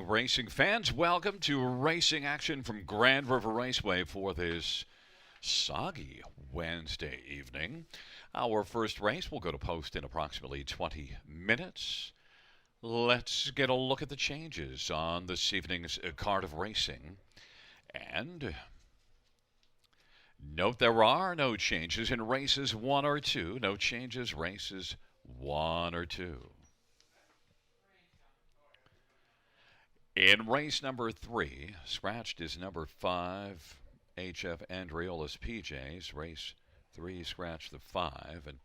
morning, racing fans. Welcome to racing action from Grand River Raceway for this soggy Wednesday evening. Our first race will go to post in approximately 20 minutes. Let's get a look at the changes on this evening's card of racing. And note there are no changes in races 1 or 2. No changes races 1 or 2. In race number 3, scratched is number 5, HF Andreola's PJs. Race 3 scratched the 5. And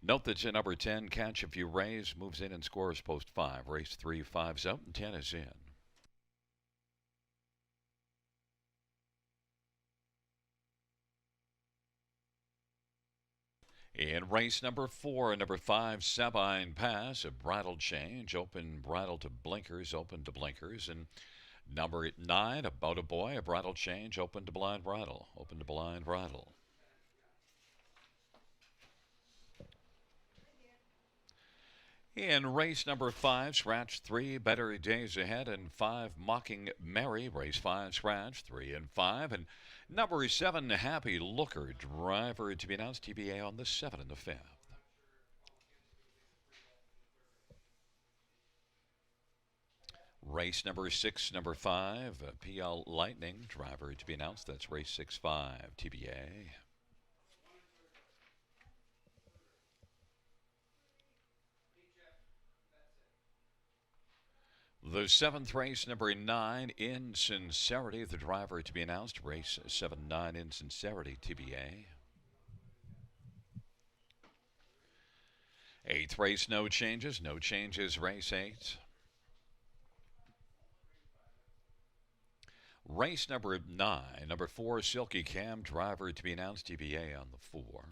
note that number 10, Catch If You Raise, moves in and scores post 5. Race 3, 5's out and 10 is in. In race number 4, number 5, Sabine Pass, a bridle change, open bridle to blinkers, open to blinkers. And number 9, About a Boy, a bridle change, open to blind bridle, open to blind bridle. In race number 5, scratch 3, Better Days Ahead, and 5, Mocking Mary. Race 5, scratch 3 and 5. And number 7, Happy Looker, driver to be announced, TBA on the 7 and the 5th. Race number 6, number 5, PL Lightning, driver to be announced. That's race 6-5, TBA. The 7th race, number 9, Insincerity, the driver to be announced. Race 7-9, Insincerity, TBA. 8th race, no changes. No changes, race 8. Race number 9, number 4, Silky Cam, driver to be announced, TBA on the 4.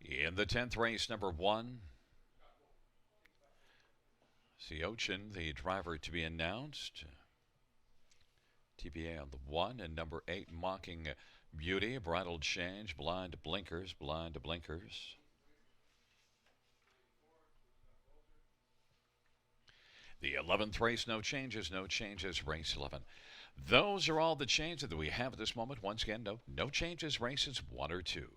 In the 10th race, number 1, Seochin, the driver to be announced, TBA on the 1. And number 8, Mocking Beauty, bridle change, blind to blinkers, blind to blinkers. The 11th race, no changes, no changes, race 11. Those are all the changes that we have at this moment. Once again, no changes, races 1 or 2.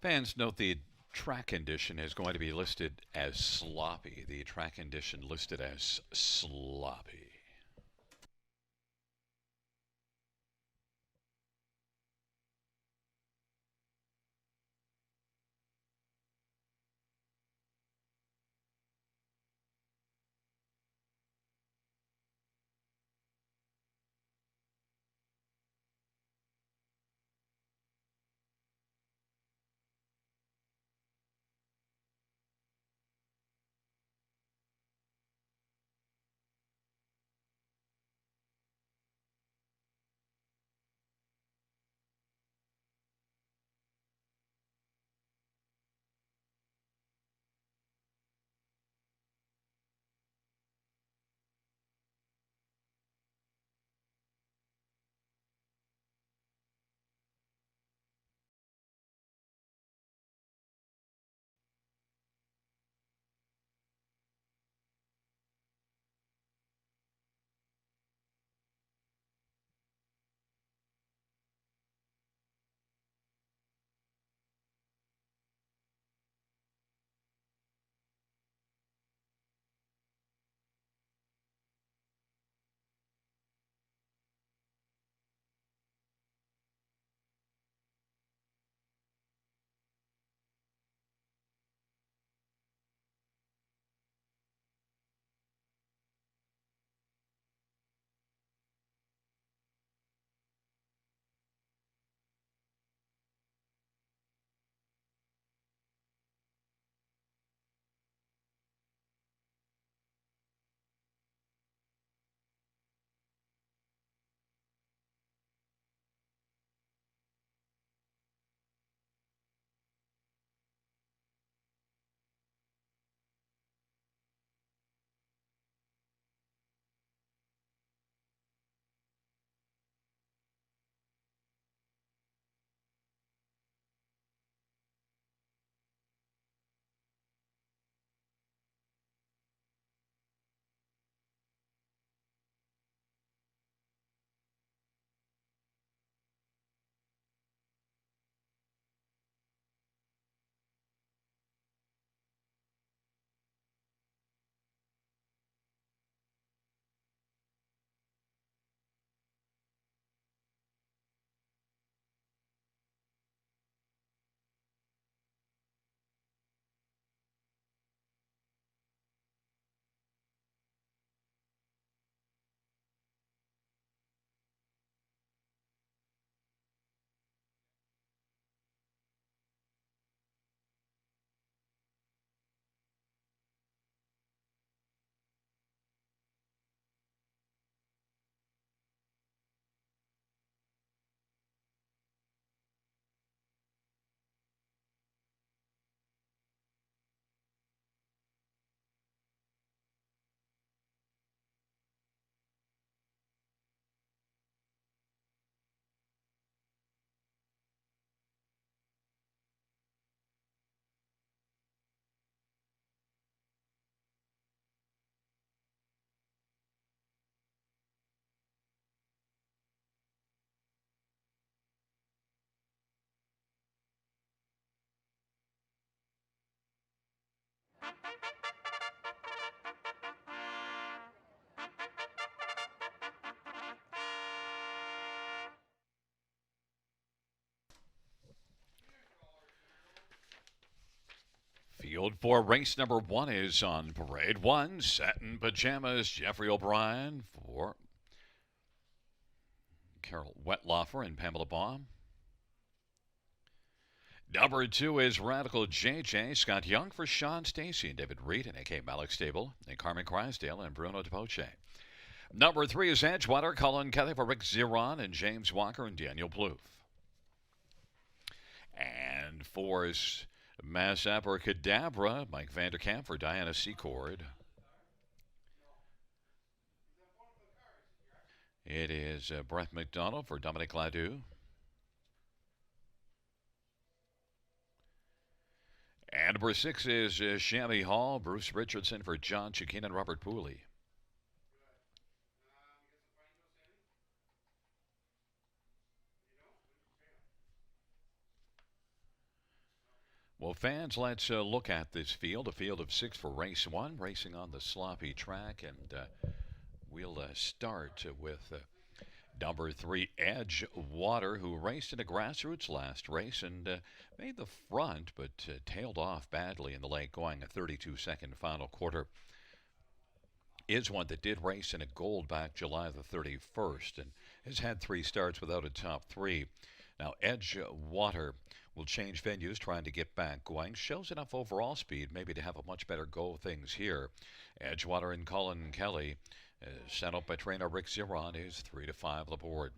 Fans note the track condition is going to be listed as sloppy. The track condition listed as sloppy. Field for race number one is on parade. One, satin pajamas, Jeffrey O'Brien for Carol Wetlaufer and Pamela Baum. Number two is Radical JJ, Scott Young for Sean Stacy and David Reed and A.K. Malik Stable, and Carmen Crysdale and Bruno DePoche. Number three is Edgewater, Colin Kelly for Rick Ziron and James Walker and Daniel Plouffe. And four is Mass Abracadabra, Mike Vanderkamp for Diana Secord. It is Brett McDonald for Dominic Ladew. And number six is Shammy Hall, Bruce Richardson for John Chiquin and Robert Pooley. Well, fans, let's look at this field. A field of 6 for race 1, racing on the sloppy track. And we'll start with number 3, Edgewater, who raced in a grassroots last race and made the front, but tailed off badly in the late going. A 32-second final quarter is one that did race in a gold back July the 31st and has had 3 starts without a top 3. Now, Edgewater will change venues trying to get back going. Shows enough overall speed maybe to have a much better go of things here. Edgewater and Colin Kelly, sent up by trainer Rick Ziron, is 3-5 on the board.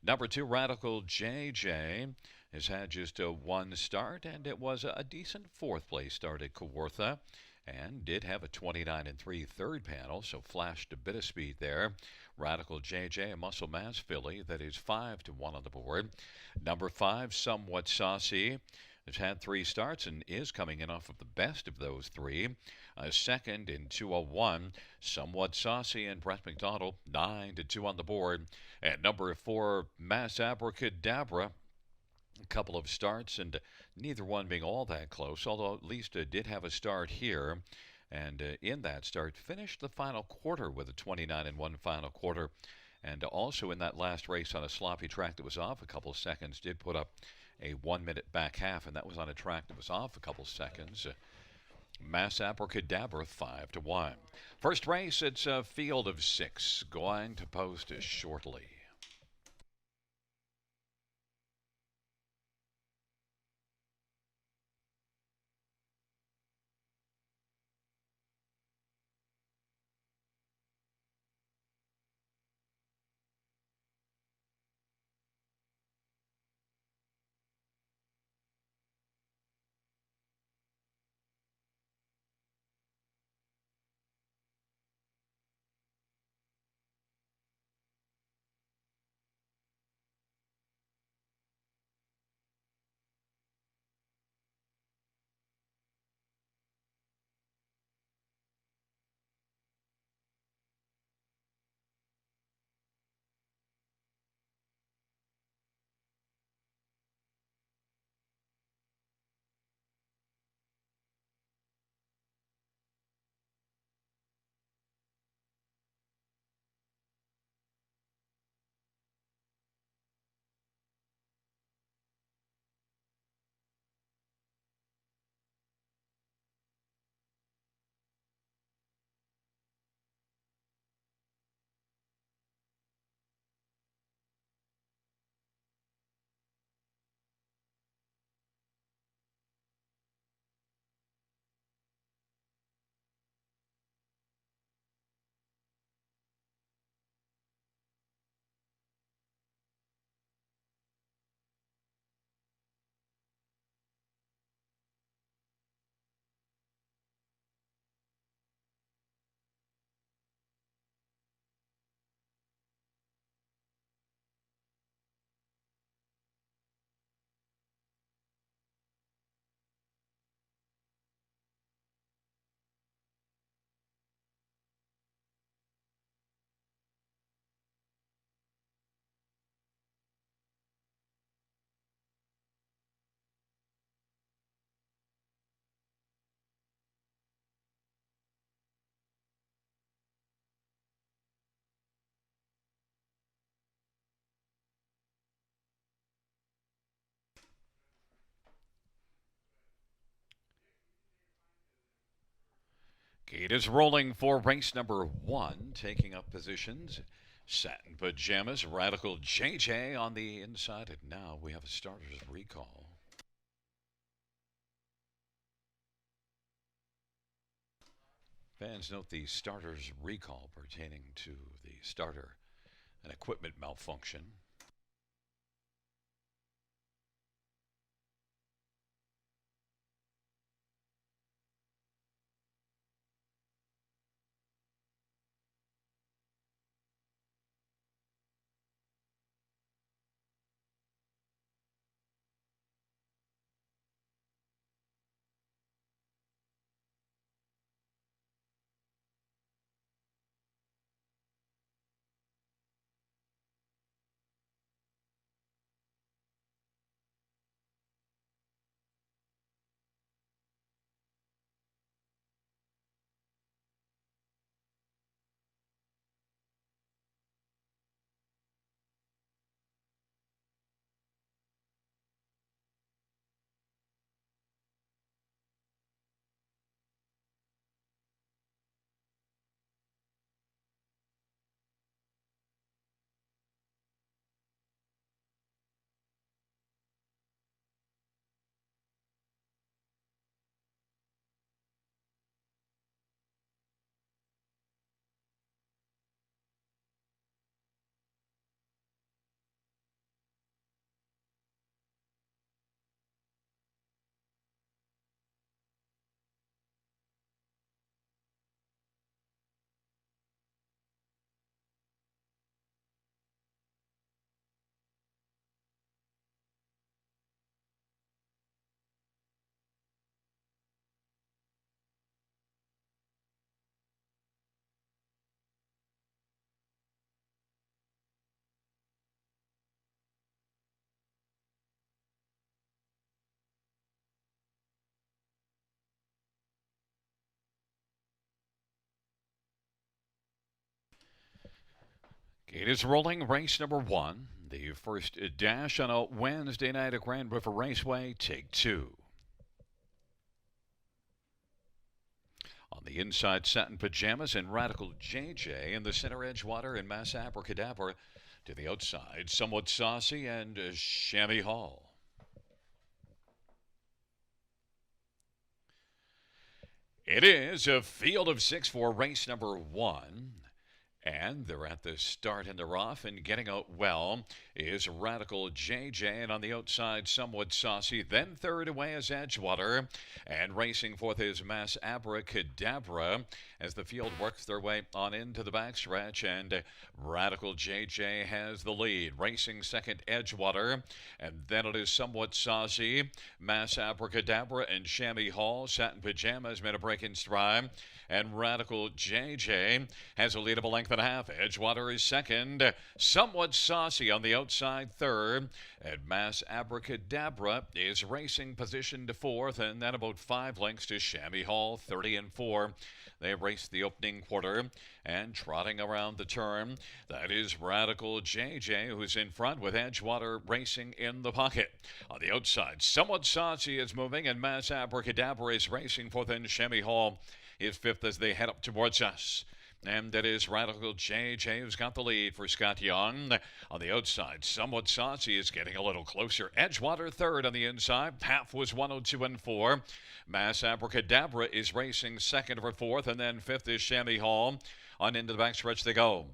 Number 2, Radical JJ, has had just one start, and it was a decent 4th place start at Kawartha, and did have a 29-3 third panel, so flashed a bit of speed there. Radical JJ, a muscle mass filly, that is 5-1 on the board. Number 5, Somewhat Saucy, has had 3 starts and is coming in off of the best of those 3. Second in 201, Somewhat Saucy and Brett McDonald, 9-2 on the board. At number 4, Mass Abracadabra, a couple of starts and neither one being all that close, although at least did have a start here. And in that start, finished the final quarter with a 29-1 final quarter. And also in that last race on a sloppy track that was off a couple of seconds, did put up a 1-minute back half, and that was on a track that was off a couple of seconds. Mass Abracadabra, 5-1. First race, it's a field of 6, going to post shortly. Gate is rolling for race number 1, taking up positions. Satin Pajamas, Radical JJ on the inside, and now we have a starter's recall. Fans note the starter's recall pertaining to the starter, an equipment malfunction. It is rolling race number 1. The first dash on a Wednesday night at Grand River Raceway. Take 2. On the inside, Satin Pajamas and Radical JJ. In the center, Edgewater and Mass Abracadabra. To the outside, Somewhat Saucy and Chamois Hall. It is a field of 6 for race number 1. And they're at the start and they're off, and getting out well is Radical JJ, and on the outside, Somewhat Saucy. Then third away is Edgewater, and racing fourth is Mass Abracadabra as the field works their way on into the backstretch, and Radical JJ has the lead. Racing second, Edgewater, and then it is Somewhat Saucy, Mass Abracadabra, and Chamois Hall. Satin Pajamas made a break in stride, and Radical JJ has a lead of a length and a half. Edgewater is second. Somewhat Saucy on the outside third. And Mass Abracadabra is racing position to fourth, and then about 5 lengths to Chamois Hall, 30 and 4. They raced the opening quarter, and trotting around the turn, that is Radical JJ, who's in front with Edgewater racing in the pocket. On the outside, Somewhat Saucy is moving, and Mass Abracadabra is racing fourth, and Chamois Hall is fifth as they head up towards us. And it is Radical JJ who's got the lead for Scott Young. On the outside, Somewhat Saucy is getting a little closer. Edgewater third on the inside. Half was 102 and 4. Mass Abracadabra is racing second or fourth, and then fifth is Chamois Hall. On into the backstretch they go.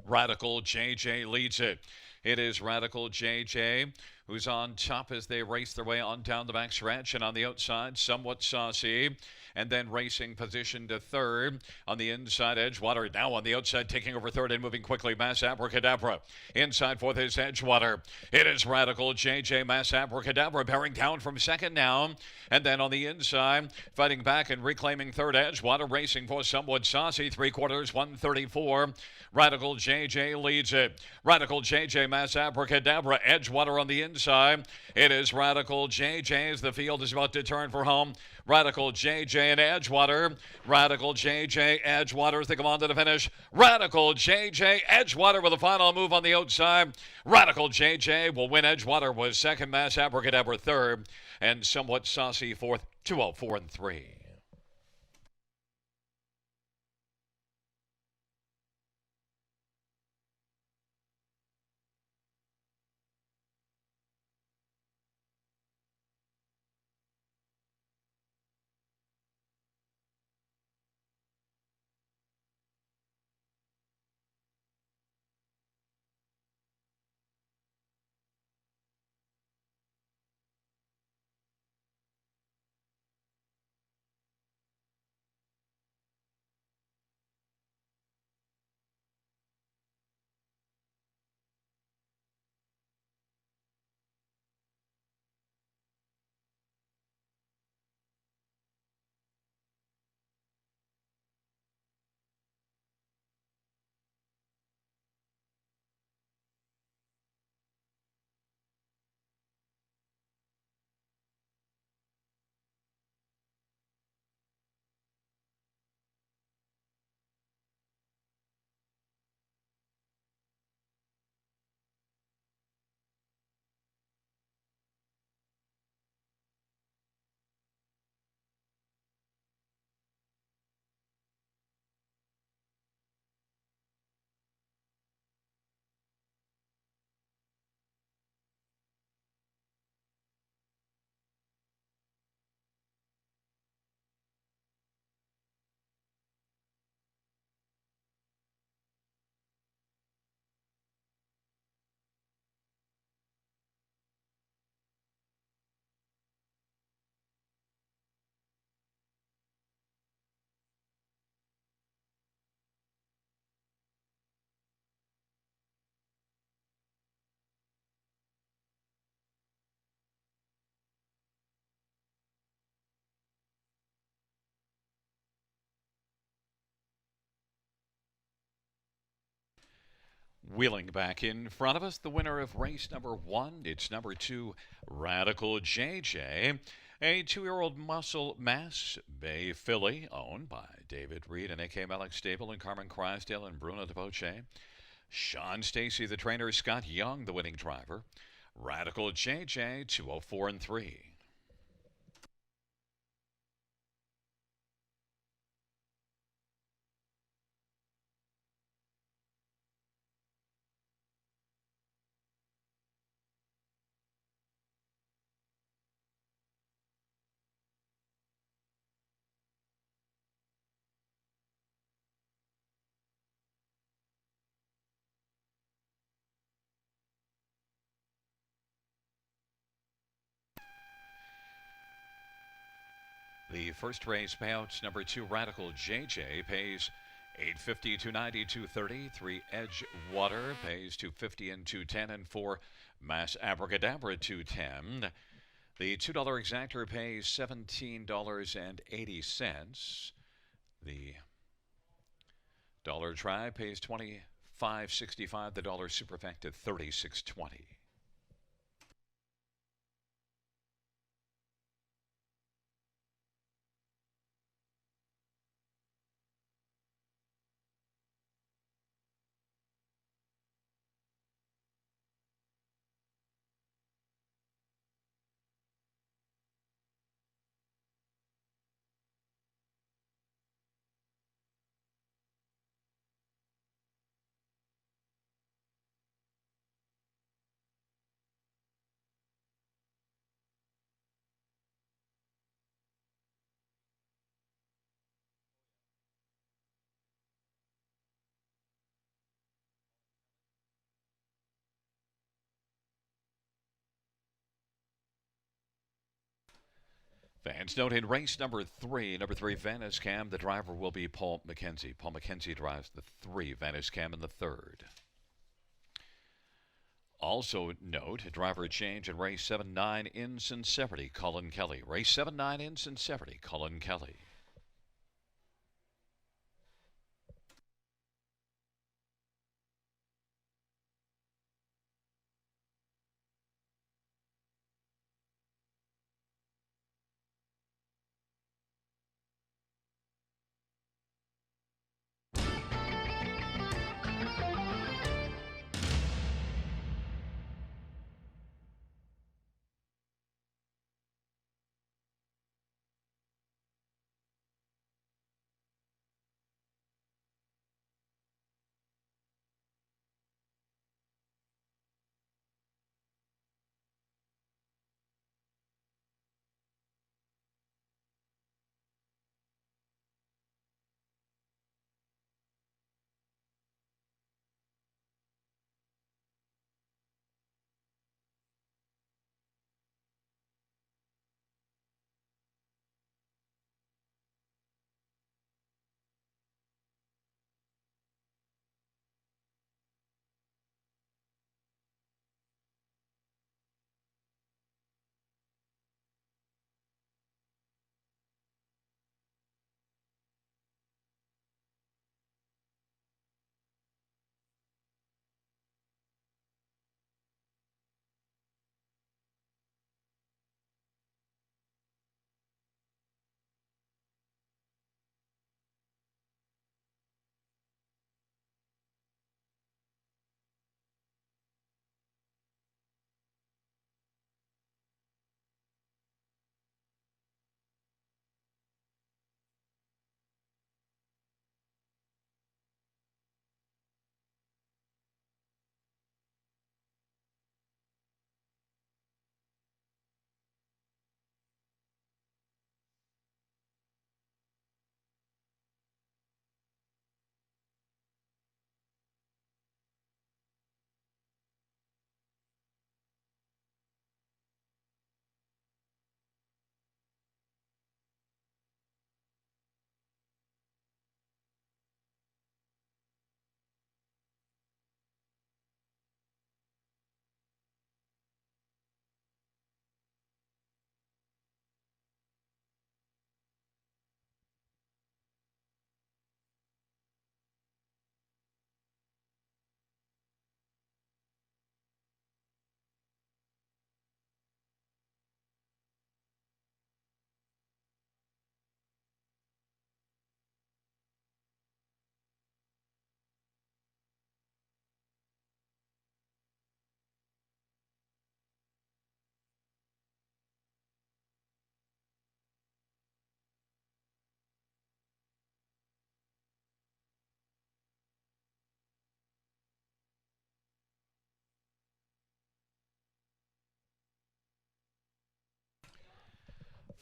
Radical JJ leads it. It is Radical JJ who's on top as they race their way on down the backstretch, and on the outside, Somewhat Saucy. And then racing position to third. On the inside, Edgewater now on the outside, taking over third and moving quickly. Mass Abracadabra. Inside fourth is Edgewater. It is Radical JJ. Mass Abracadabra bearing down from second now. And then on the inside, fighting back and reclaiming third, Edgewater racing for Somewhat Saucy. 3/4, 134. Radical JJ leads it. Radical JJ, Mass Abracadabra. Edgewater on the inside. It is Radical JJ as the field is about to turn for home. Radical JJ and Edgewater. Radical JJ, Edgewater, they come on to the finish. Radical JJ, Edgewater with a final move on the outside. Radical JJ will win. Edgewater was second, Mass Abracadabra third, and Somewhat Saucy fourth. 204 and 3. Wheeling back in front of us, the winner of race number 1. It's number 2, Radical JJ, a 2-year-old muscle mass bay filly owned by David Reed and A.K. Mellick Stable and Carmen Crysdale and Bruno DePoche. Sean Stacy, the trainer. Scott Young, the winning driver. Radical JJ, 204 and 3. The first race payouts, number 2, Radical JJ, pays $850, $290, $230. 3, Edge Water pays $250 and $210. And 4, Mass Abracadabra, $210. The $2 exactor pays $17.80. The dollar try pays $25.65. The dollar superfecta, $36.20. Fans note in race number 3, Vanish Cam, the driver will be Paul McKenzie. Paul McKenzie drives the 3, Vanish Cam in the 3rd. Also note, driver change in race 7-9 in Sincerity, Colin Kelly. Race 7-9 in Sincerity, Colin Kelly.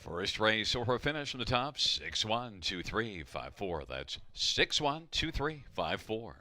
First race or finish in the top, 612354. That's 612354.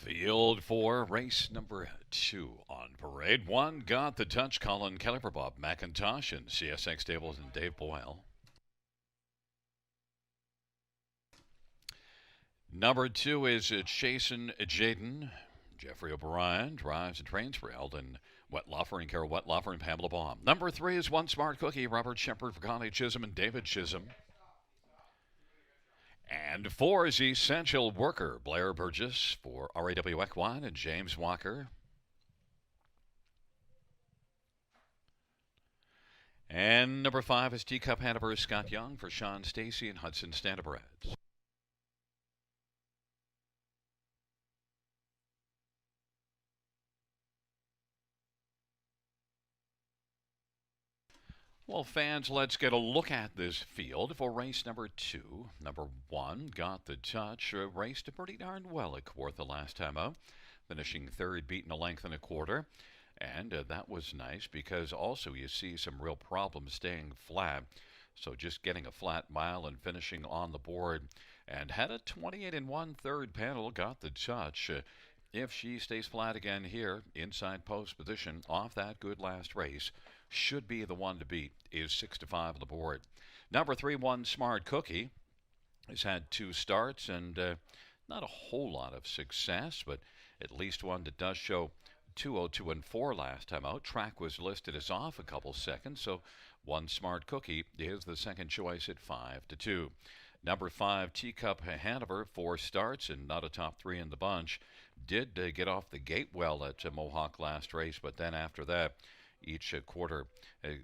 Field for race number 2 on parade. 1 got the touch. Colin Keller for Bob McIntosh and CSX Stables and Dave Boyle. Number 2 is Chasen Jaden. Jeffrey O'Brien drives and trains for Eldon Wetloffer and Carol Wetloffer and Pamela Baum. Number 3 is One Smart Cookie. Robert Shepard for Connie Chisholm and David Chisholm. And 4 is Essential Worker. Blair Burgess for RAW Equine and James Walker. And number 5 is Teacup Hanover Scott Young for Sean Stacy and Hudson Standabreds. Well, fans, let's get a look at this field for race number 2. Number 1 got the touch, raced pretty darn well at Kawartha last time out, finishing third, beating a length and a quarter. And that was nice because also you see some real problems staying flat. So just getting a flat mile and finishing on the board. And had a 28 1/3 panel, got the touch. If she stays flat again here, inside post position, off that good last race, should be the one to beat, is 6 to 5 on the board. Number 3, One Smart Cookie, has had 2 starts and not a whole lot of success, but at least one that does show 2:02 and 4 last time out. Track was listed as off a couple seconds, so One Smart Cookie is the second choice at 5 to 2. Number 5, Teacup Hanover, 4 starts and not a top 3 in the bunch. Did get off the gate well at Mohawk last race, but then after that, each quarter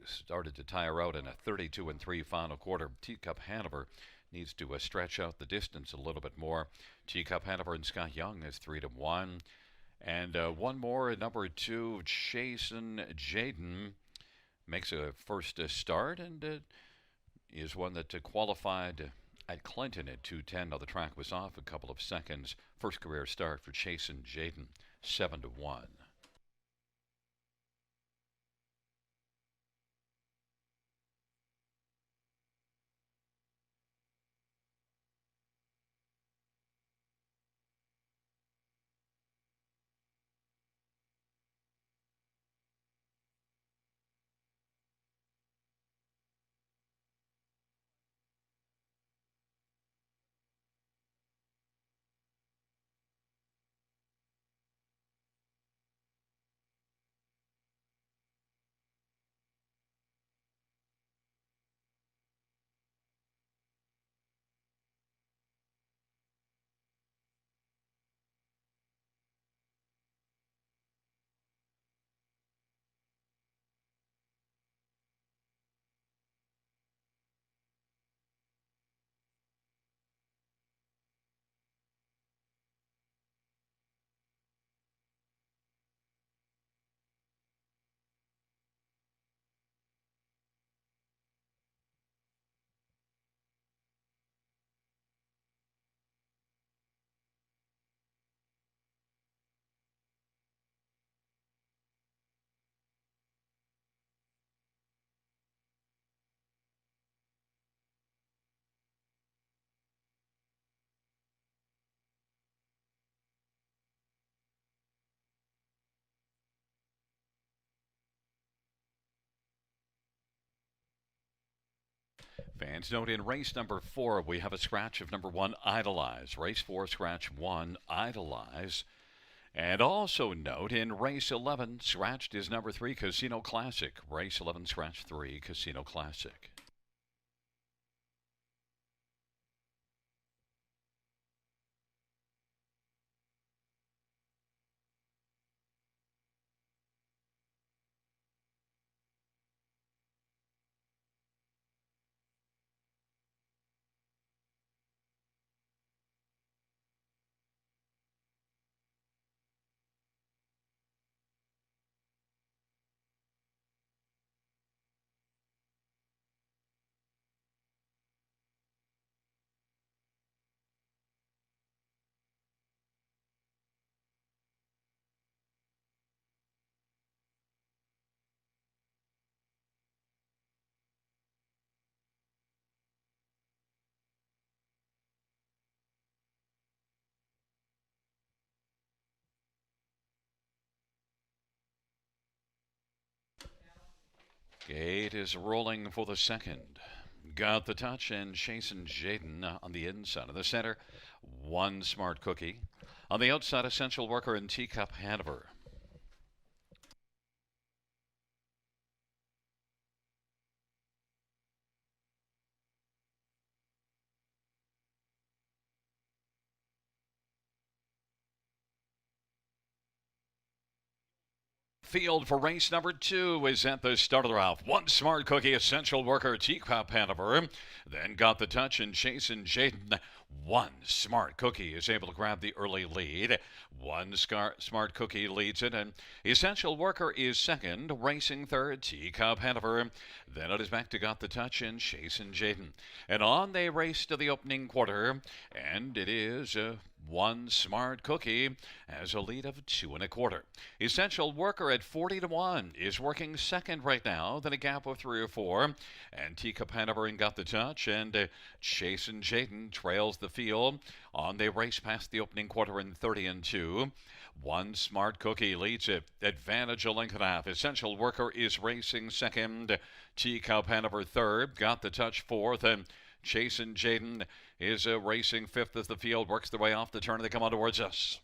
started to tire out in a 32 3 final quarter. Teacup Hanover needs to stretch out the distance a little bit more. Teacup Hanover and Scott Young is 3 to 1. And one more, number 2, Chasen Jaden, makes a first start and is one that qualified at Clinton at 2:10. Now the track was off a couple of seconds. First career start for Chasen Jaden, 7 to 1. Fans note in race number 4, we have a scratch of number 1, Idolize. Race 4, scratch 1, Idolize. And also note in race 11, scratched is number 3, Casino Classic. Race 11, scratch 3, Casino Classic. Gate is rolling for the second. Got the touch and chasing Jaden on the inside of the center. One Smart Cookie. On the outside, Essential Worker and Teacup Hanover. Field for race number 2 is at the start of the round. One Smart Cookie, Essential Worker, Teacup Hanover. Then Got the Touch and Chasing Jaden. One Smart Cookie is able to grab the early lead. One Smart Cookie leads it, and Essential Worker is second, racing third, Teacup Hanover. Then it is back to Got the Touch and Chasing Jaden. And on they race to the opening quarter, and it is One Smart Cookie has a lead of 2 1/4. Essential Worker at 40 to 1 is working second right now, then a gap of 3 or 4. And Teacup Hanover Got the Touch, and Chasing Jaden trails the field. On they race past the opening quarter in 30 and 2. One Smart Cookie leads it. Advantage a length and a half. Essential Worker is racing second. Teacup Hanover third. Got the Touch fourth. And Chasing Jaden is racing fifth as the field works their way off the turn. They come on towards us.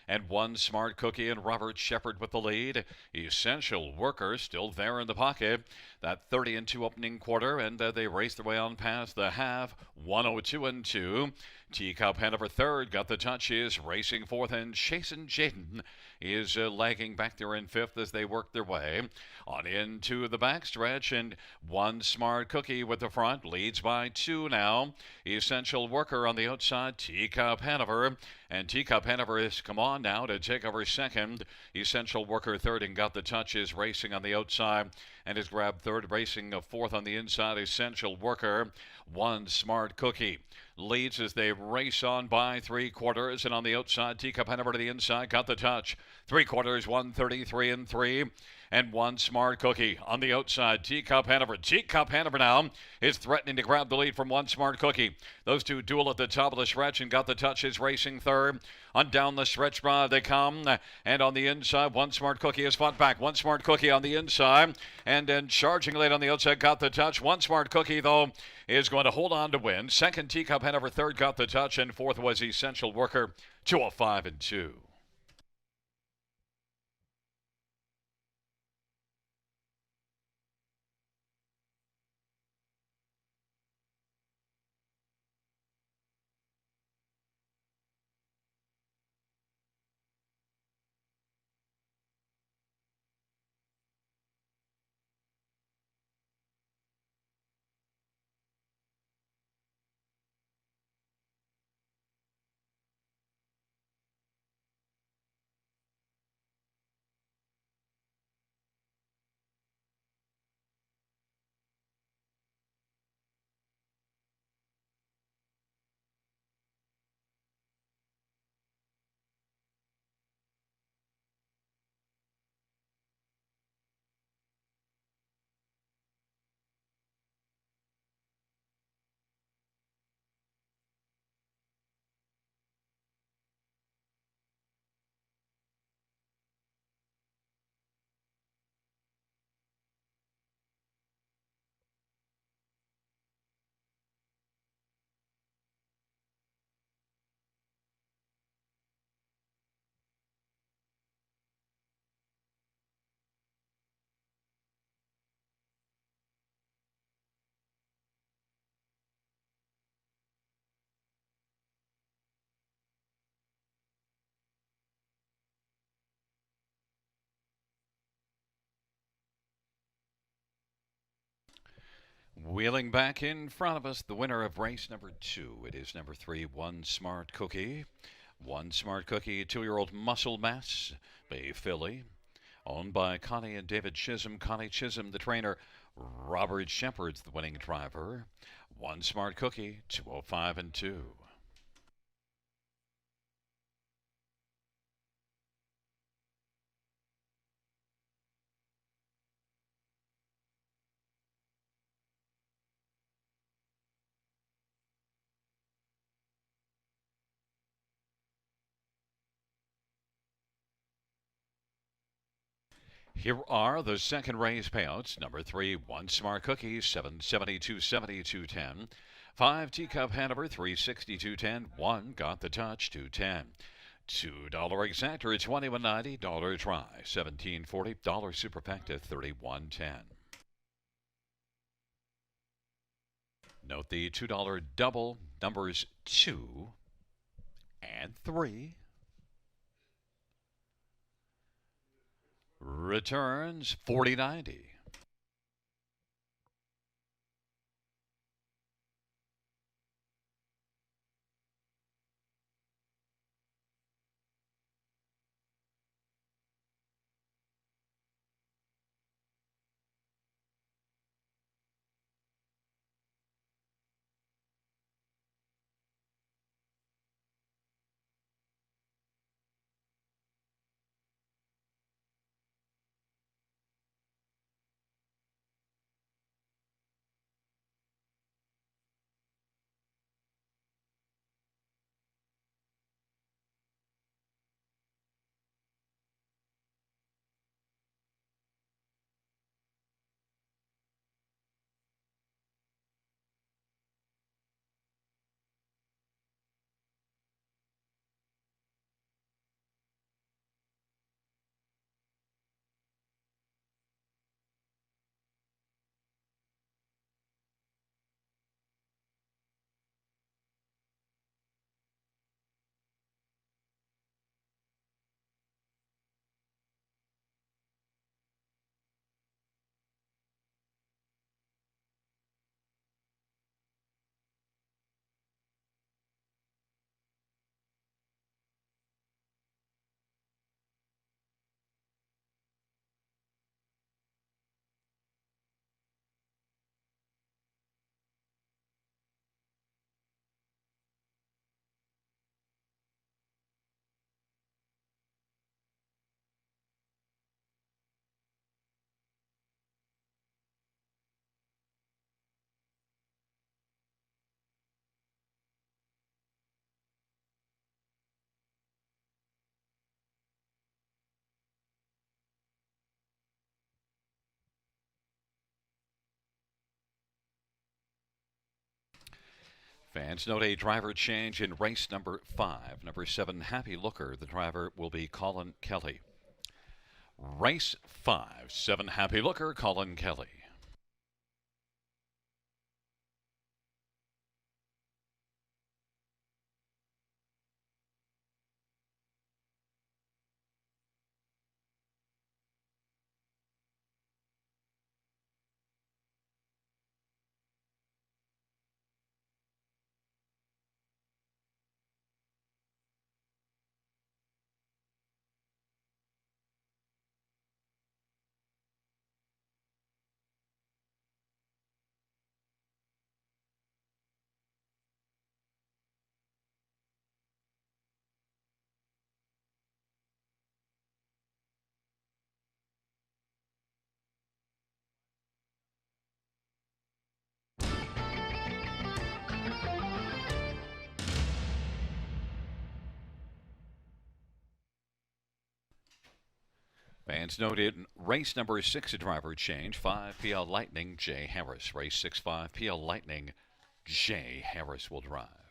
And One Smart Cookie and Robert Shepard with the lead. Essential Worker still there in the pocket. That 30 and 2 opening quarter, and they race their way on past the half. 102 and 2. Teacup Hanover third. Got the Touch is racing fourth, and Chasing Jaden is lagging back there in fifth as they work their way on into the backstretch. And One Smart Cookie with the front leads by 2 now. Essential Worker on the outside. Teacup Hanover, and Teacup Hanover has come on now to take over second. Essential Worker third, and Got the Touch is racing on the outside and has grabbed third, racing fourth on the inside. Essential Worker. One Smart Cookie leads as they race on by 3/4, and on the outside, Teacup Hanover to the inside. Got the Touch. 3/4, 133 and 3. And One Smart Cookie on the outside. Teacup Hanover. Teacup Hanover now is threatening to grab the lead from One Smart Cookie. Those two duel at the top of the stretch, and Got the Touch is racing third. On down the stretch they come, and on the inside, One Smart Cookie is fought back. One Smart Cookie on the inside, and then charging late on the outside, Got the Touch. One Smart Cookie, though, is going to hold on to win. Second, Teacup Hanover. Third, Got the Touch, and fourth was Essential Worker. 205 and 2. Wheeling back in front of us, the winner of race number 2. It is number 3, One Smart Cookie. One Smart Cookie, 2-year-old muscle mass, Bay filly, owned by Connie and David Chisholm. Connie Chisholm, the trainer. Robert Shepard's the winning driver. One Smart Cookie, 205 and 2. Here are the second race payouts. Number 3, 1 Smart Cookie, 770, 270, 210. 5 Teacup Hanover, 360, 210. 1 Got the Touch, 210. $2 exactor, 21.90. $1 try, 17.40. $1 superfecta, 31.10. Note the $2 double, numbers 2 and 3. Returns 40.90. Fans note a driver change in race number 5. Number 7, Happy Looker. The driver will be Colin Kelly. Race 5, 7, Happy Looker, Colin Kelly. Fans noted race number 6, a driver change. 5 PL Lightning, Jay Harris. Race 6, 5 PL Lightning, Jay Harris will drive.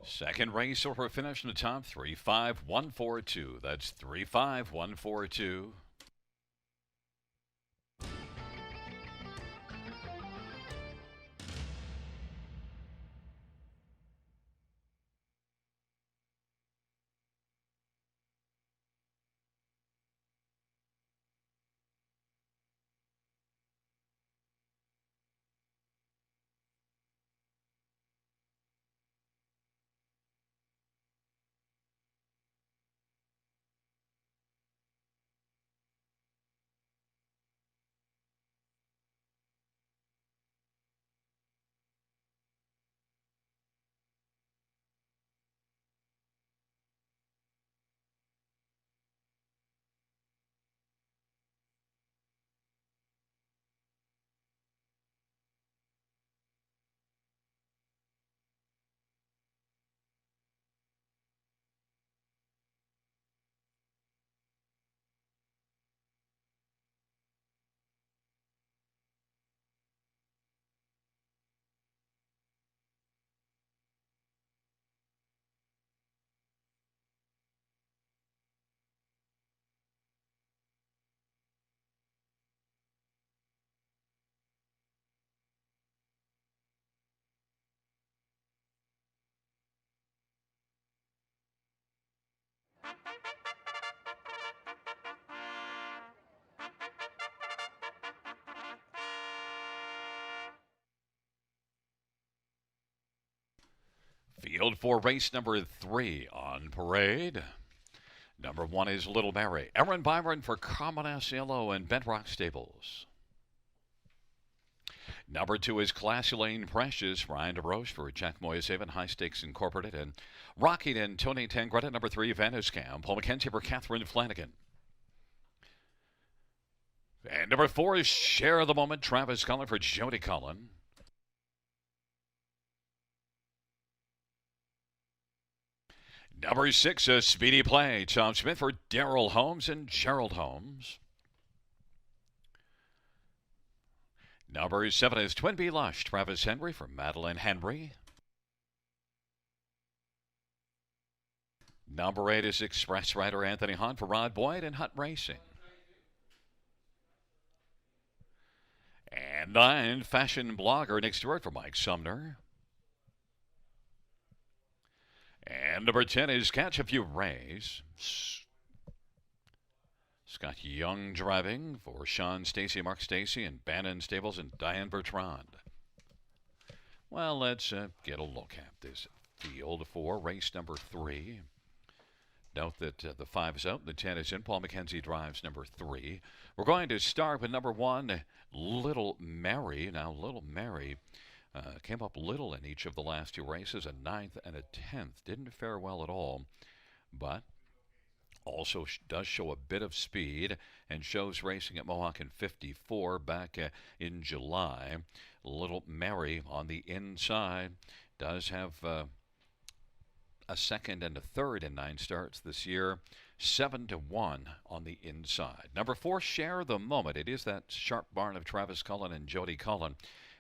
Second race over finish in the top 35142. That's 35142. Field for race number 3 on parade. Number 1 is Little Mary. Aaron Byron for Carmen Asiello and Bedrock Stables. Number 2 is Classy Lane Precious. Ryan DeRoche for Jack Moyes-Haven High Stakes Incorporated. And Rocky and Tony Tangretta. Number 3, Vanuscam. Paul McKenzie for Catherine Flanagan. And number 4 is Share the Moment. Travis Cullen for Jody Cullen. Number 6 is Speedy Play. Tom Smith for Daryl Holmes and Gerald Holmes. Number 7 is Twin B Lush. Travis Henry for Madeline Henry. Number 8 is Express Rider Anthony Hunt for Rod Boyd and Hunt Racing. And 9, Fashion Blogger Nick Stewart for Mike Sumner. And number 10 is Catch a Few Rays. Scott Young driving for Sean Stacy, Mark Stacy, and Bannon Stables and Diane Bertrand. Well, let's get a look at this field for race number 3. Note that the 5 is out, the 10 is in. Paul McKenzie drives number 3. We're going to start with number 1, Little Mary. Now, Little Mary came up little in each of the last 2 races, a 9th and a 10th. Didn't fare well at all, but also does show a bit of speed and shows racing at Mohawk in 54 back in July. Little Mary on the inside does have a 2nd and a 3rd in 9 starts this year. 7-1 on the inside. Number 4, Share the Moment. It is that sharp barn of Travis Cullen and Jody Cullen.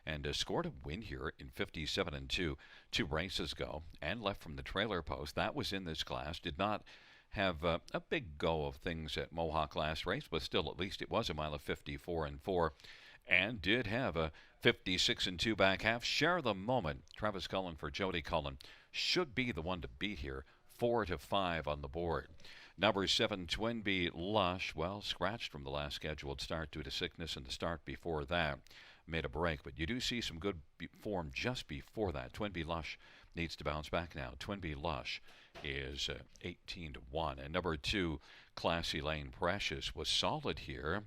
And scored a win here in 57-2 2 races ago and left from the trailer post. That was in this class. Did not have a big go of things at Mohawk last race, but still at least it was a mile of 54-4 and did have a 56-2 back half. Share the Moment. Travis Cullen for Jody Cullen should be the one to beat here. 4-5 on the board. Number 7, Twin B Lush. Well, scratched from the last scheduled start due to sickness in the start before that. Made a break, but you do see some good form just before that. Twin B Lush needs to bounce back now. Twin B Lush is 18-1. And number 2, Classy Lane Precious was solid here.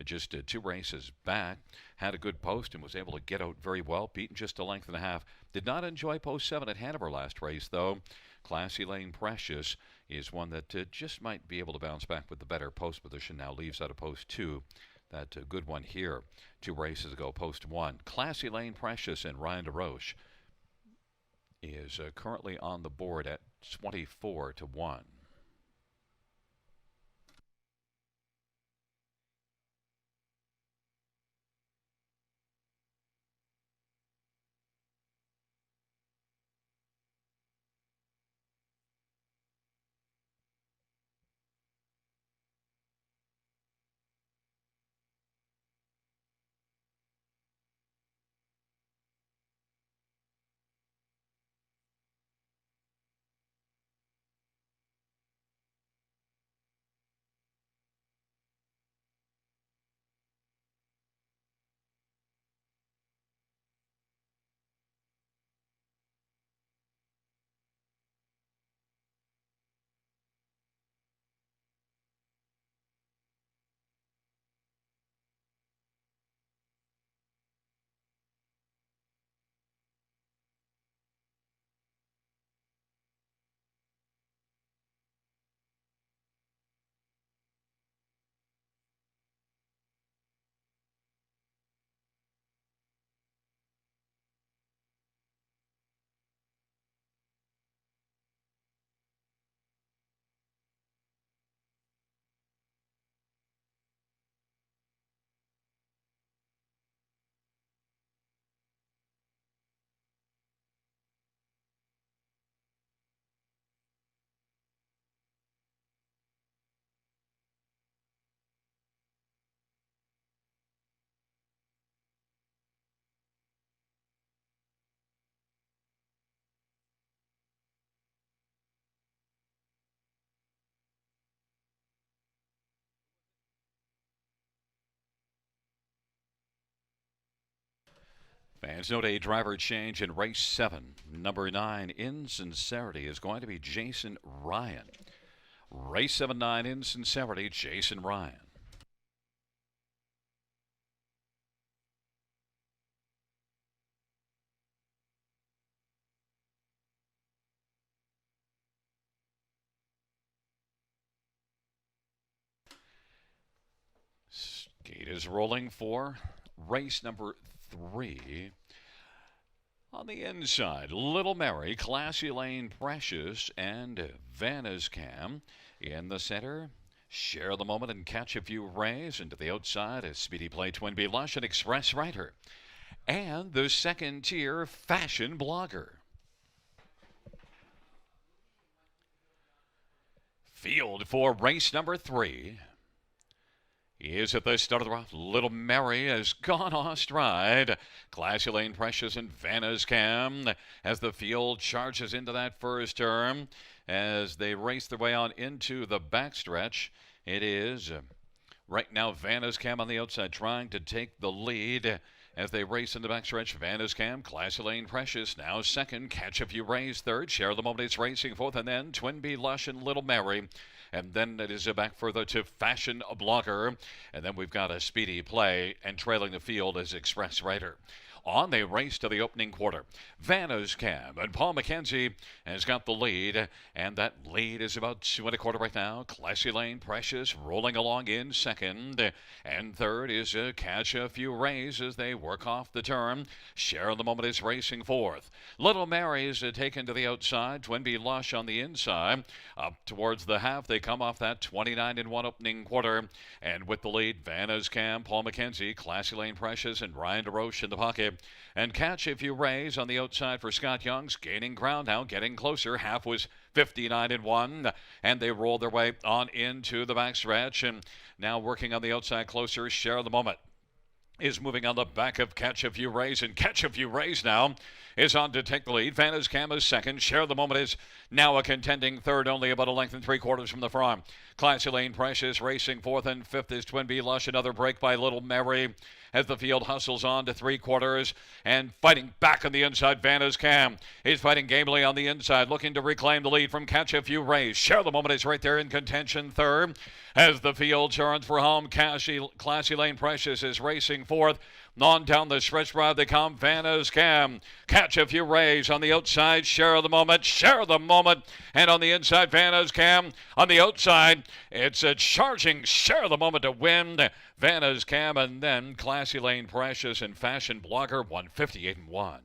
Just 2 races back. Had a good post and was able to get out very well. Beaten just a length and a half. Did not enjoy post 7 at Hanover last race, though. Classy Lane Precious is one that just might be able to bounce back with the better post position. Now leaves out of post 2. That good one here 2 races ago, post 1. Classy Lane Precious and Ryan DeRoche is currently on the board at 24-1. Fans note a driver change in race 7. Number 9, Insincerity, is going to be Jason Ryan. Race 7, 9, Insincerity, Jason Ryan. Gate is rolling for race number 3. On the inside, Little Mary, Classy Lane Precious, and Vanna's Cam. In the center, Share the Moment and Catch a Few Rays. And to the outside, a Speedy Play Twin B Lush and Express Rider. And the second tier, Fashion Blogger. Field for race number 3 is at the start of the round. Little Mary has gone off stride. Classy Lane Precious and Vanna's Cam as the field charges into that first turn. As they race their way on into the backstretch, it is right now Vanna's Cam on the outside trying to take the lead. As they race in the backstretch, Vanna's Cam, Classy Lane Precious now second, Catch a Few Rays third, Share the Moment is racing fourth, and then Twin B Lush and Little Mary. And then it is back further to Fashion Blogger. And then we've got a Speedy Play, and trailing the field is Express Rider. On they race to the opening quarter. Vanna's Cam and Paul McKenzie has got the lead, and that lead is about 2 1/4 right now. Classy Lane Precious rolling along in second, and third is Catch a Few Rays as they work off the turn. Share the Moment is racing fourth. Little Mary is taken to the outside. Twin B Lush on the inside. Up towards the half, they come off that 29-1 opening quarter, and with the lead, Vanna's Cam, Paul McKenzie, Classy Lane Precious, and Ryan DeRoche in the pocket. And Catch a Few Rays on the outside for Scott Young's gaining ground now, getting closer. Half was 59-1, and they roll their way on into the backstretch. And now working on the outside closer, Share the Moment is moving on the back of Catch a Few Rays, and Catch a Few Rays now is on to take the lead. Vanna's Cam is second. Share the Moment is now a contending third, only about 1.75 from the front. Classy Lane Precious racing fourth, and fifth is Twin B Lush. Another break by Little Mary as the field hustles on to 3/4, and fighting back on the inside. Vanna's Cam is fighting gamely on the inside, looking to reclaim the lead from Catch a Few Rays. Share the Moment is right there in contention third as the field turns for home. Classy Lane Precious is racing fourth. On down the stretch ride they come. Vanna's Cam, Catch a Few Rays on the outside. Share the Moment, and on the inside, Vanna's Cam. On the outside, it's a charging Share the Moment to win. Vanna's Cam, and then Classy Lane Precious and Fashion Blogger, 158-1.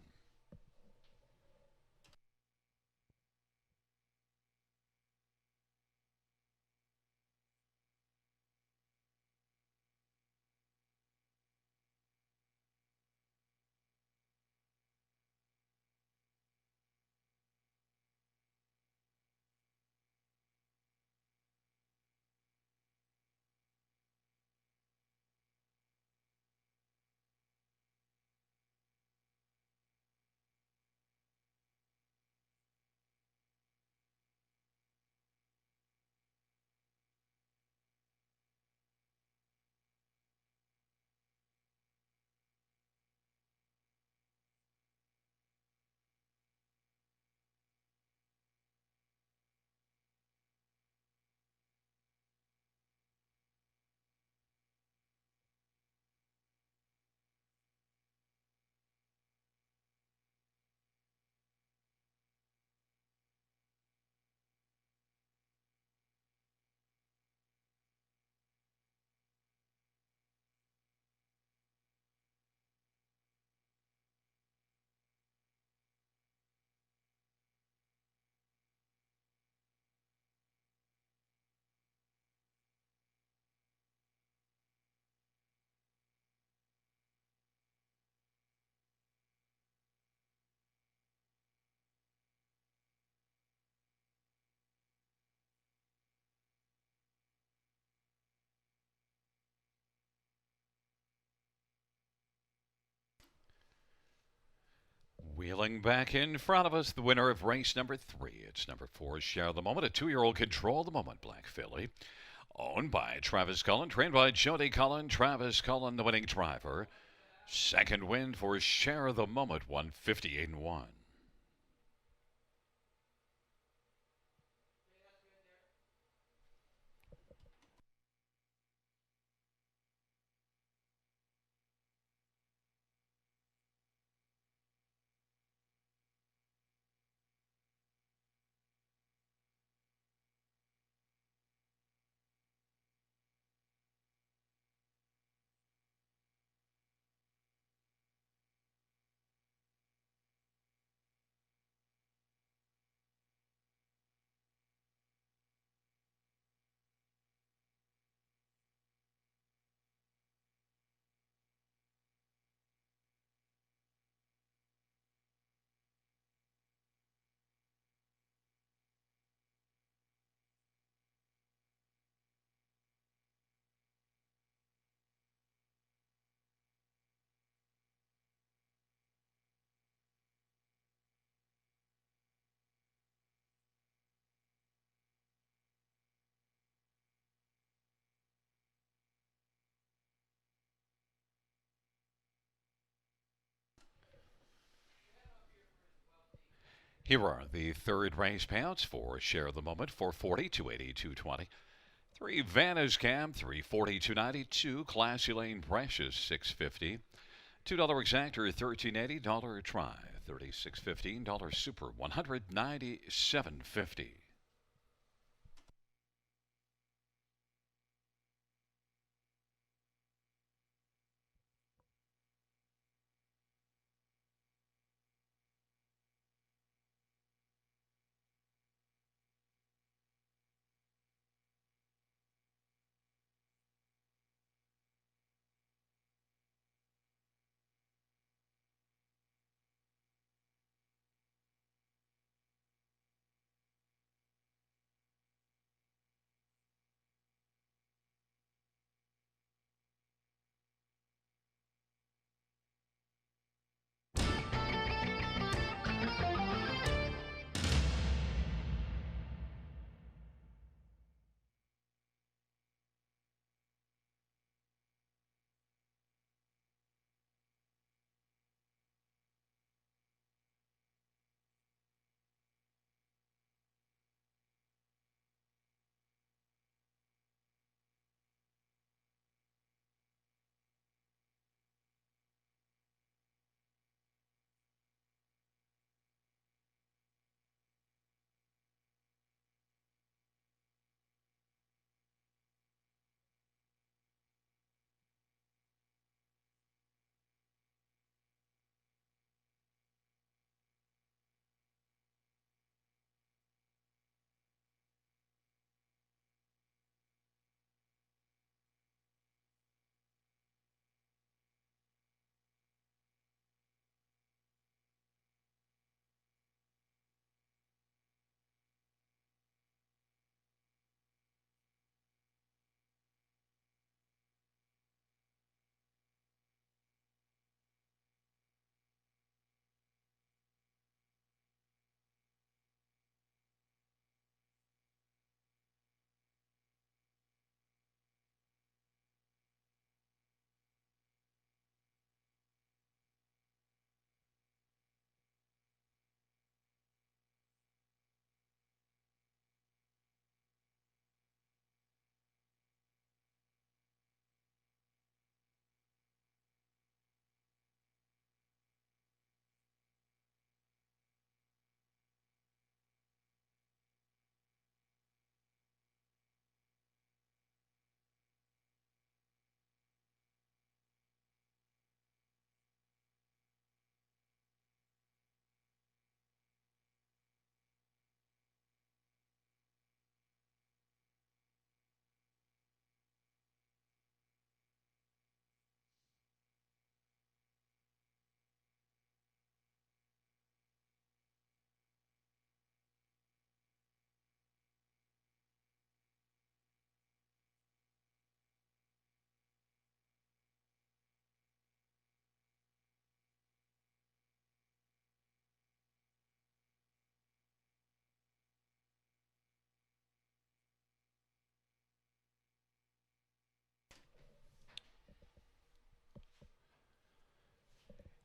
Wheeling back in front of us, the winner of race number 3. It's number 4, Share the Moment, a 2-year-old Control the Moment Black Filly. Owned by Travis Cullen, trained by Jody Cullen. Travis Cullen, the winning driver. Second win for Share the Moment, 158 and 1. Here are the third race payouts for Share the Moment, 440, 280, 220. 3 Vantage Cam, 340, 292. Classy Lane Precious, 650. $2 exactor, 1380. Dollar try, 36.15. Dollar super, 197.50.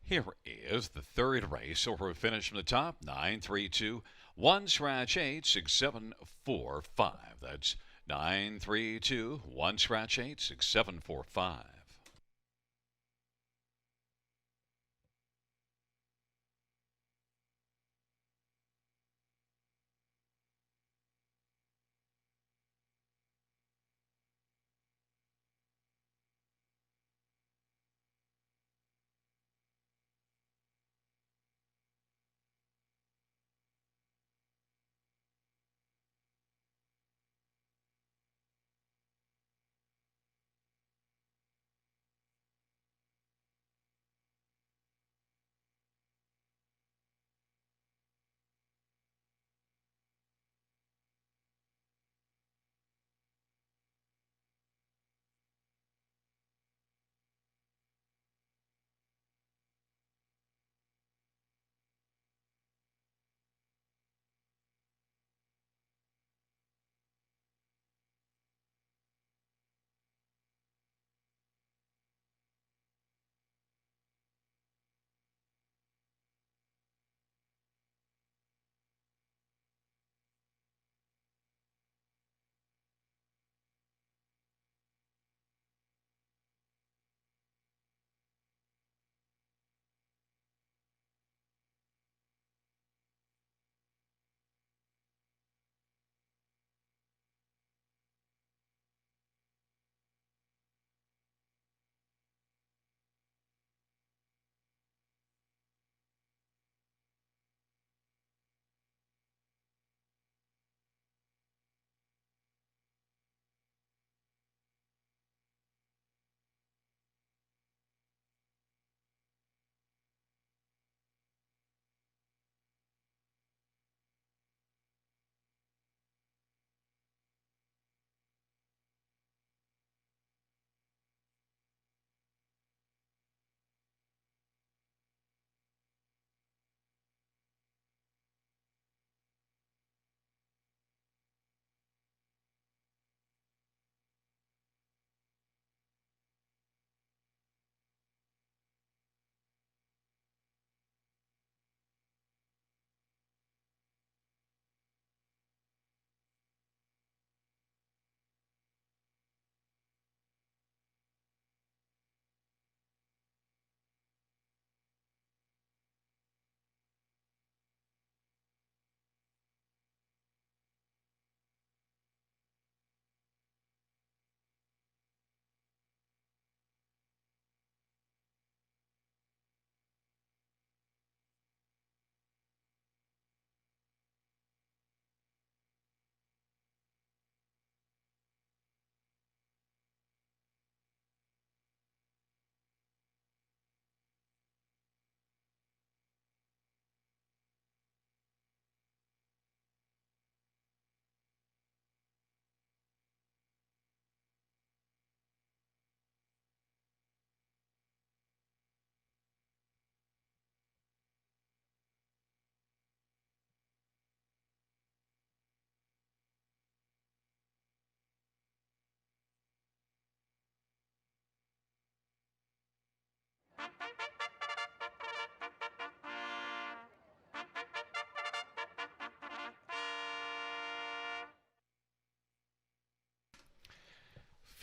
Here is the third race. So we're finished from the top. 932 1 scratch 8 6 7 4 5. That's 932 1 scratch 8 6 7 4 5.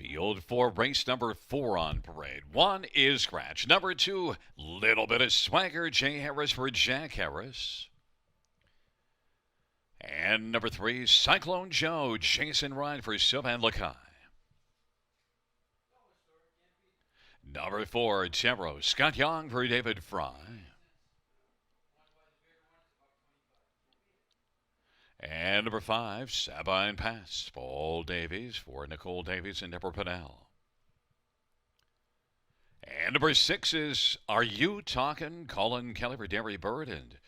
Field for race number 4 on parade. 1 is scratch. Number 2, little bit of swagger. Jay Harris for Jack Harris. And number 3, Cyclone Joe. Jason Ryan for Sylvan Lakai. Number 4, Tero. Scott Young for David Fry. And number 5, Sabine Pass. Paul Davies for Nicole Davies and Deborah Pinnell. And number 6 is Are You Talking? Colin Kelly for Derry Bird and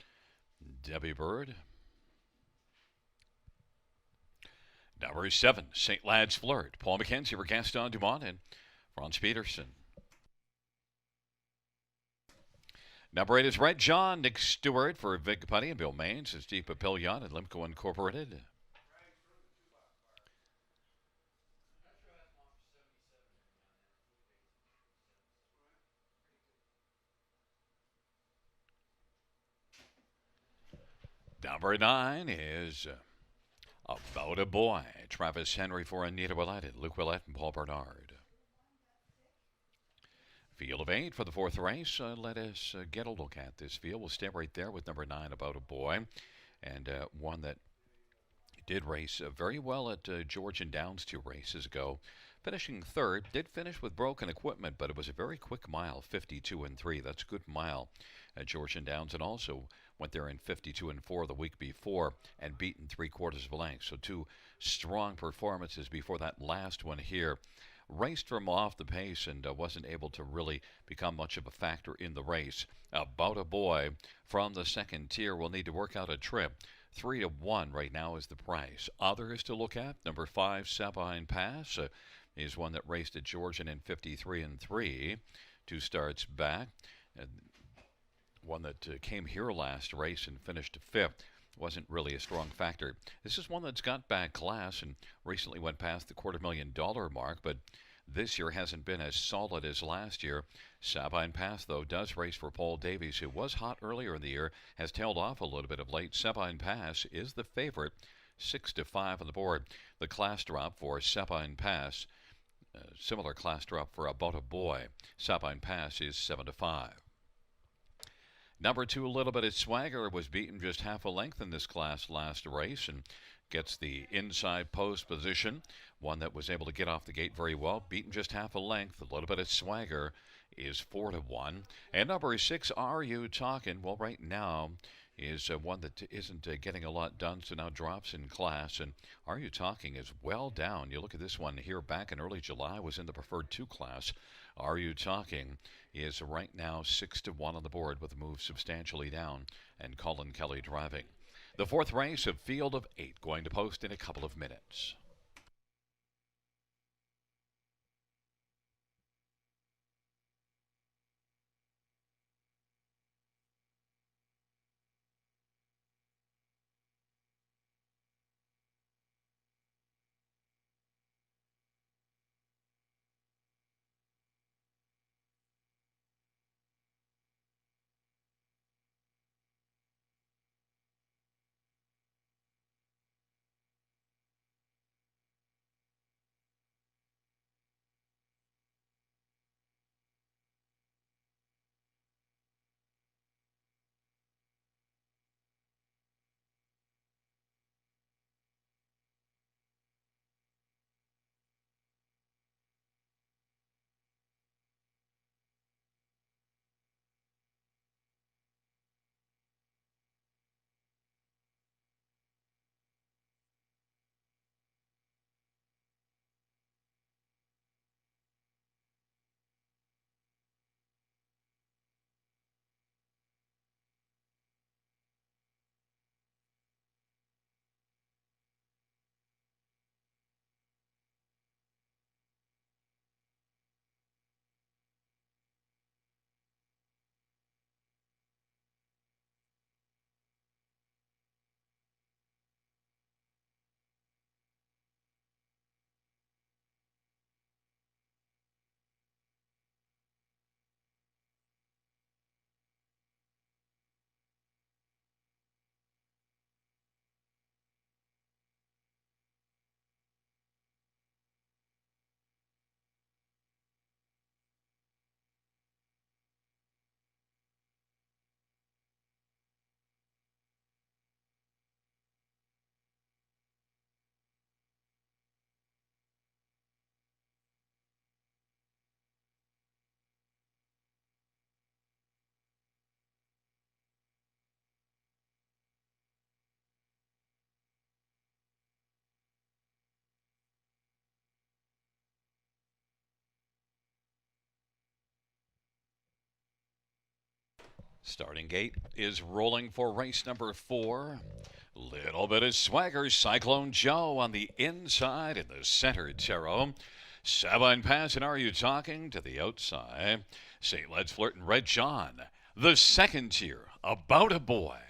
Debbie Bird. Number 7, St. Lad's Flirt. Paul McKenzie for Gaston Dumont and Franz Peterson. Number 8 is Red John. Nick Stewart for Vic Putty and Bill Maines. It's Steve Papillion and Limco Incorporated. Number 9 is About a Boy. Travis Henry for Anita Willett and Luke Willett and Paul Bernard. Field of 8 for the fourth race. Let us get a look at this field. We'll stay right there with number 9, About a Boy, and one that did race very well at Georgian Downs 2 races ago. Finishing third, did finish with broken equipment, but it was a very quick mile, 52 and 3. That's a good mile at Georgian Downs, and also went there in 52 and 4 the week before and beaten 3/4 of a length. So 2 strong performances before that last one here. Raced from off the pace and wasn't able to really become much of a factor in the race. About a Boy from the second tier will need to work out a trip. 3-1 right now is the price. Others to look at: number 5, Sabine Pass, is one that raced at Georgian in 53 and 3, 2 starts back. One that came here last race and finished 5th. Wasn't really a strong factor. This is one that's got back class and recently went past the $250,000 mark, but this year hasn't been as solid as last year. Sabine Pass, though, does race for Paul Davies, who was hot earlier in the year, has tailed off a little bit of late. Sabine Pass is the favorite, 6-5 on the board. The class drop for Sabine Pass, similar class drop for About a Boy. Sabine Pass is 7-5. Number 2, A Little Bit of Swagger, was beaten just half a length in this class last race and gets the inside post position. One that was able to get off the gate very well, beaten just half a length. A Little Bit of Swagger is 4-1. And number 6, Are You Talking? Well, right now is one that isn't getting a lot done, so now drops in class. And Are You Talking is well down. You look at this one here back in early July, was in the preferred 2 class. Are You Talking is right now 6-1 on the board with a move substantially down, and Colin Kelly driving. The fourth race of Field of 8 going to post in a couple of minutes. Starting gate is rolling for race number 4. Little Bit of Swagger, Cyclone Joe on the inside in the center tarot. Sabine Pass and Are You Talking to the outside. Say Let's Flirt and Red John. The second tier, About a Boy.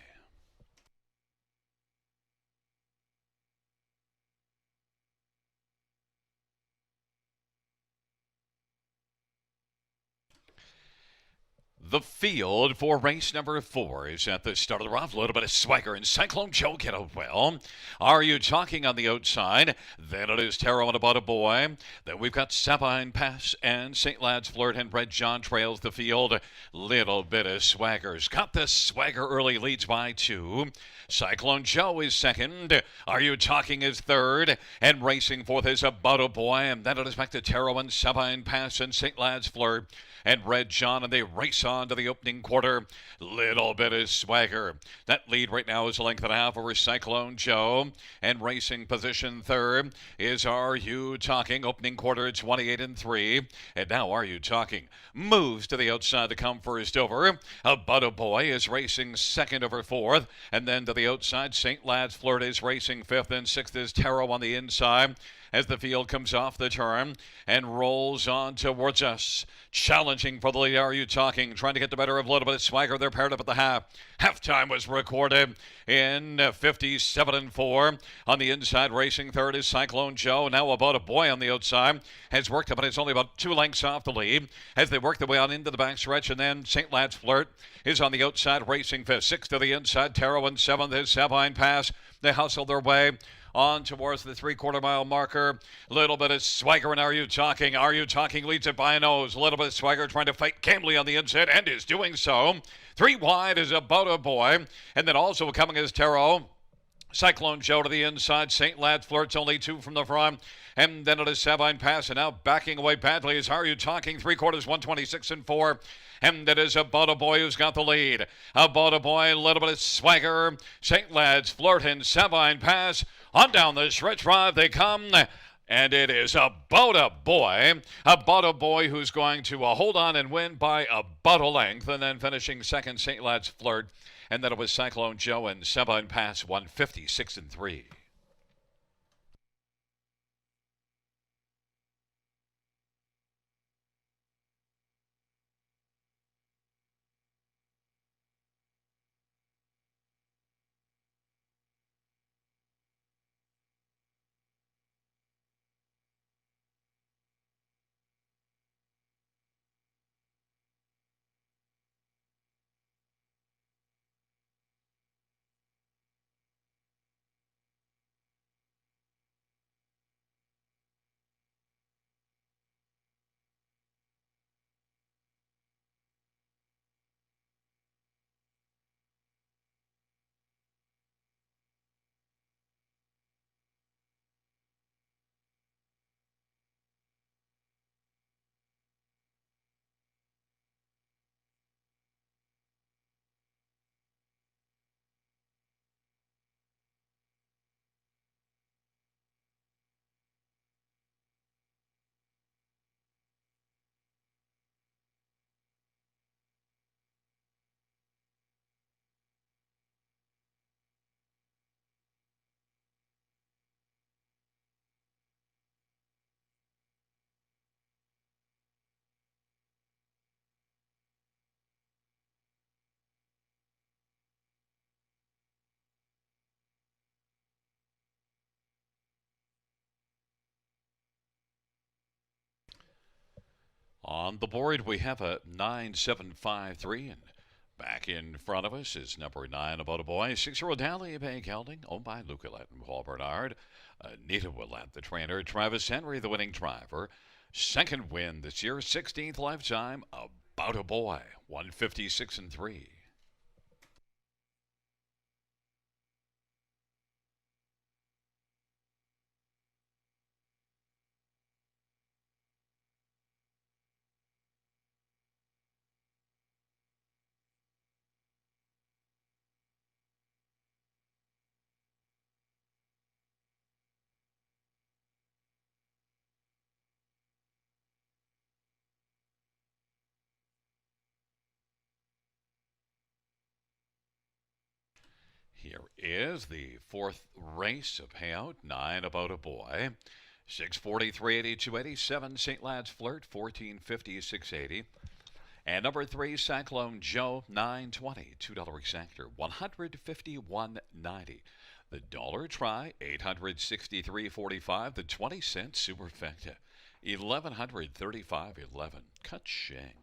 The field for race number 4 is at the start of the round. A little bit of swagger, and Cyclone Joe get out well. Are You Talking on the outside? Then it is Taro and About a Boy. Then we've got Sabine Pass and St. Lad's Flirt, and Red John trails the field. Little bit of swagger's got the swagger early, leads by 2. Cyclone Joe is second. Are You Talking is third. And racing fourth is About a Boy. And then it is back to Taro and Sabine Pass and St. Lad's Flirt and Red John, and they race on to the opening quarter. Little bit of swagger. That lead right now is a length and a half over Cyclone Joe. And racing position third is Are You Talking? Opening quarter 28-3. And now Are You Talking moves to the outside to come first over. About a Boy is racing second over fourth. And then to the outside, St. Lad's Flirt is racing fifth, and sixth is Taro on the inside as the field comes off the turn and rolls on towards us. Challenging for the lead, Are You Talking? Trying to get the better of a little bit of swagger. They're paired up at the half. Halftime was recorded in 57-4. On the inside, racing third is Cyclone Joe. Now About a Boy on the outside has worked it, but it's only about 2 lengths off the lead as they work their way on into the backstretch. And then St. Lad's Flirt is on the outside, racing fifth. Sixth to the inside, Taro in seventh is Sabine Pass. They hustle their way on towards the 3/4 mile marker. A little bit of swagger, and Are You Talking? Are You Talking leads it by a nose. A little bit of swagger trying to fight Gambley on the inside, and is doing so. 3 wide is About a Boy, and then also coming is Taro. Cyclone Joe to the inside. St. Lad's Flirt's only 2 from the front. And then it is Sabine Pass, and now backing away badly is Are You Talking? 3/4, 126-4. And it is About a Boy who's got the lead. About a Boy, a little bit of swagger. St. Lad's Flirt and Sabine Pass. On down the stretch drive they come. And it is About a Boy. About a Boy who's going to hold on and win by about a length. And then finishing second, St. Lad's Flirt. And then it was Cyclone Joe and Sabine Pass, 156-3. On the board, we have a 9-7-5-3, and back in front of us is number 9, About a Boy. 6-year-old Dally Bay Gelding, owned by Luca Lett and Paul Bernard. Anita Willett, the trainer. Travis Henry, the winning driver. Second win this year, 16th lifetime. About a Boy, 156-3. Here is the 4th race of payout. 9, About a Boy. 643, 82, 87. St. Lad's Flirt, 1450, 680. And number 3, Cyclone Joe, 920, $2 exactor, 151.90. The dollar try, 863.45. The 20-cent superfecta, 1135.11. Ka-ching.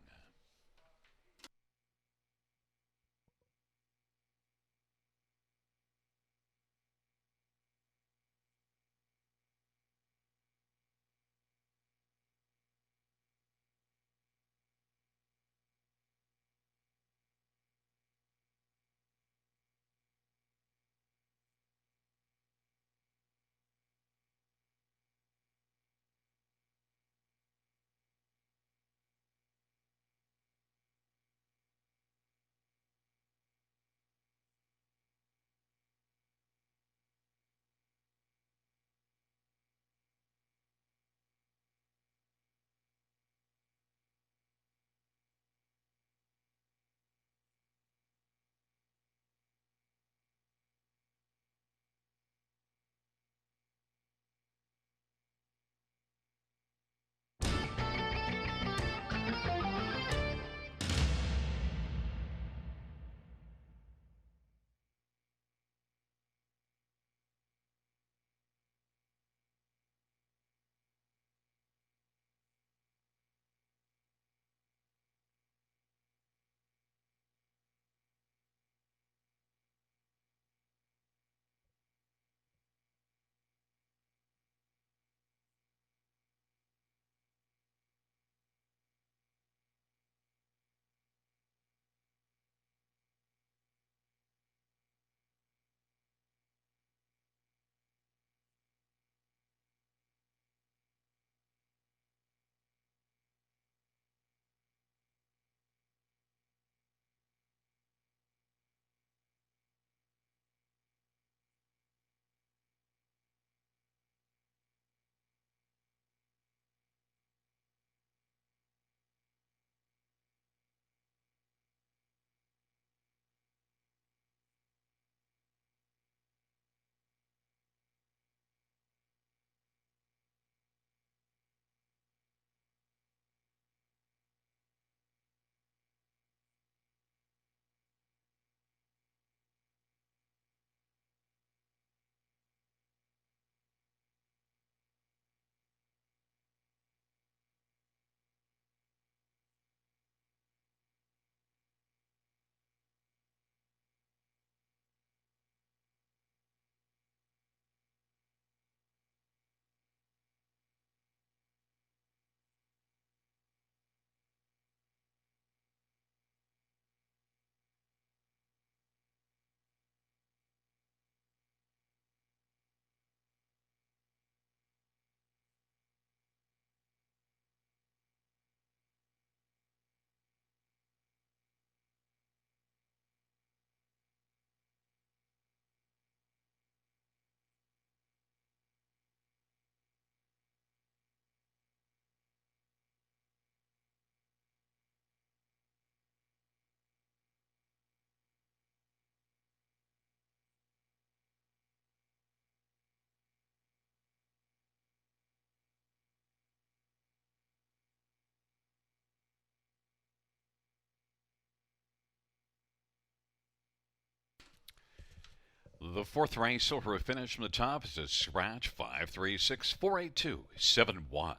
The fourth race over a finish from the top is a scratch 536-482-71.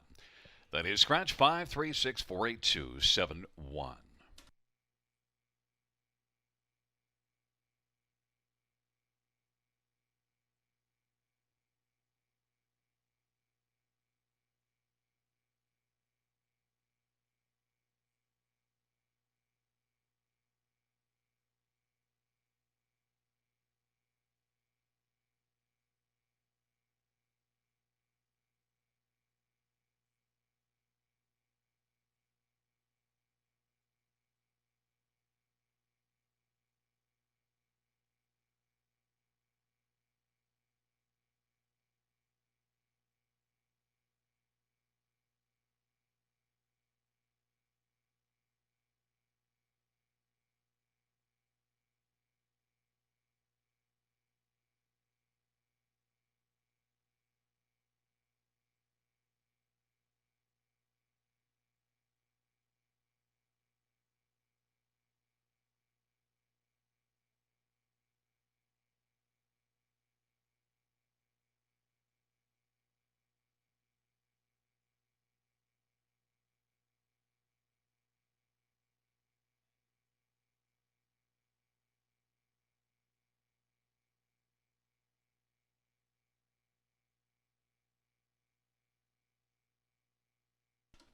That is scratch 536-482-71.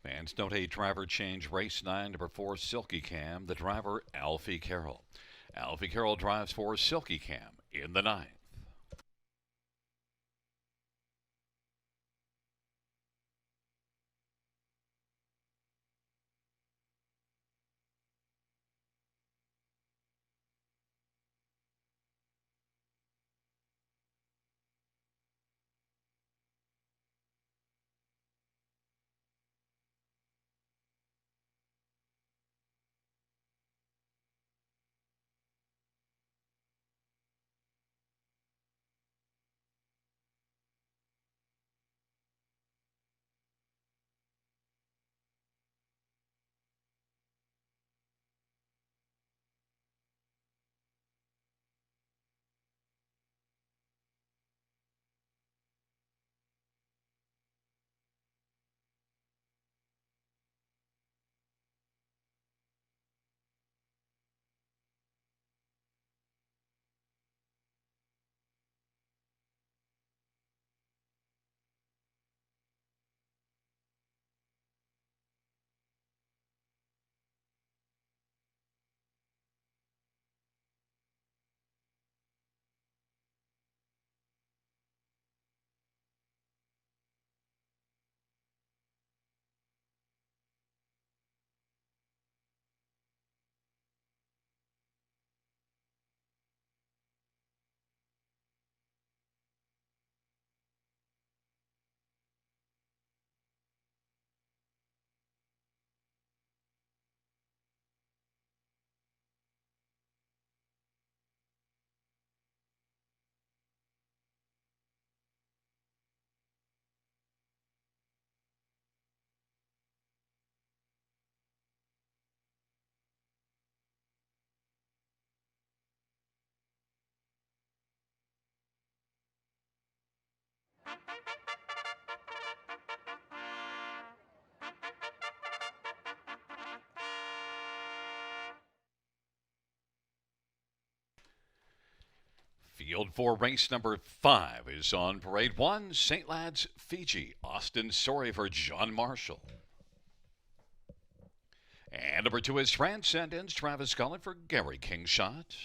Fans note a driver change race 9, number 4, Silky Cam. The driver, Alfie Carroll. Alfie Carroll drives for Silky Cam in the 9th. Field 4 race number 5 is on parade. 1, St. Lad's, Fiji. Austin Sorry for John Marshall. And number 2 is Transcendence, Travis Cullen for Gary Kingshot.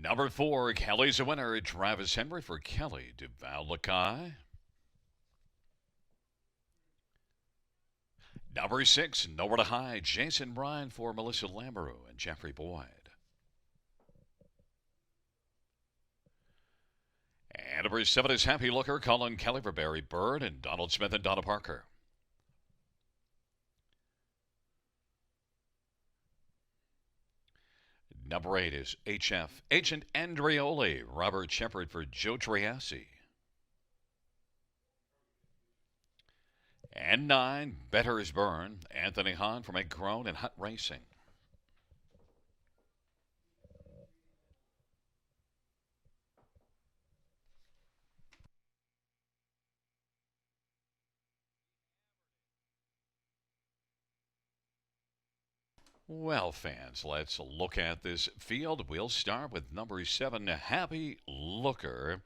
Number 4, Kelly's a winner, Travis Henry for Kelly Duval Lakai. Number 6, Nowhere to Hide, Jason Ryan for Melissa Lamoureux and Jeffrey Boyd. And number 7 is Happy Looker, Colin Kelly for Barry Bird and Donald Smith and Donna Parker. Number 8 is HF, Agent Andreoli, Robert Shepard for Joe Triassi. And 9, Better's Burn, Anthony Hahn from Egg Crone and Hutt Racing. Well, fans, let's look at this field. We'll start with number 7, Happy Looker.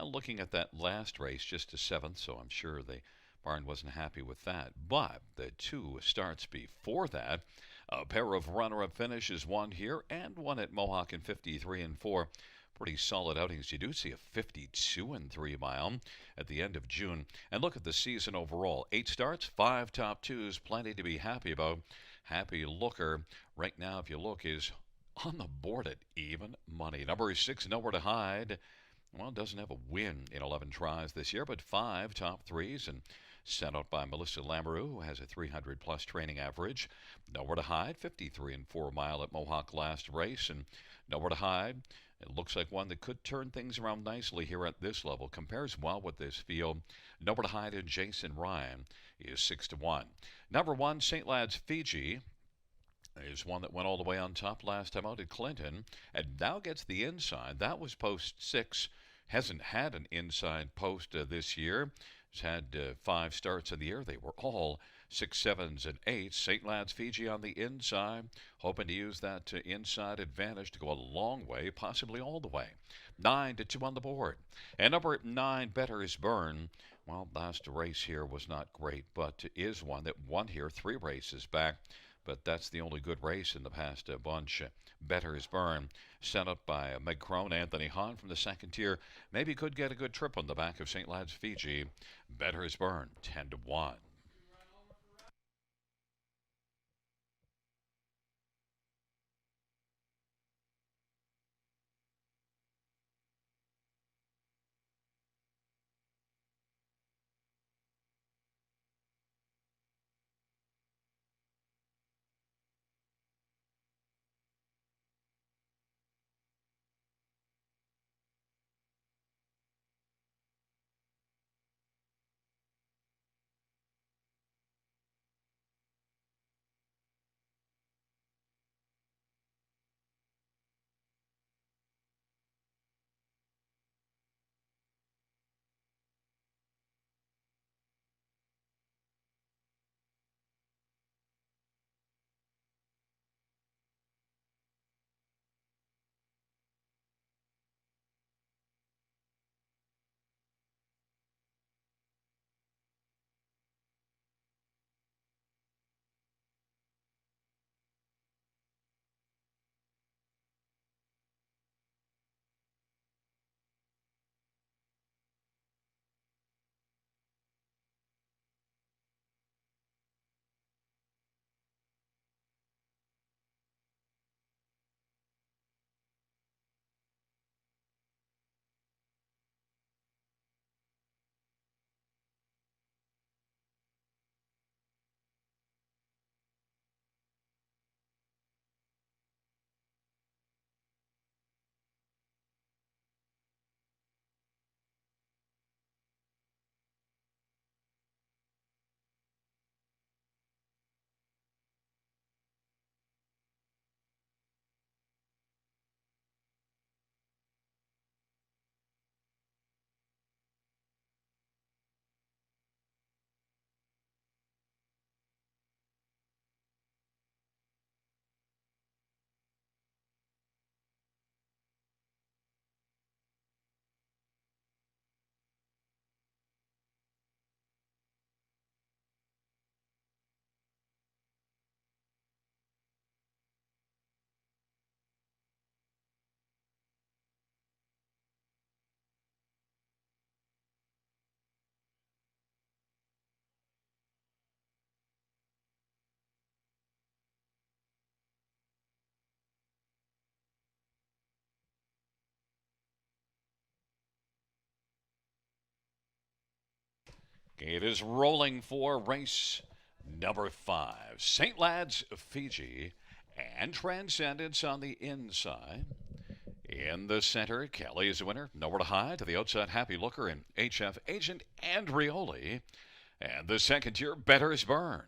Looking at that last race, just a 7th, so I'm sure the barn wasn't happy with that. But the 2 starts before that, a pair of runner-up finishes, one here and one at Mohawk in 53 and 4. Pretty solid outings. You do see a 52 and 3 mile at the end of June. And look at the season overall. 8 starts, 5 top 2s, plenty to be happy about. Happy Looker right now, if you look, is on the board at even money. Number 6, Nowhere to Hide. Well, doesn't have a win in 11 tries this year, but 5 top 3s and sent out by Melissa Lamoureux, who has a 300-plus training average. Nowhere to Hide, 53 and 4 mile at Mohawk last race, and Nowhere to Hide. It looks like one that could turn things around nicely here at this level. Compares well with this field. Nowhere to Hide and Jason Ryan is 6-1. Number 1, St. Lad's Fiji is one that went all the way on top last time out at Clinton and now gets the inside. That was post 6. Hasn't had an inside post this year. Has had 5 starts in the year. They were all 6, 7s, and 8s. St. Lad's Fiji on the inside, hoping to use that inside advantage to go a long way, possibly all the way. 9-2 on the board. And number 9, Better is Burn. Well, last race here was not great, but is one that won here 3 races back. But that's the only good race in the past bunch. Better is Burn, sent up by Meg Crone, Anthony Hahn from the second tier. Maybe could get a good trip on the back of St. Lad's Fiji. Better is Burn, 10-1. It is rolling for race number 5. St. Lad's Fiji and Transcendence on the inside. In the center, Kelly is the winner. Nowhere to Hide. To the outside, Happy Looker and HF Agent and Rioli. And the second tier, Better is Burn.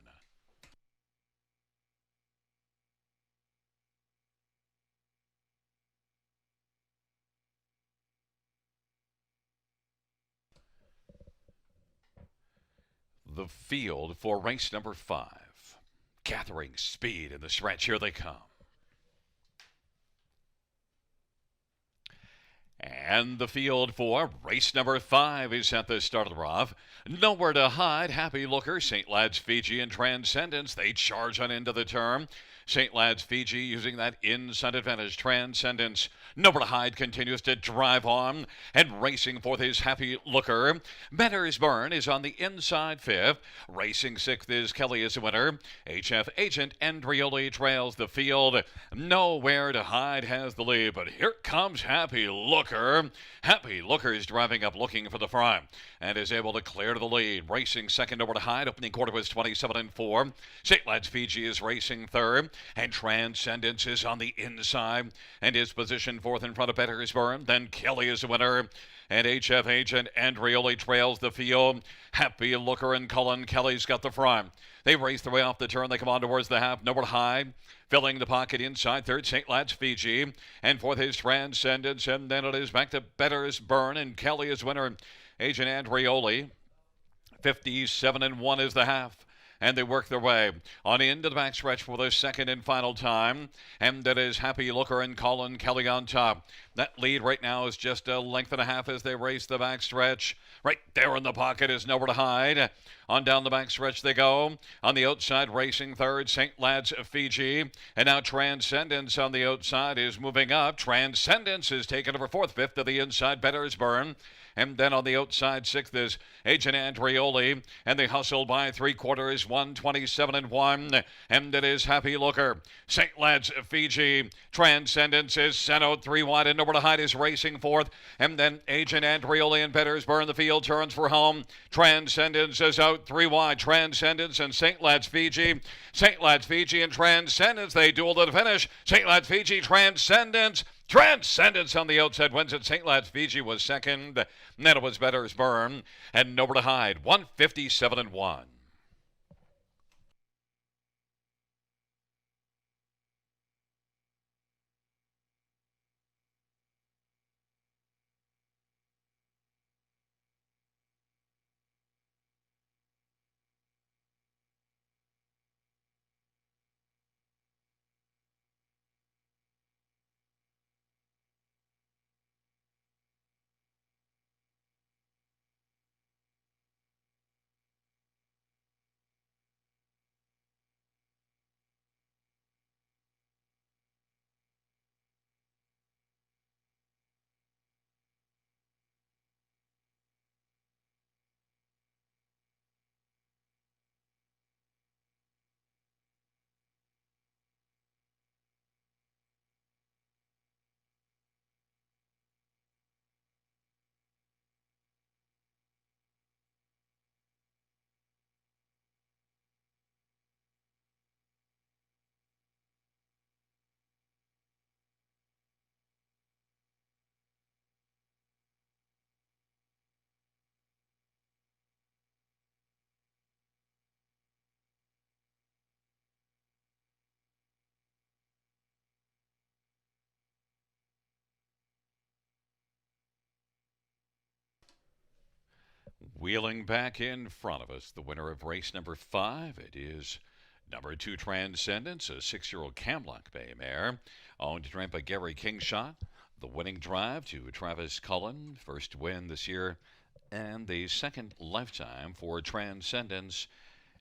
The field for race number 5. gathering speed in the stretch. Here they come. And the field for race number 5 is at the start of the rough. Nowhere to hide. Happy Looker, St. Lad's Fiji, and Transcendence. They charge on into the turn. St. Lad's Fiji using that inside advantage. Transcendence, nowhere to hide, continues to drive on. And racing fourth is Happy Looker. Better's Burn is on the inside fifth. Racing sixth is Kelly is the winner. HF Agent Andrioli trails the field. Nowhere to hide has the lead, but here comes Happy Looker. Happy Looker is driving up looking for the front and is able to clear to the lead. Racing second over to hide. Opening quarter was 27-4. St. Lad's Fiji is racing third. And Transcendence is on the inside and is positioned fourth in front of Better's Burn. Then Kelly is the winner. And HF Agent Andrioli trails the field. Happy Looker and Cullen Kelly's got the front. They race their way off the turn. They come on towards the half. Nowhere to hide. Filling the pocket inside third, St. Lad's Fiji. And fourth is Transcendence. And then it is back to Better's Burn. And Kelly is winner. Agent Andrioli. 57-1 is the half. And they work their way on into the backstretch for the second and final time. And that is Happy Looker and Colin Kelly on top. That lead right now is just a length and a half as they race the backstretch. Right there in the pocket is Nowhere to Hide. On down the backstretch they go. On the outside, racing third, St. Lad's Fiji. And now Transcendence on the outside is moving up. Transcendence is taken over fourth, fifth to the inside, Better's Burn. And then on the outside, sixth is Agent Andrioli. And they hustle by three-quarters, 127-1. And it is Happy Looker. St. Lad's Fiji. Transcendence is sent out three wide, and Nowhere to Hide is racing fourth. And then Agent Andrioli and Better's Burn. The field turns for home. Transcendence is out three wide. Transcendence and St. Lad's Fiji. St. Lad's Fiji and Transcendence. They duel to the finish. St. Lad's Fiji, Transcendence. Transcendence on the outside wins it. St. Lad's Fiji was second. And then it was Better's Burn. And Nowhere to Hide, 157-1. Wheeling back in front of us, the winner of race number 5. It is number 2 Transcendence, a 6-year-old Camlock Bay mare, owned and trained by Gary Kingshot. The winning drive to Travis Cullen, first win this year, and the second lifetime for Transcendence.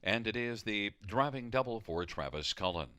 And it is the driving double for Travis Cullen.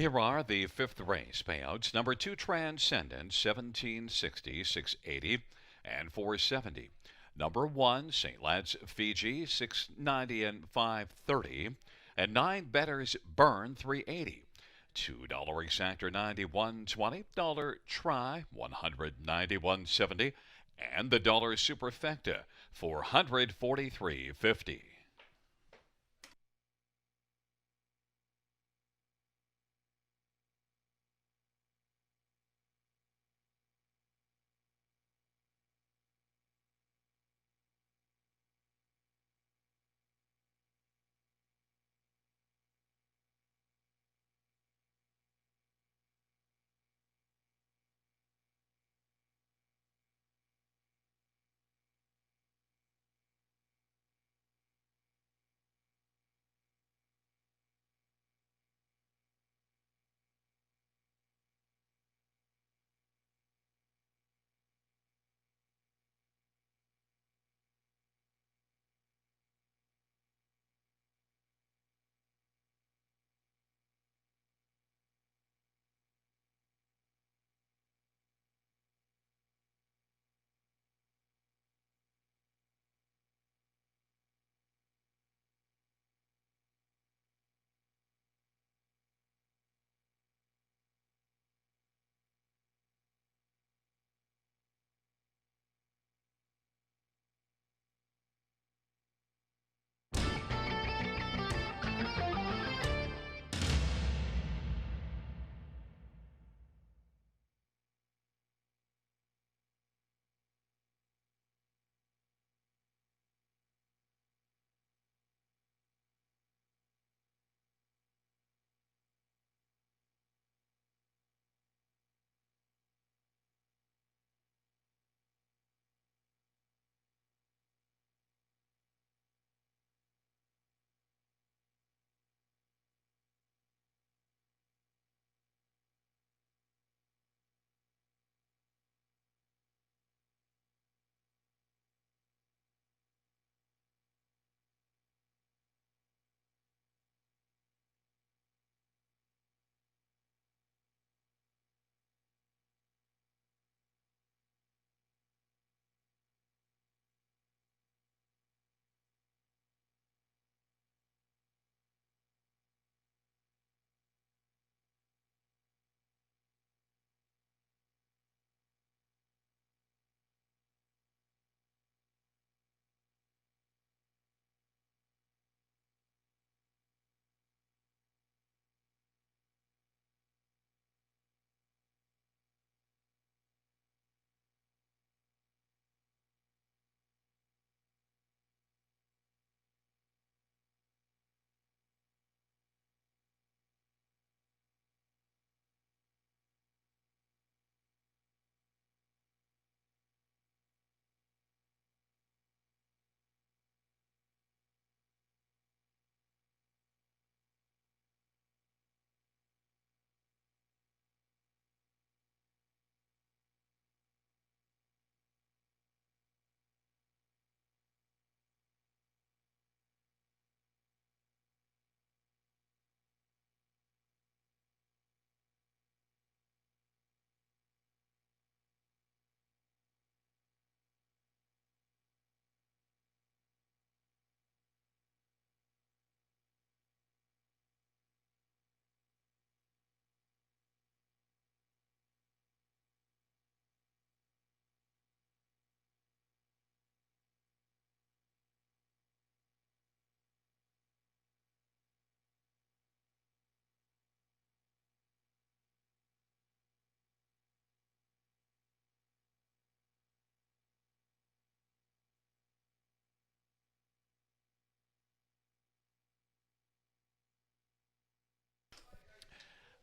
Here are the fifth race payouts. Number 2 Transcendence, 1760, 680, and 470. Number 1 St. Lad's Fiji, 690 and 530, and 9 Better's Burn, 380. $2 exactor 91.20, dollar try 191.70, and the dollar superfecta 443.50.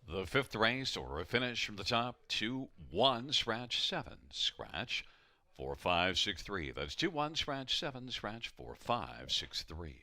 The fifth race, or a finish from the top, 2-1, scratch 7, scratch 4563. That's 2-1, scratch 7, scratch 4563.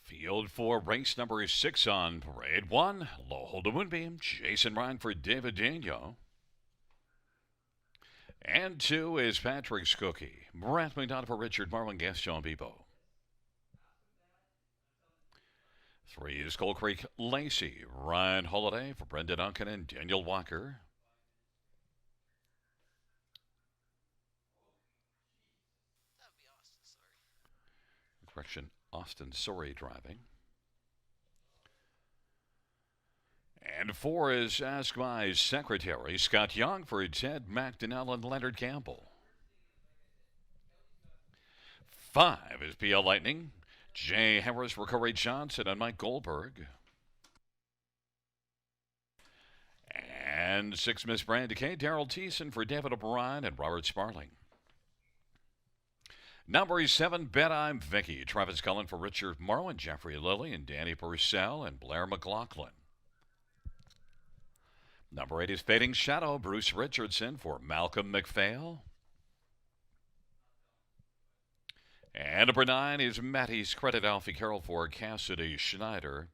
Field for race number 6 on parade 1. Lowell the Moonbeam, Jason Ryan for David Daniel. And 2 is Patrick's Cookie, Brett McDonough for Richard Marlin, Gaston Bebo. 3 is Cold Creek Lacey, Ryan Holiday for Brendan Duncan and Daniel Walker. Correction, Austin Sorry driving. And 4 is Ask My Secretary, Scott Young for Ted McDonnell and Leonard Campbell. 5 is PL Lightning, Jay Harris, Recovery Johnson, and Mike Goldberg. And 6 Miss Brandy K, Daryl Thiessen for David O'Brien and Robert Sparling. Number 7, Bet I'm Vicky, Travis Cullen for Richard Morrow and Jeffrey Lilly and Danny Purcell and Blair McLaughlin. Number 8 is Fading Shadow, Bruce Richardson for Malcolm McPhail. And number 9 is Maddie's Credit, Alfie Carroll for Cassidy Schneider.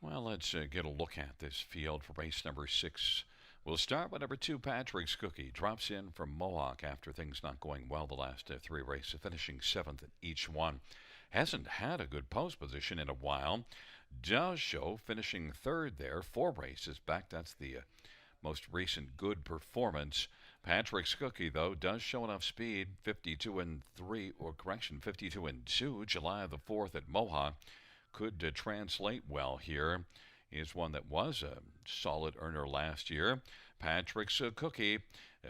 Well, let's get a look at this field for race number 6. We'll start with number 2, Patrick's Cookie. Drops in from Mohawk after things not going well the last 3 races, finishing 7th in each one. Hasn't had a good post position in a while. Does show finishing 3rd there, 4 races back. That's the most recent good performance. Patrick's Cookie, though, does show enough speed. 52 and 3, or correction, 52 and 2, July the 4th at Mohawk. Could translate well here. Is one that was a solid earner last year. Patrick's Cookie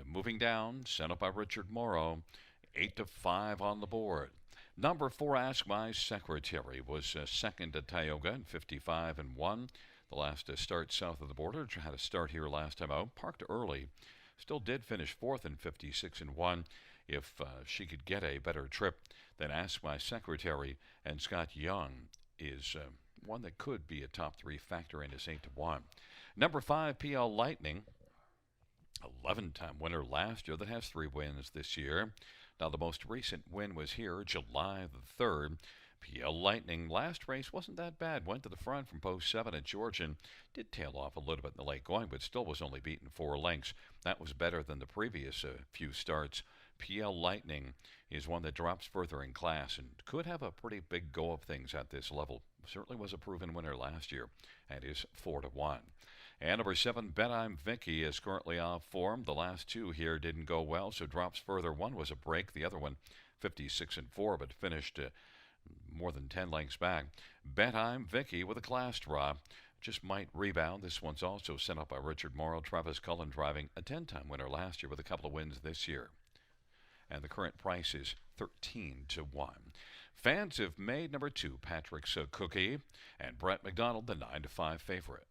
moving down, sent up by Richard Morrow. 8-5 on the board. Number 4, Ask My Secretary, was second at Tioga in 55 and 1. The last start south of the border. Had a start here last time out. Parked early. Still did finish 4th in 56 and 1. If she could get a better trip than Ask My Secretary, and Scott Young is one that could be a top 3 factor in his 8-1. Number 5, PL Lightning, 11-time winner last year that has 3 wins this year. Now the most recent win was here July the 3rd. PL Lightning last race wasn't that bad. Went to the front from post 7 at Georgian. Did tail off a little bit in the late going, but still was only beaten 4 lengths. That was better than the previous few starts. PL Lightning is one that drops further in class and could have a pretty big go of things at this level. Certainly was a proven winner last year and is 4-1. And number 7, Bet I'm Vicky, is currently off form. The last 2 here didn't go well, so drops further. One was a break, the other one 56 and 4, but finished more than 10 lengths back. Bet I'm Vicky with a class drop. Just might rebound. This one's also sent up by Richard Morrow. Travis Cullen driving, a 10-time winner last year with a couple of wins this year. And the current price is 13-1. Fans have made number 2, Patrick's Cookie, and Brett McDonald the 9-5 favorite.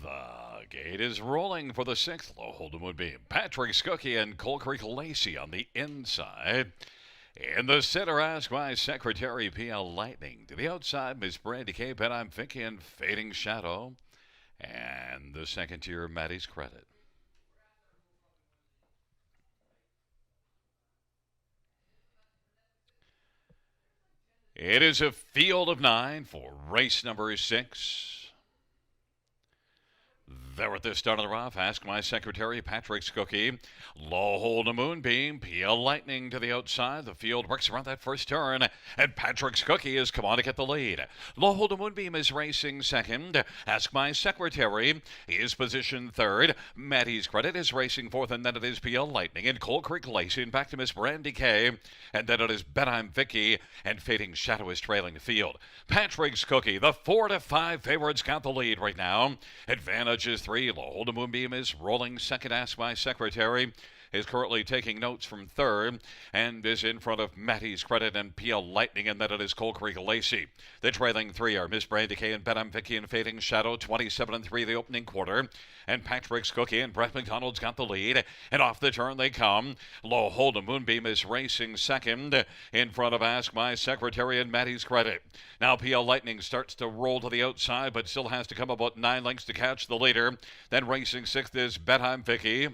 The gate is rolling for the 6th. Low Hold'em would be Patrick's Cookie and Coal Creek Lacey on the inside. In the center, Ask My Secretary, PL Lightning. To the outside, Miss Brandy K, Bet I'm Vicky, and Fading Shadow. And the second tier, Maddie's Credit. It is a field of 9 for race number 6. There at the start of the rough, Ask My Secretary, Patrick's Cookie. Low hold a moonbeam, Peel Lightning to the outside. The field works around that first turn, and Patrick's Cookie is come on to get the lead. Low hold a moonbeam is racing second. Ask My Secretary is positioned third. Maddie's Credit is racing fourth, and then it is Peel Lightning and Coal Creek Lacey, and back to Miss Brandy Kay, and then it is Bet I'm Vicky, and Fading Shadow is trailing the field. Patrick's Cookie, the 4 to 5 favorites got the lead right now. Advantage is 3. Low hold a moonbeam is rolling second. Ask My Secretary is currently taking notes from third and is in front of Maddie's Credit and Peel Lightning, and then it is Coal Creek Lacey. The trailing 3 are Miss Brandy Kay and Bet I'm Vicky and Fading Shadow, 27-3 the opening quarter. And Patrick's Cookie and Brett McDonald's got the lead, and off the turn they come. Low hold a moonbeam is racing second in front of Ask My Secretary and Maddie's Credit. Now Peel Lightning starts to roll to the outside, but still has to come about 9 lengths to catch the leader. Then racing sixth is Bet I'm Vicky.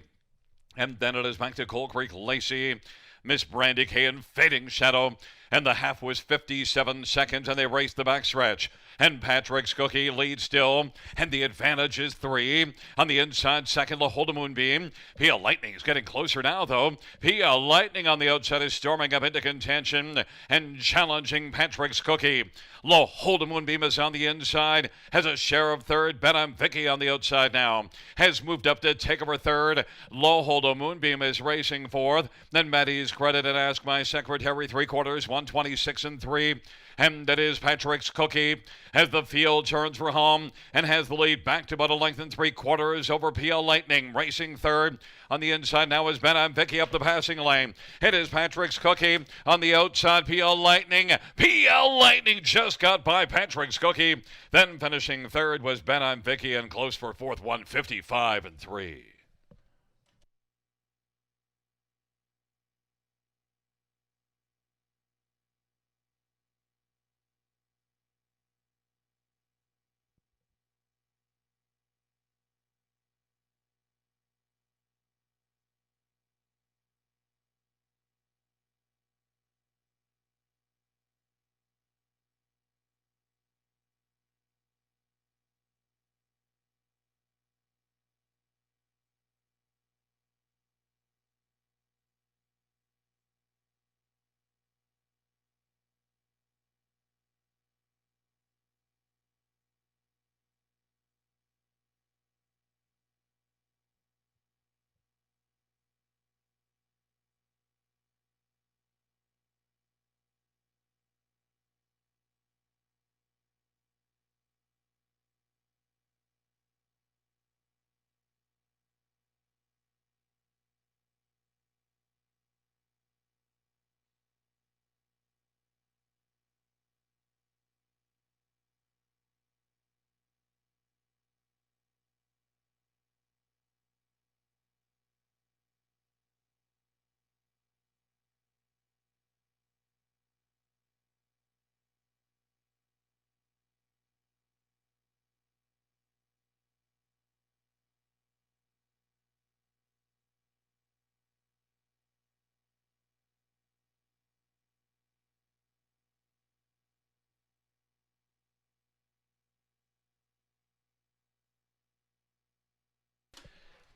And then it is back to Coal Creek Lacey, Miss Brandy Kay and Fading Shadow. And the half was 57 seconds, and they race the backstretch. And Patrick's Cookie leads still, and the advantage is 3. On the inside, second, Low hold a moonbeam. Peel Lightning is getting closer now, though. Peel Lightning on the outside is storming up into contention and challenging Patrick's Cookie. Low hold a moonbeam is on the inside, has a share of third. Bet I'm Vicky on the outside now, has moved up to take over third. Low hold a moonbeam is racing fourth. Then Maddie's Credit and Ask My Secretary, 3/4, 126-3. And it is Patrick's Cookie as the field turns for home and has the lead back to about 1 3/4 over Peel Lightning. Racing third. On the inside now is Bet I'm Vicky up the passing lane. It is Patrick's Cookie on the outside. Peel Lightning. Peel Lightning just got by Patrick's Cookie. Then finishing third was Bet I'm Vicky, and close for fourth, 155-3.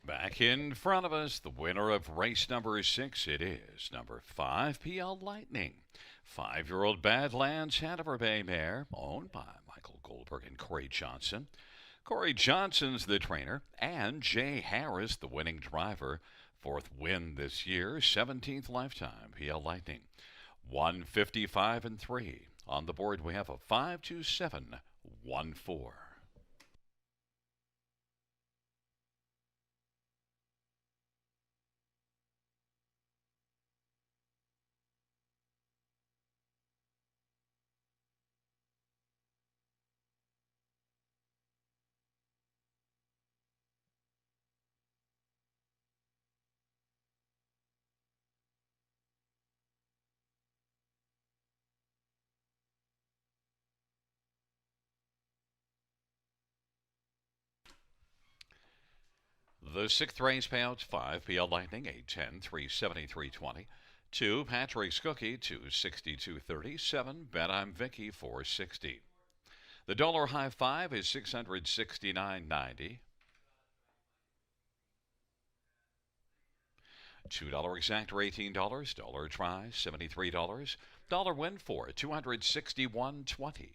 Back in front of us, the winner of race number 6, it is number 5, Peel Lightning. 5-year-old Badlands Hanover Bay mare, owned by Michael Goldberg and Corey Johnson. Corey Johnson's the trainer, and Jay Harris, the winning driver. 4th win this year, 17th lifetime, Peel Lightning. 155-3. On the board, we have a 527-14. The 6th race payouts: 5 Peel Lightning, 810, 370, 320. 2, Patrick's Cookie, 262.37. Bet I'm Vicky, 460. The dollar high five is 669.90. $2 exact or $18. Dollar try, $73. Dollar win for 261.20.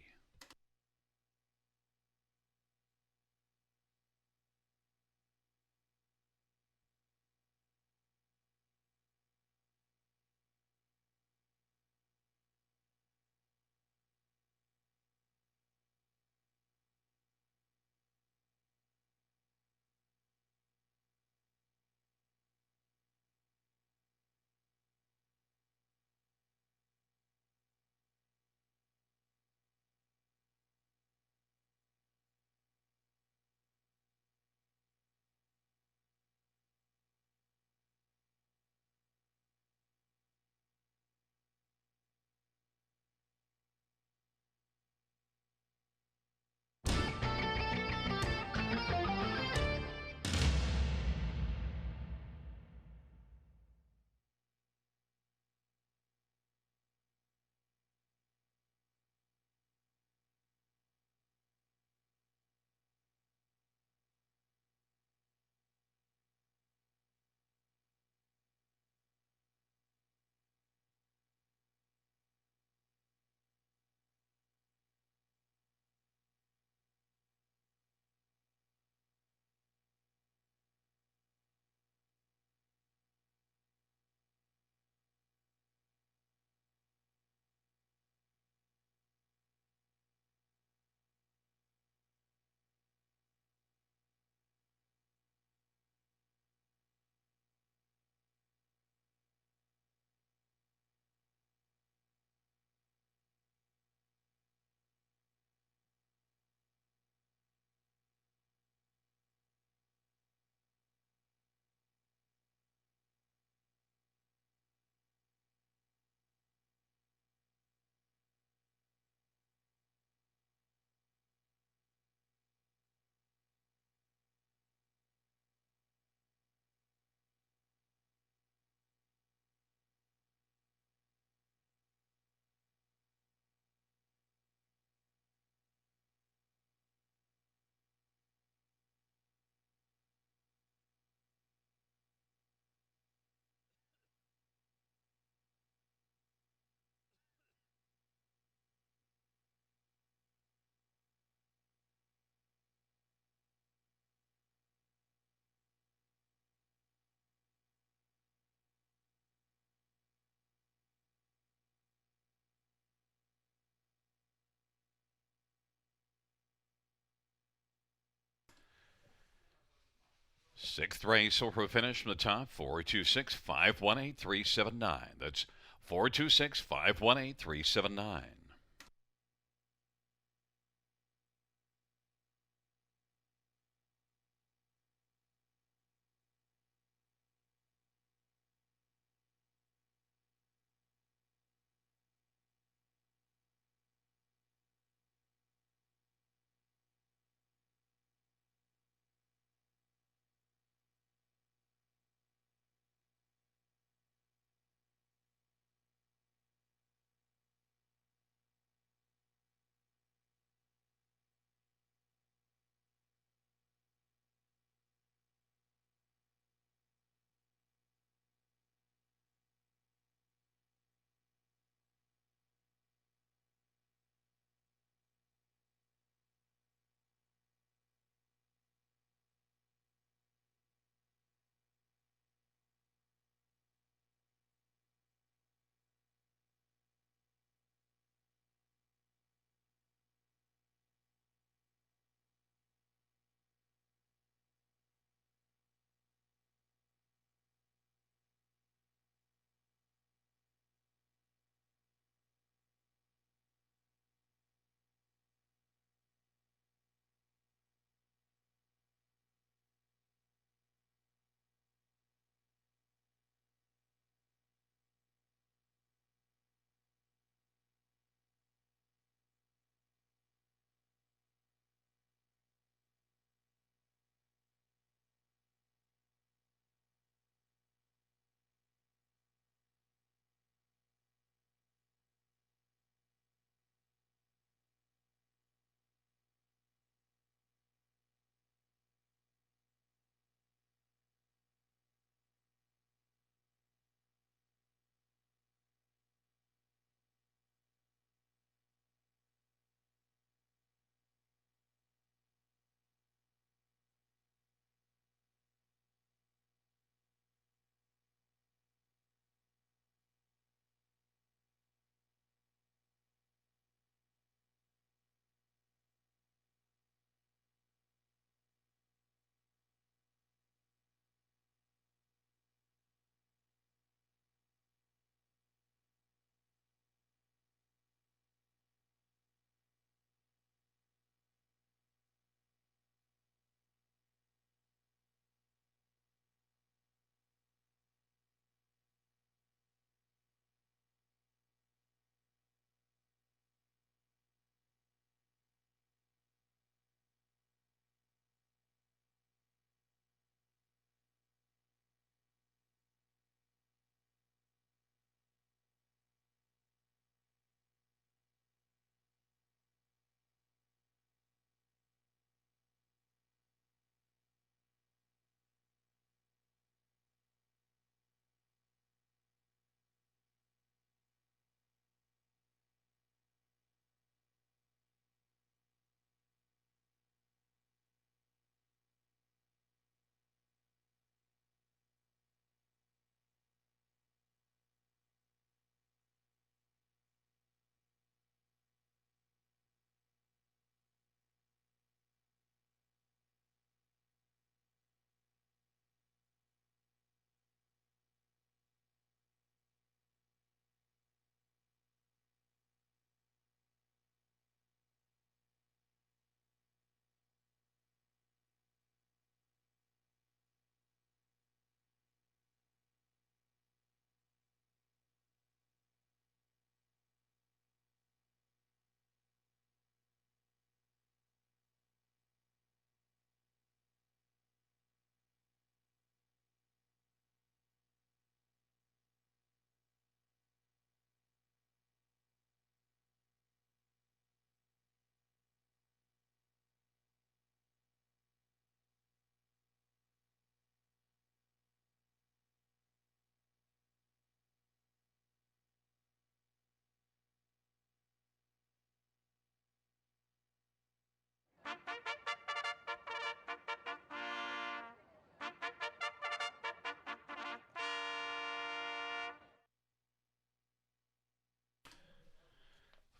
Sixth race over finish from the top, 426-518-379. That's 426-518-379.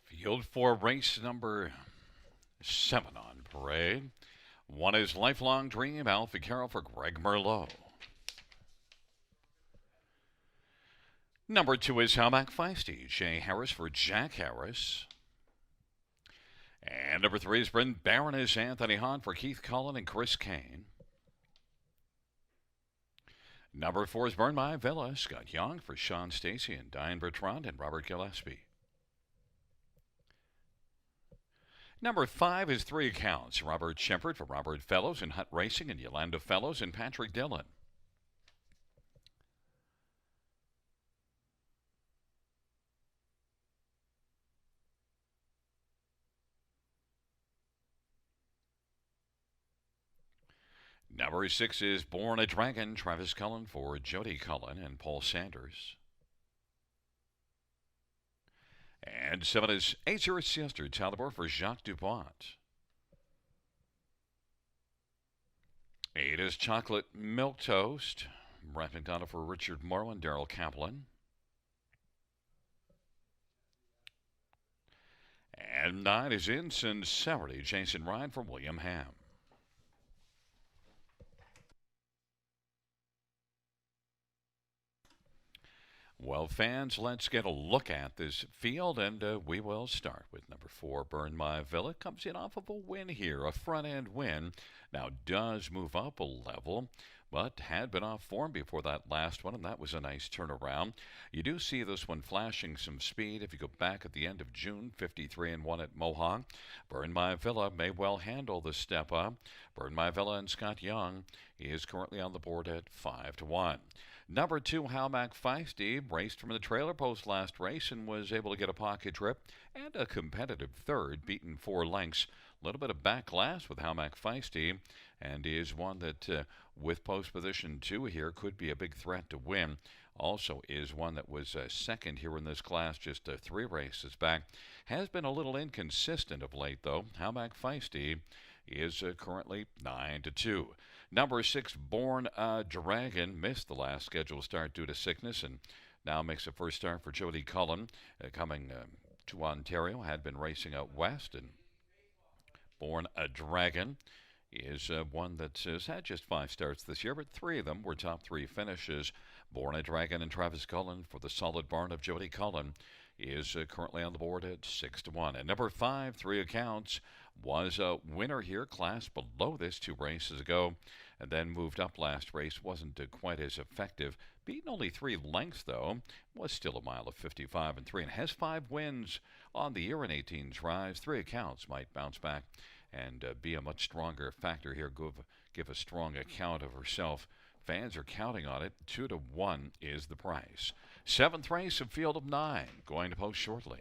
Field for race number 7 on parade. One is Lifelong Dream, Alpha Carroll for Greg Merlot. Number 2 is Howback Feisty, Jay Harris for Jack Harris. And number 3 is Bryn Baroness Anthony Hahn for Keith Cullen and Chris Kane. Number 4 is Burn My Villa, Scott Young for Sean Stacy and Diane Bertrand and Robert Gillespie. Number 5 is 3 Accounts, Robert Shepard for Robert Fellows and Hunt Racing and Yolanda Fellows and Patrick Dillon. Number 6 is Born a Dragon, Travis Cullen for Jody Cullen and Paul Sanders. And 7 is 80 Siester, Talibor for Jacques Dupont. 8 is Chocolate Milk Toast, Brett McDonough for Richard Morrow and Daryl Kaplan. And 9 is Insincerity, Jason Ryan for William Ham. Well, fans, let's get a look at this field, and we will start with number 4, Burn My Villa. Comes in off of a win here, a front-end win. Now does move up a level, but had been off form before that last one, and that was a nice turnaround. You do see this one flashing some speed. If you go back at the end of June, 53-1 at Mohawk. Burn My Villa may well handle the step up. Burn My Villa and Scott Young is currently on the board at 5-1. Number 2, Howback Feisty, raced from the trailer post last race and was able to get a pocket trip and a competitive third, beaten 4 lengths. A little bit of backlash with Howback Feisty, and is one that, with post position 2 here, could be a big threat to win. Also is one that was second here in this class just 3 races back. Has been a little inconsistent of late, though. Howback Feisty is currently 9-2. Number 6, Born a Dragon, missed the last scheduled start due to sickness and now makes a first start for Jody Cullen, coming to Ontario. Had been racing out west, and Born a Dragon is one that has had just 5 starts this year, but 3 of them were top 3 finishes. Born a Dragon and Travis Cullen for the solid barn of Jody Cullen is currently on the board at 6-1. And number 5, 3 Accounts, was a winner here, class below this 2 races ago, and then moved up last race. Wasn't quite as effective. Beaten only 3 lengths, though. Was still a mile of 55-3, and has 5 wins on the year in 18 tries. 3 Accounts might bounce back and be a much stronger factor here. Give a strong account of herself. Fans are counting on it. 2-1 is the price. 7th race of field of 9, going to post shortly.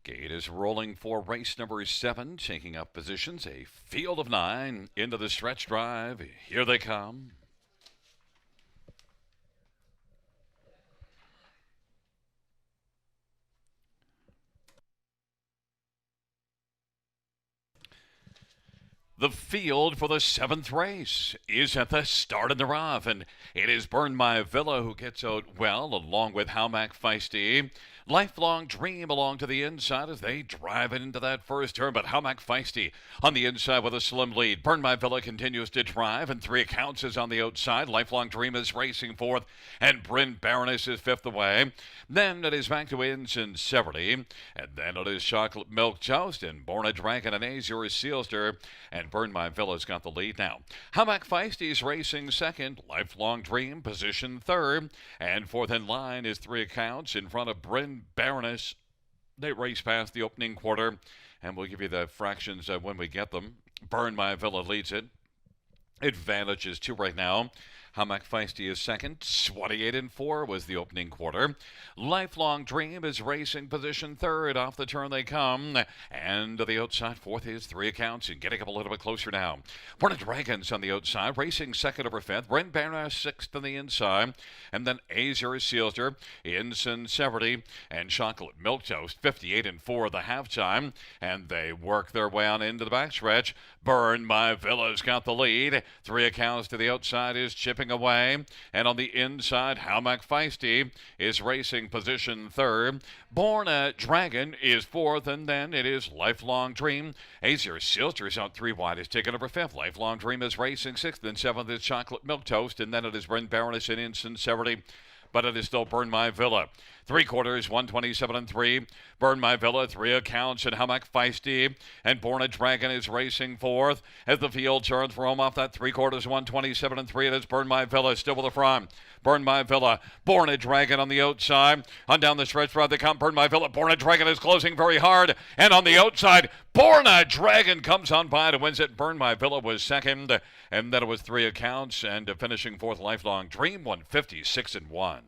Gate is rolling for race number 7, taking up positions. A field of 9 into the stretch drive. Here they come. The field for the 7th race is at the start of the rough, and it is Burn My Villa who gets out well, along with Howmack Feisty. Lifelong Dream along to the inside as they drive it into that first turn, but Howmack Feisty on the inside with a slim lead. Burn My Villa continues to drive, and 3 accounts is on the outside. Lifelong Dream is racing fourth, and Bryn Baroness is fifth away. Then it is back to Insincerity, and then it is Chocolate Milk Toast, and Born a Dragon and Azure Sealster, and Burn My Villa's got the lead now. Howmack Feisty's racing second. Lifelong Dream position third. And fourth in line is 3 accounts in front of Bryn Baroness. They race past the opening quarter, and we'll give you the fractions when we get them. Burn My Villa leads it. Advantage is 2 right now. Howmack Feisty is second. 28-4 was the opening quarter. Lifelong Dream is racing position third. Off the turn they come. And to the outside, fourth is 3 accounts and getting up a little bit closer now. Born Dragons on the outside, racing second over fifth. Bryn Baroness sixth on the inside. And then Azure Sealster, Insincerity, and Chocolate Milk Toast. 58-4 the halftime. And they work their way on into the backstretch. Burn My Villa's got the lead. 3 accounts to the outside is chipping away. And on the inside, Howmack Feisty is racing position third. Born a Dragon is fourth, and then it is Lifelong Dream. Azure Sealster is out 3 wide, is taken over fifth. Lifelong Dream is racing sixth, and seventh is Chocolate Milk Toast, and then it is Bryn Baroness and Insincerity. But it is still Burn My Villa. 3/4, 127-3. Burn My Villa, 3 accounts, and Howmack Feisty. And Born a Dragon is racing fourth. As the field turns for home off that 3/4, 127-3. It is Burn My Villa still with the front. Burn My Villa, Born a Dragon on the outside. On down the stretch drive they come. Burn My Villa, Born a Dragon is closing very hard. And on the outside, Born a Dragon comes on by to wins it. Burn My Villa was second. And then it was 3 accounts. And finishing fourth, Lifelong Dream, 156-1.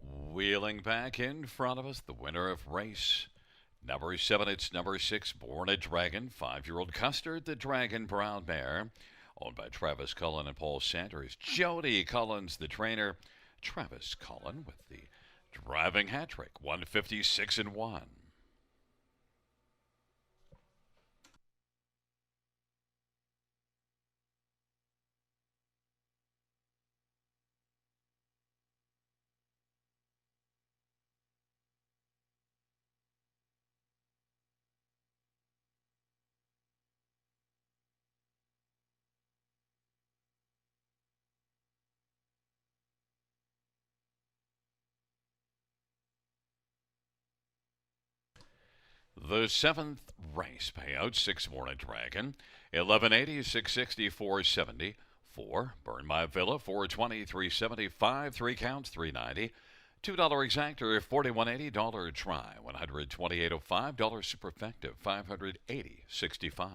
Wheeling back in front of us, the winner of race number 7, it's number 6, Born a Dragon, 5-year-old Custard, the Dragon Brown Mare, owned by Travis Cullen and Paul Sanders. Jody Collins, the trainer. Travis Cullen with the driving hat trick, 156-1. The seventh race payout, 6 more at Dragon. 1180, 660, 470. 4, Burn My Villa, 420, 375. 3 counts, 390. $2 exactor, 41.80. Dollar try, 128.05. Dollar superfective, 580.65.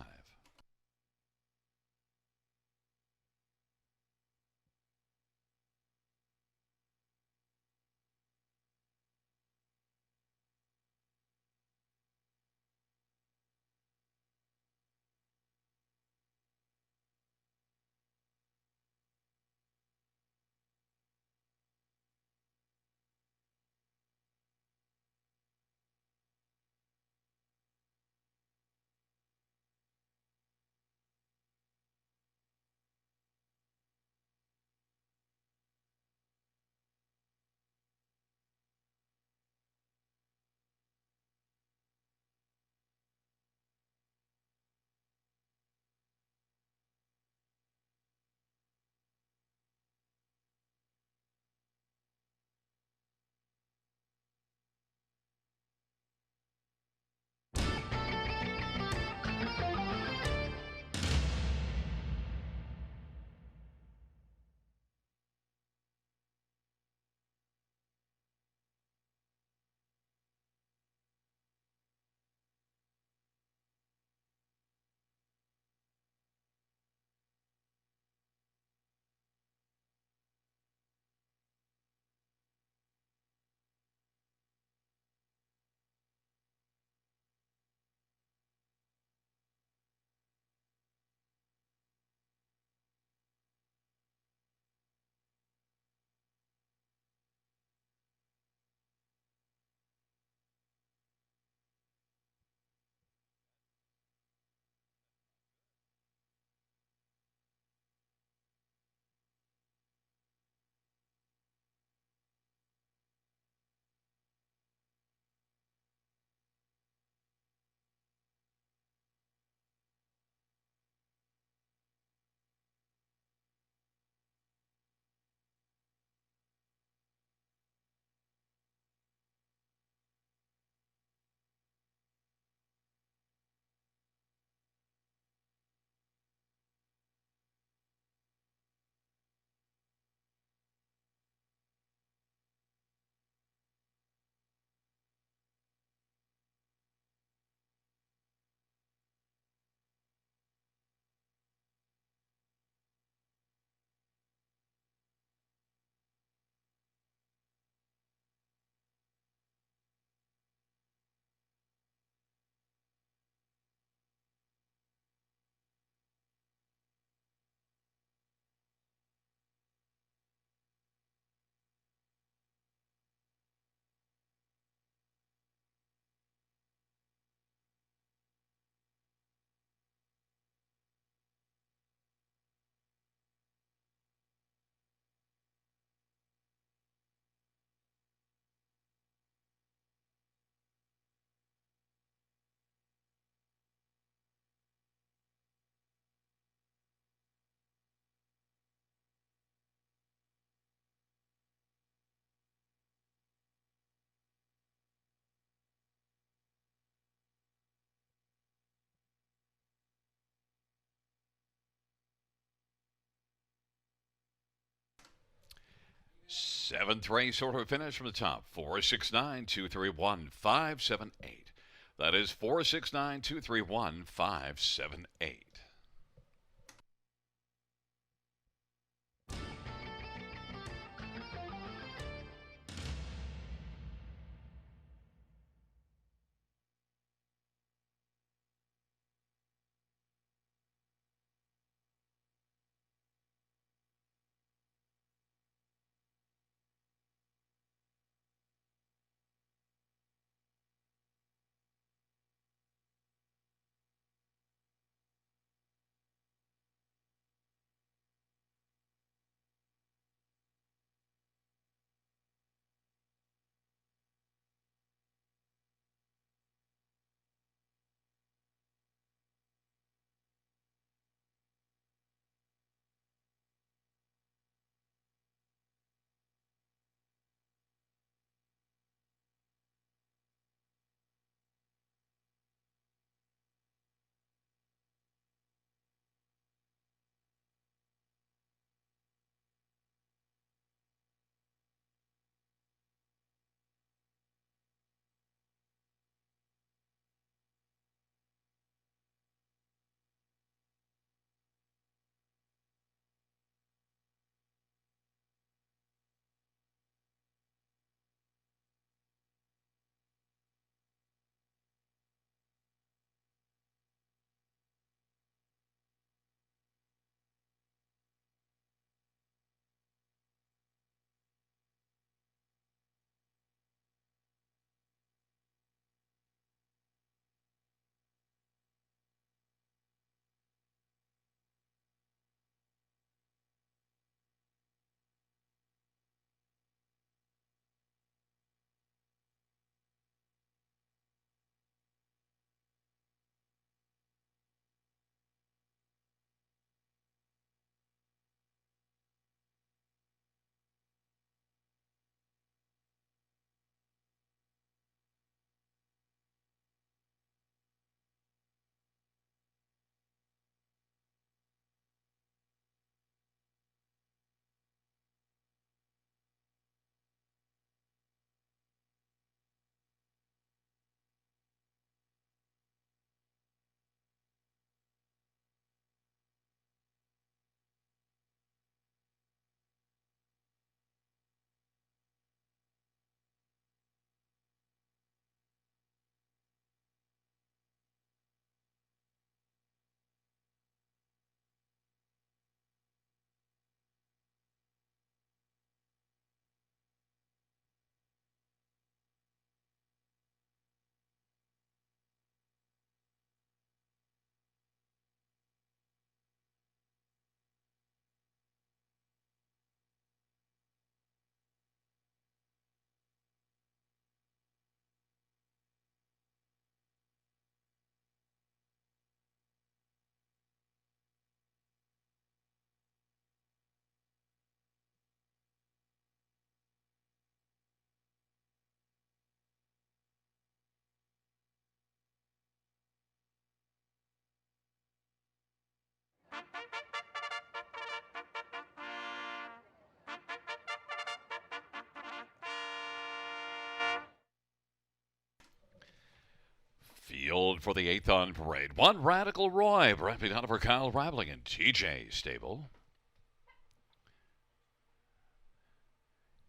Seventh race order finish from the top. 469 231 578. That is 469 231 578. Field for the 8th on parade. 1 Radical Roy, wrapping out for Kyle Rabling and TJ Stable.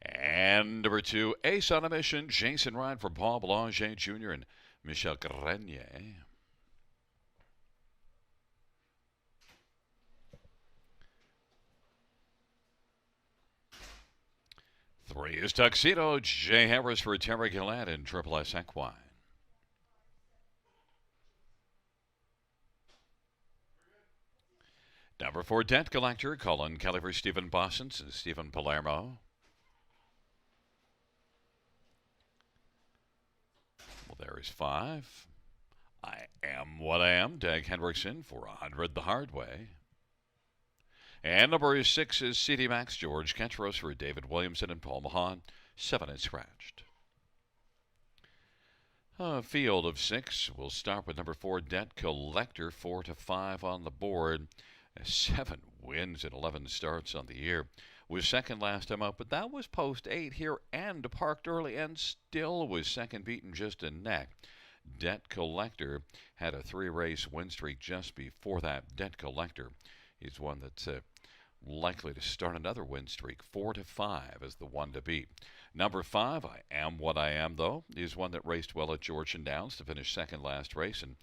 And number 2, Ace on a Mission, Jason Ryan for Paul Boulanger Jr. and Michel Grenier. Three is Tuxedo, Jay Harris for Terry Gillette and Triple S Equine. Number 4, Debt Collector, Colin Kelly for Stephen Bossens and Stephen Palermo. Well, there is 5. I Am What I Am, Doug Hendrickson for 100 the hard way. And number 6 is CD Max, George Ketros for David Williamson and Paul Mahan, 7 and scratched. A field of 6. We'll start with number 4, Debt Collector, 4 to 5 on the board. 7 wins and 11 starts on the year. Was second last time out, but that was post 8 here and parked early and still was second, beaten just a neck. Debt Collector had a 3-race win streak just before that. Debt Collector is one that's likely to start another win streak. 4 to 5 is the one to beat. Number 5, I Am What I Am, though, is one that raced well at Georgian Downs to finish second last race and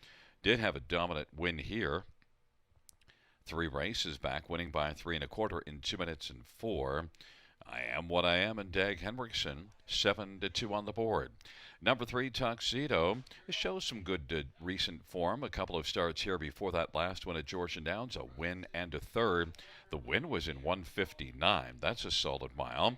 did have a dominant win here. 3 races back, winning by 3 1/4 in 2 minutes and 4. I Am What I Am and Dag Henriksen, 7 to 2 on the board. Number 3, Tuxedo, shows some good recent form. A couple of starts here before that last one at Georgian Downs, a win and a third. The win was in 1:59. That's a solid mile.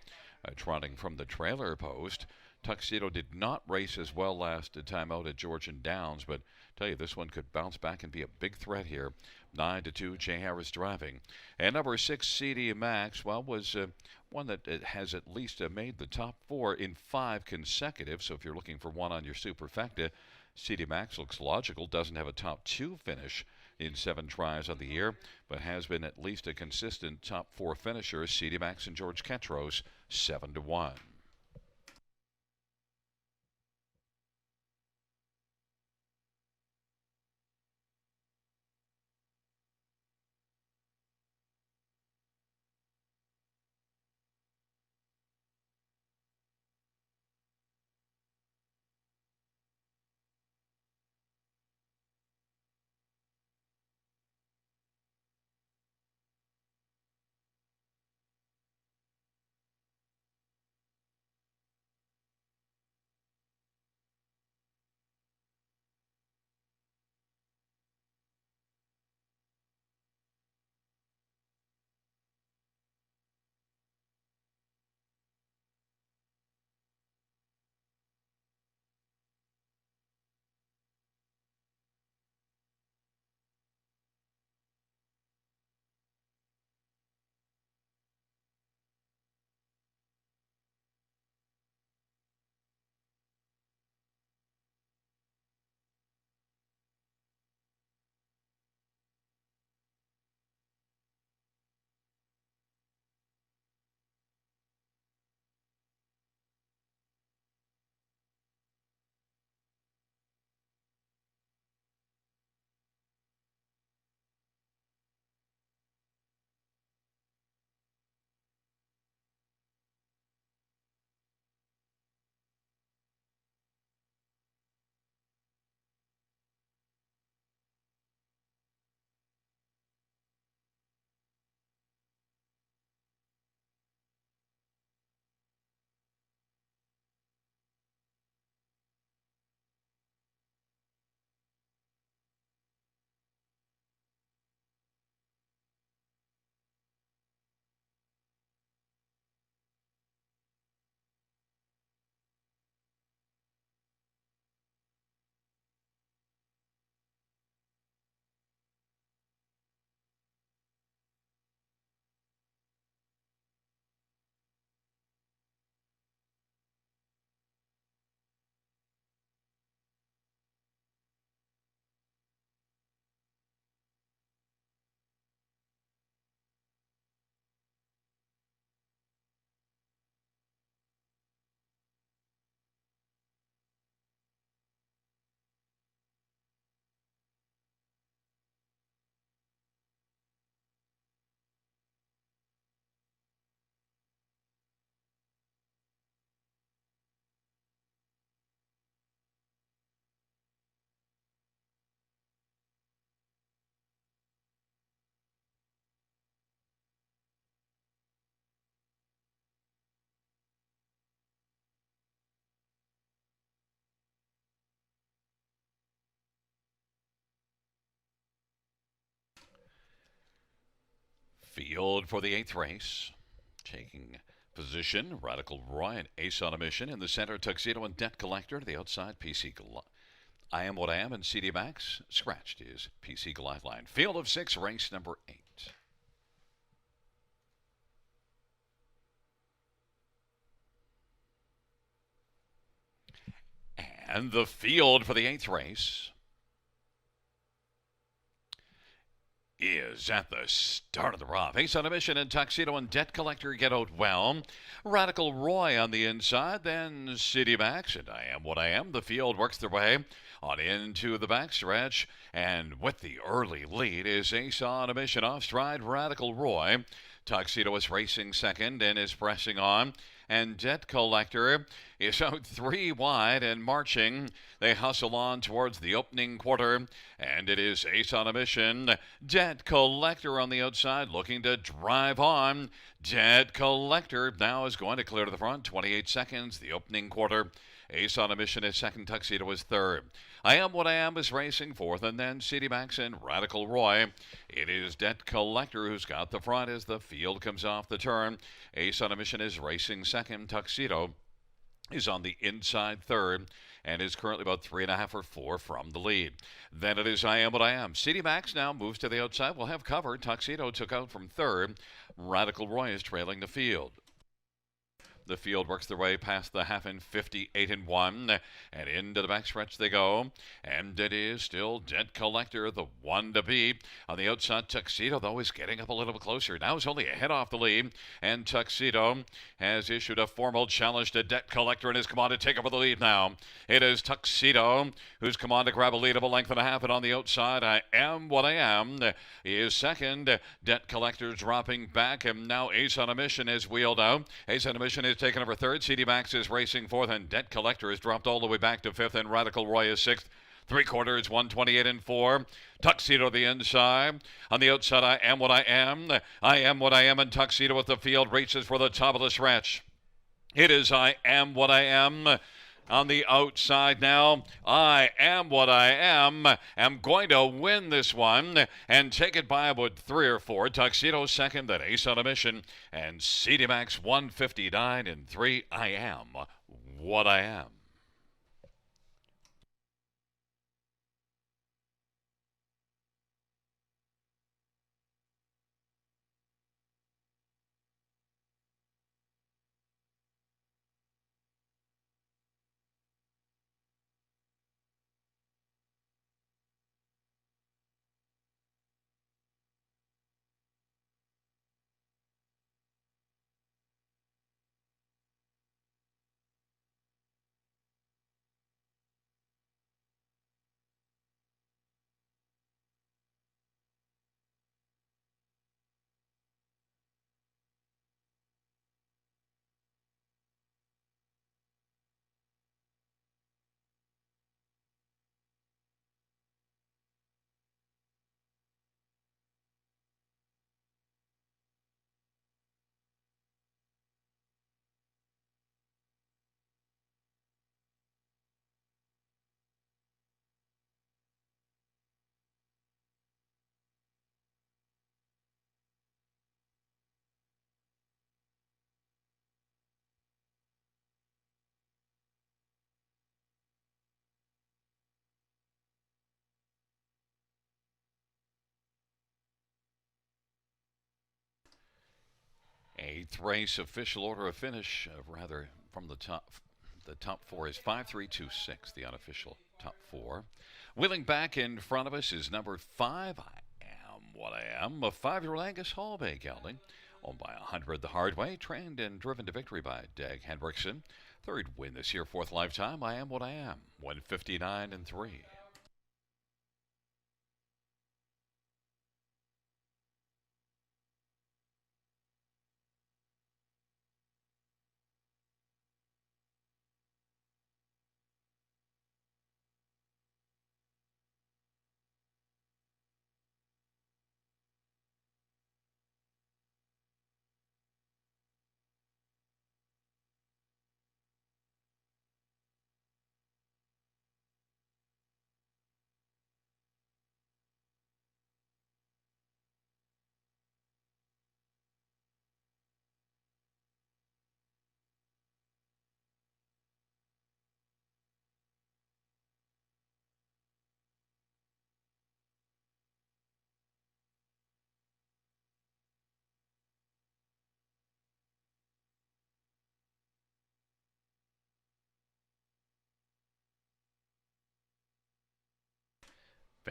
Trotting from the trailer post. Tuxedo did not race as well last time out at Georgian Downs, but tell you, this one could bounce back and be a big threat here. 9 to 2, Jay Harris driving. And number 6, CD Max, well, was one that has at least made the top 4 in 5 consecutive. So if you're looking for one on your superfecta, CD Max looks logical. Doesn't have a top 2 finish in 7 tries of the year, but has been at least a consistent top 4 finisher. CD Max and George Ketros, 7 to 1. Field for the 8th race. Taking position, Radical Roy and Ace on a Mission. In the center, Tuxedo and Debt Collector. To the outside, I Am What I Am and CD Max. Scratched is PC Glide Line. Field of 6, race number 8. And the field for the 8th race is at the start of the rough. Ace on a Mission and Tuxedo and Debt Collector get out well. Radical Roy on the inside, then City Max and I Am What I Am. The field works their way on into the backstretch, and with the early lead is Ace on a Mission off stride. Radical Roy. Tuxedo is racing second and is pressing on. And Debt Collector is out 3 wide and marching. They hustle on towards the opening quarter, and it is Ace on a Mission. Debt Collector on the outside looking to drive on. Debt Collector now is going to clear to the front. 28 seconds, the opening quarter. Ace on a Mission is second, Tuxedo is third. I Am What I Am is racing fourth, and then City Max and Radical Roy. It is Debt Collector who's got the front as the field comes off the turn. Ace on a Mission is racing second. Tuxedo is on the inside third and is currently about 3.5 or 4 from the lead. Then it is I Am What I Am. City Max now moves to the outside. We'll have cover. Tuxedo took out from third. Radical Roy is trailing the field. The field works their way past the half in 58 and 1, and into the backstretch they go. And it is still Debt Collector, the one to beat. On the outside, Tuxedo, though, is getting up a little bit closer. Now is only a head off the lead, and Tuxedo has issued a formal challenge to Debt Collector and has come on to take over the lead now. It is Tuxedo who's come on to grab a lead of a length and a half, and on the outside, I Am What I Am is second. Debt Collector dropping back, and now Ace on a Mission is wheeled out. Ace on a Mission is taken over third. CD Max is racing fourth, and Debt Collector has dropped all the way back to fifth, and Radical Roy is sixth. 3/4, 128 and 4. Tuxedo the inside. On the outside, I Am What I Am. I Am What I Am, and Tuxedo at the field races for the top of the stretch. It is I Am What I Am. On the outside now, I Am What I Am. I'm going to win this one and take it by about 3 or 4. Tuxedo second, then Ace on a Mission, and CD Max 159 and 3. I Am What I Am. Eighth race official order of finish, from the top. The top 4 is 5, 3, 2, 6, the unofficial top 4. Wheeling back in front of us is number 5, I Am What I Am, a 5-year-old Angus Hall Bay gelding, owned by 100 the hard way, trained and driven to victory by Dag Hendrickson. Third win this year, 4th lifetime, I Am What I Am, 159 and 3.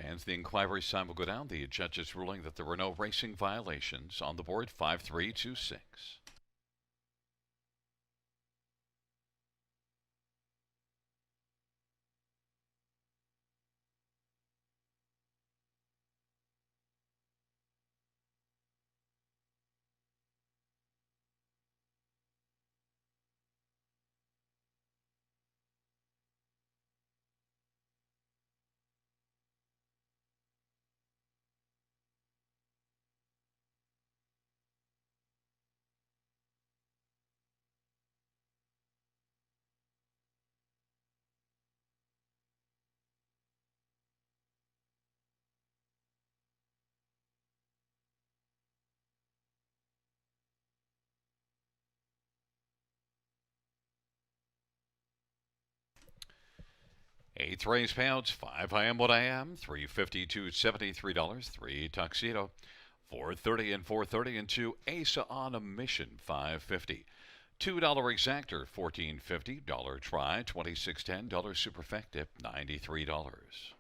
Fans, the inquiry sign will go down. The judge's ruling that there were no racing violations on the board. 5-3-2-6. Eighth race payouts, 5 I am what I am, $350 to $73, 3 tuxedo, 430 and 430 and 2 Asa on a mission, $550. $2 exactor, $14.50, dollar try, $26.10, dollar superfective, $93.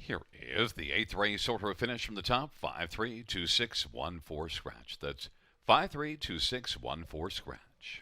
Here is the eighth race order of finish from the top. 5-3-2-6-1-4 scratch. That's 5-3-2-6-1-4 scratch.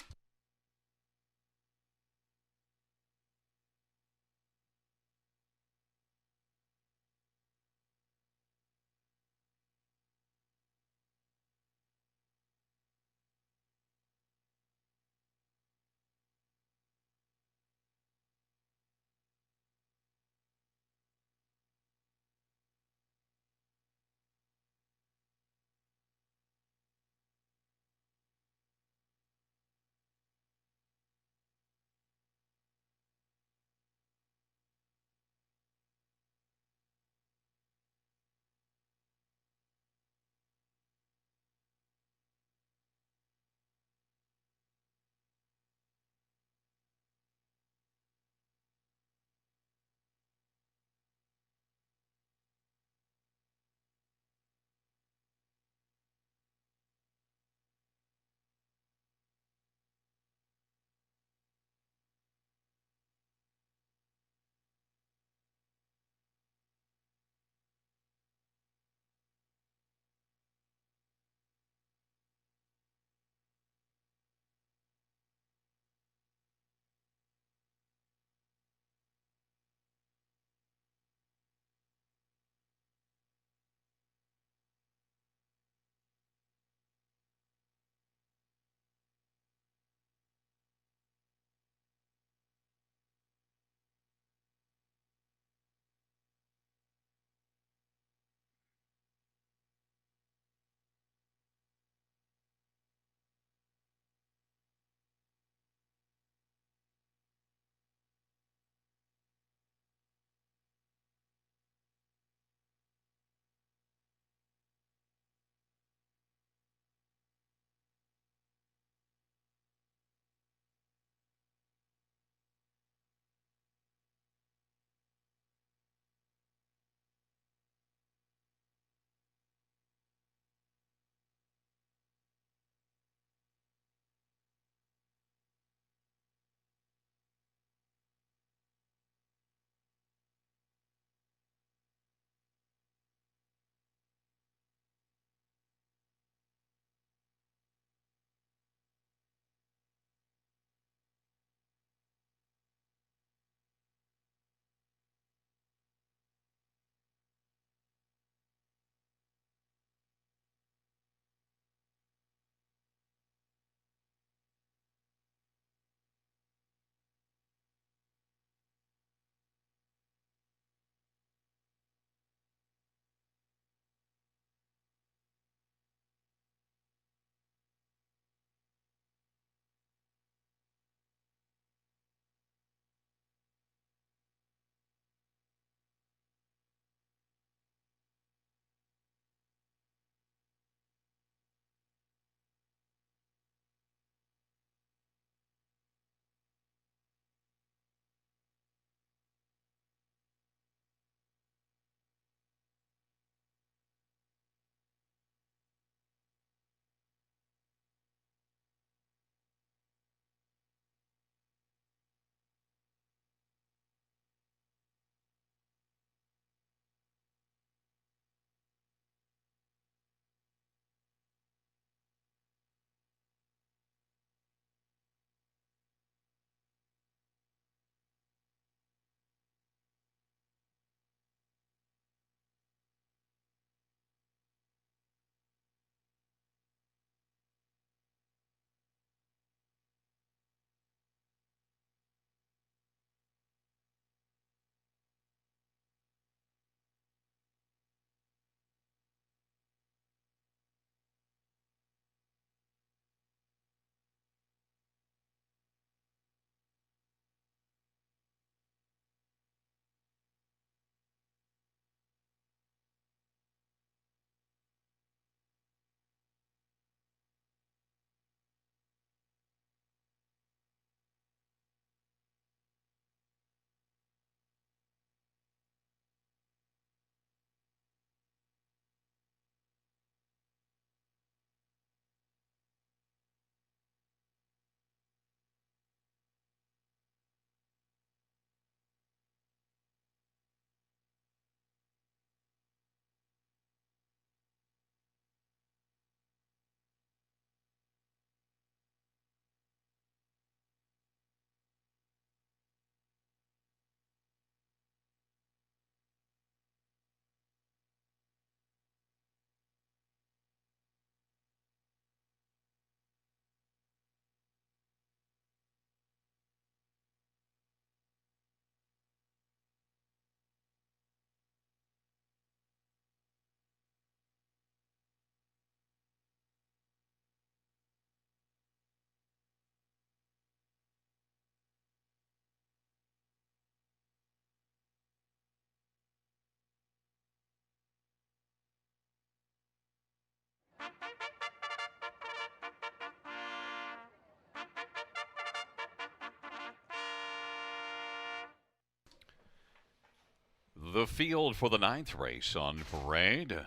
The field for the ninth race on parade.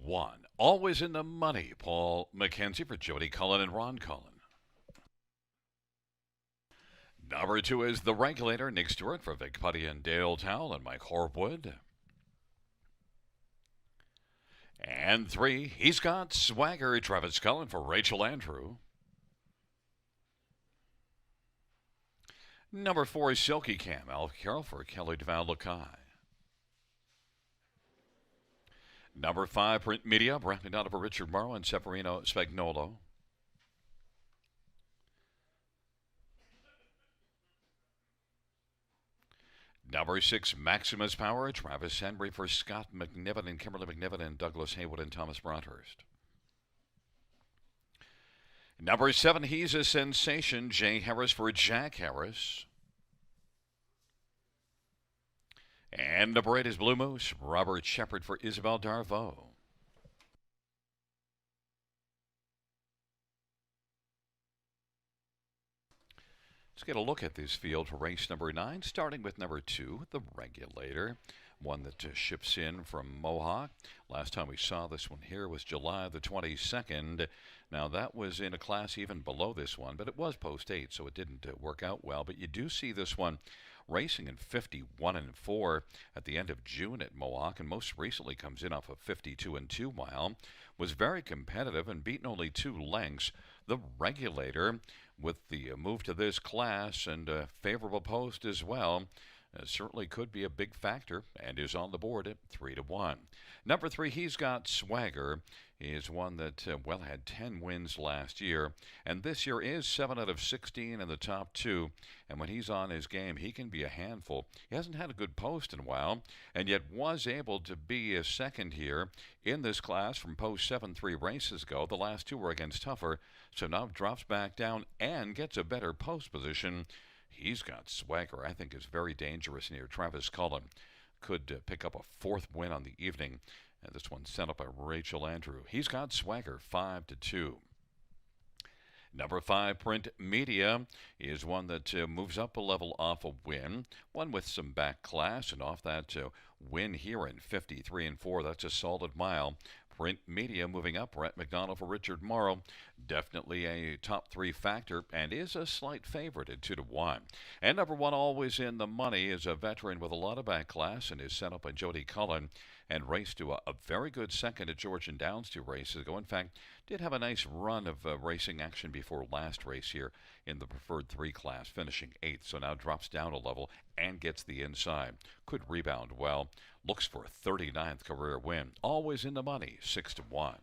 1. Always in the money, Paul McKenzie for Jody Cullen and Ron Cullen. Number 2 is The Regulator, Nick Stewart for Vic Putty and Dale Towle and Mike Horwood. And 3, He's Got Swagger, Travis Cullen for Rachel Andrew. Number 4 is Silky Cam, Alf Carroll for Kelly DeVal Lakai. Number 5, Print Media, Brent McDonough for Richard Morrow and Severino Spagnolo. Number 6, Maximus Power, Travis Henry for Scott McNiven and Kimberly McNiven and Douglas Haywood and Thomas Broadhurst. Number 7, He's a Sensation, Jay Harris for Jack Harris. And number 8 is Blue Moose, Robert Shepard for Isabel Darvaux. Let's get a look at this field for race number 9, starting with number 2, The Regulator, one that ships in from Mohawk. Last time we saw this one here was July the 22nd. Now, that was in a class even below this one, but it was post 8, so it didn't work out well. But you do see this one racing in 51-4 at the end of June at Mohawk, and most recently comes in off a 52-2 mile. Was very competitive and beaten only 2 lengths. The Regulator, with the move to this class and a favorable post as well, certainly could be a big factor and is on the board at 3-1. Number 3, He's Got Swagger, is one that, had 10 wins last year, and this year is 7 out of 16 in the top 2, and when he's on his game, he can be a handful. He hasn't had a good post in a while, and yet was able to be a second here in this class from post 7-3 races ago. The last 2 were against tougher, so now drops back down and gets a better post position. He's Got Swagger, I think, is very dangerous near Travis Cullen. Could pick up a 4th win on the evening. And this one sent up by Rachel Andrew. He's Got Swagger, 5-2. Number 5, Print Media, is one that moves up a level off a win. One with some back class, and off that win here in 53-4, that's a solid mile. Print Media moving up. Brett McDonald for Richard Morrow. Definitely a top 3 factor and is a slight favorite at 2-1. And number 1, always in the money, is a veteran with a lot of back class and is sent up by Jody Cullen and raced to a very good second at Georgian Downs 2 races ago. In fact, did have a nice run of racing action before last race here in the preferred 3 class, finishing 8th. So now drops down a level and gets the inside. Could rebound well. Looks for a 39th career win. Always in the money, 6-1.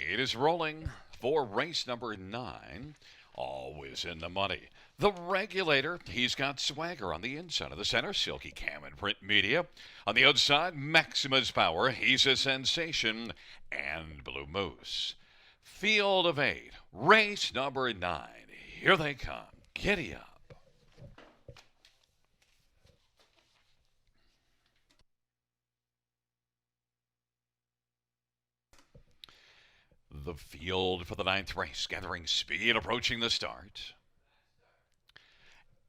it is rolling for race number 9. Always in the money. The Regulator, he's got swagger on the inside of the center. Silky Cam and Print Media. On the outside, Maximus Power, he's a sensation. And Blue Moose. Field of 8, race number 9. Here they come. Giddy up. The field for the 9th race, gathering speed, approaching the start.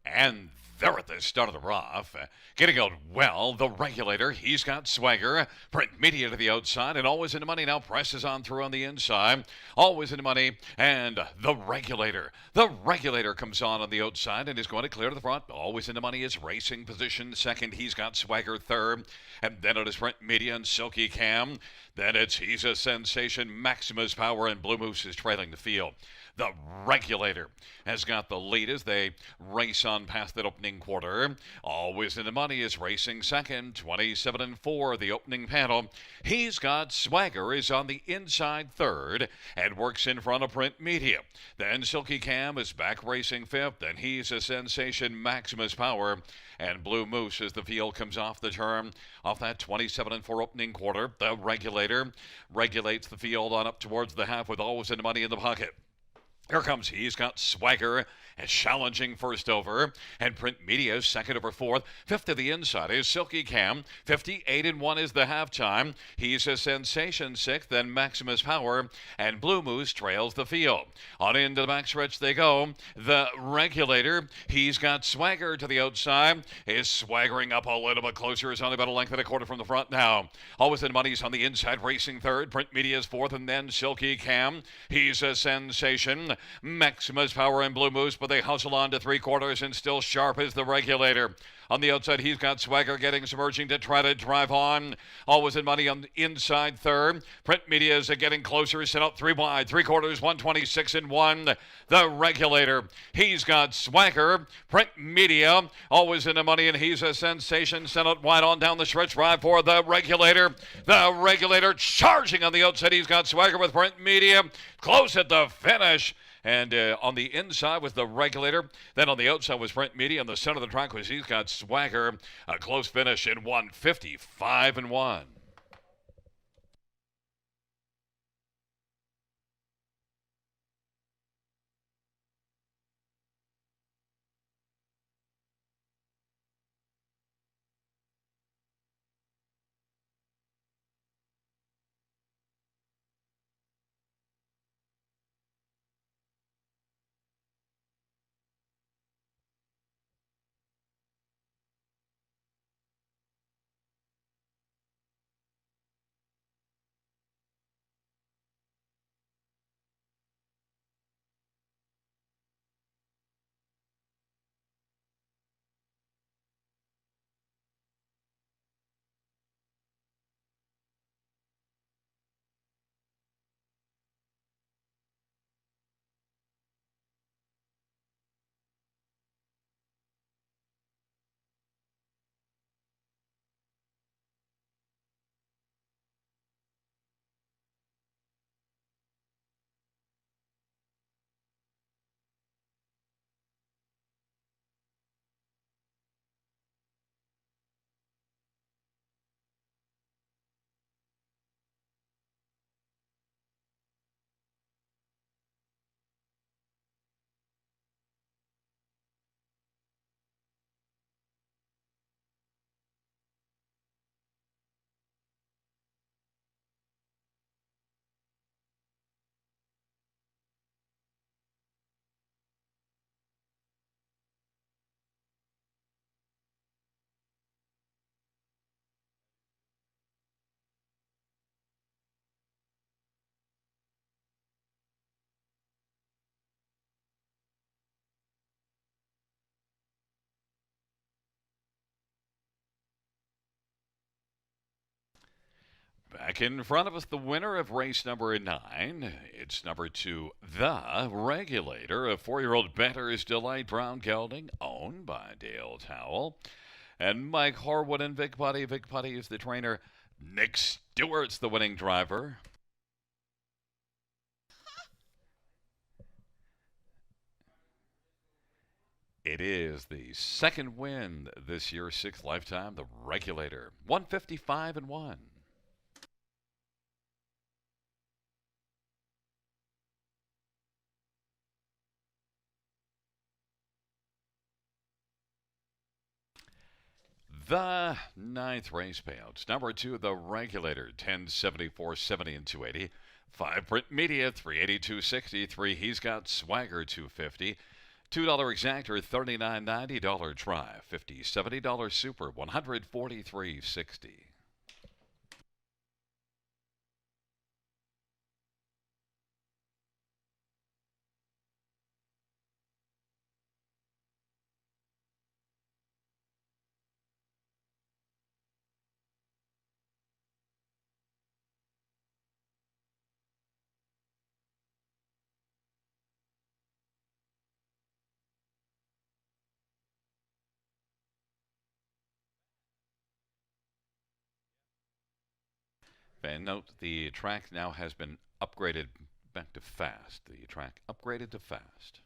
And they're at the start of the rough. Getting out well, the Regulator, he's got swagger. Print Media to the outside, and always in the money now, presses on through on the inside. Always in the money, and the Regulator. The Regulator comes on the outside and is going to clear to the front. Always in the money is racing position second. He's got swagger third. And then it is Print Media and Silky Cam. Then it's He's a Sensation, Maximus Power, and Blue Moose is trailing the field. The Regulator has got the lead as they race on past that opening quarter. Always in the money is racing second, 27-4, the opening panel. He's got swagger, is on the inside third, and works in front of Print Media. Then Silky Cam is back racing fifth, and He's a Sensation, Maximus Power, and Blue Moose as the field comes off the turn. Off that 27-4 opening quarter, the Regulator regulates the field on up towards the half with always in the money in the pocket. Here comes He's got swagger and challenging first over, and Print Media second over fourth. Fifth to the inside is Silky Cam. 58-1 is the halftime. He's a Sensation sixth, then Maximus Power, and Blue Moose trails the field. On into the backstretch they go. The Regulator, he's got swagger to the outside, is swaggering up a little bit closer. Is only about a length and a quarter from the front now. Always in money's on the inside, racing third. Print Media's fourth, and then Silky Cam. He's a Sensation. Maximus Power and Blue Moose, but they hustle on to three quarters and still sharp as the Regulator. On the outside, he's got swagger getting submerging to try to drive on. Always in money on the inside third. Print Media is getting closer, sent out three wide, three quarters, 126-1. The Regulator, he's got swagger. Print Media, always in the money, and He's a Sensation, sent out wide on down the stretch drive for the Regulator. The Regulator charging on the outside, he's got swagger with Print Media. Close at the finish. And on the inside was the Regulator. Then on the outside was Print Media. On the center of the track was He's got swagger. A close finish in 155-1. Back in front of us, the winner of race number 9. It's number 2, The Regulator, a 4-year-old Better's Delight Brown gelding, owned by Dale Towell. And Mike Horwood and Vic Putty. Vic Putty is the trainer. Nick Stewart's the winning driver. It is the second win this year, sixth lifetime, the Regulator. 155 and 1. The ninth race payouts. Number two, the Regulator, 1074, 70, and 280. Five Print Media, 382, 63. He's got Swagger, 250. $2 exactor, $39.90. Dollar try, $50, $70 super, $143.60. And note the track now has been upgraded back to fast. The track upgraded to fast.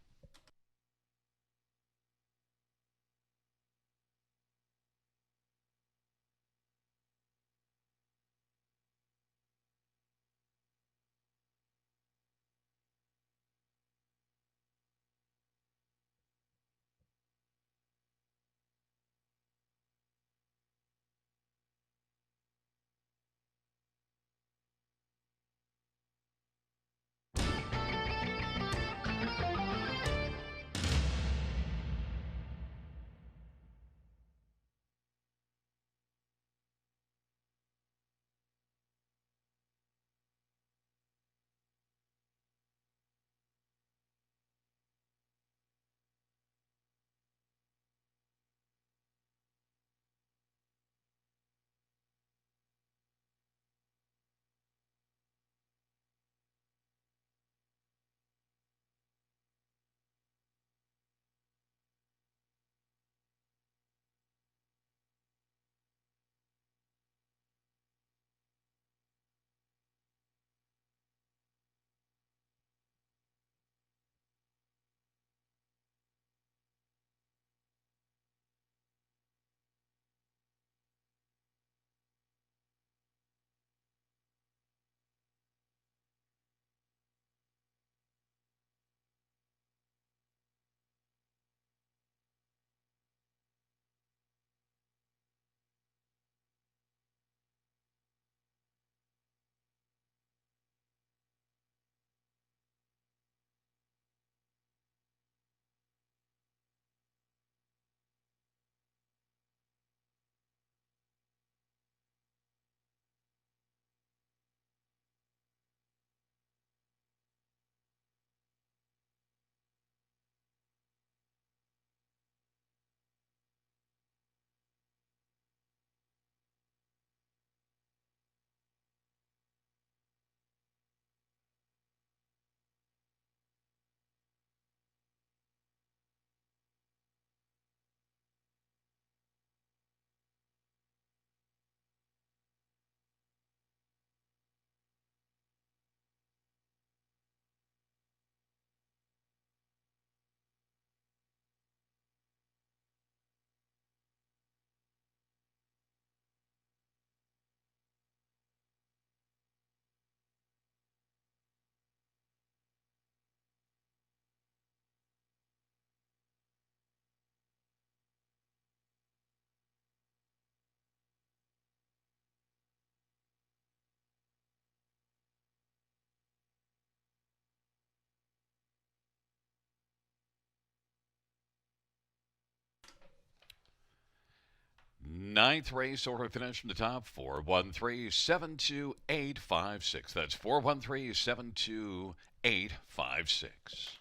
Ninth race order finish from the top. 413-728-56. That's 413-728-56.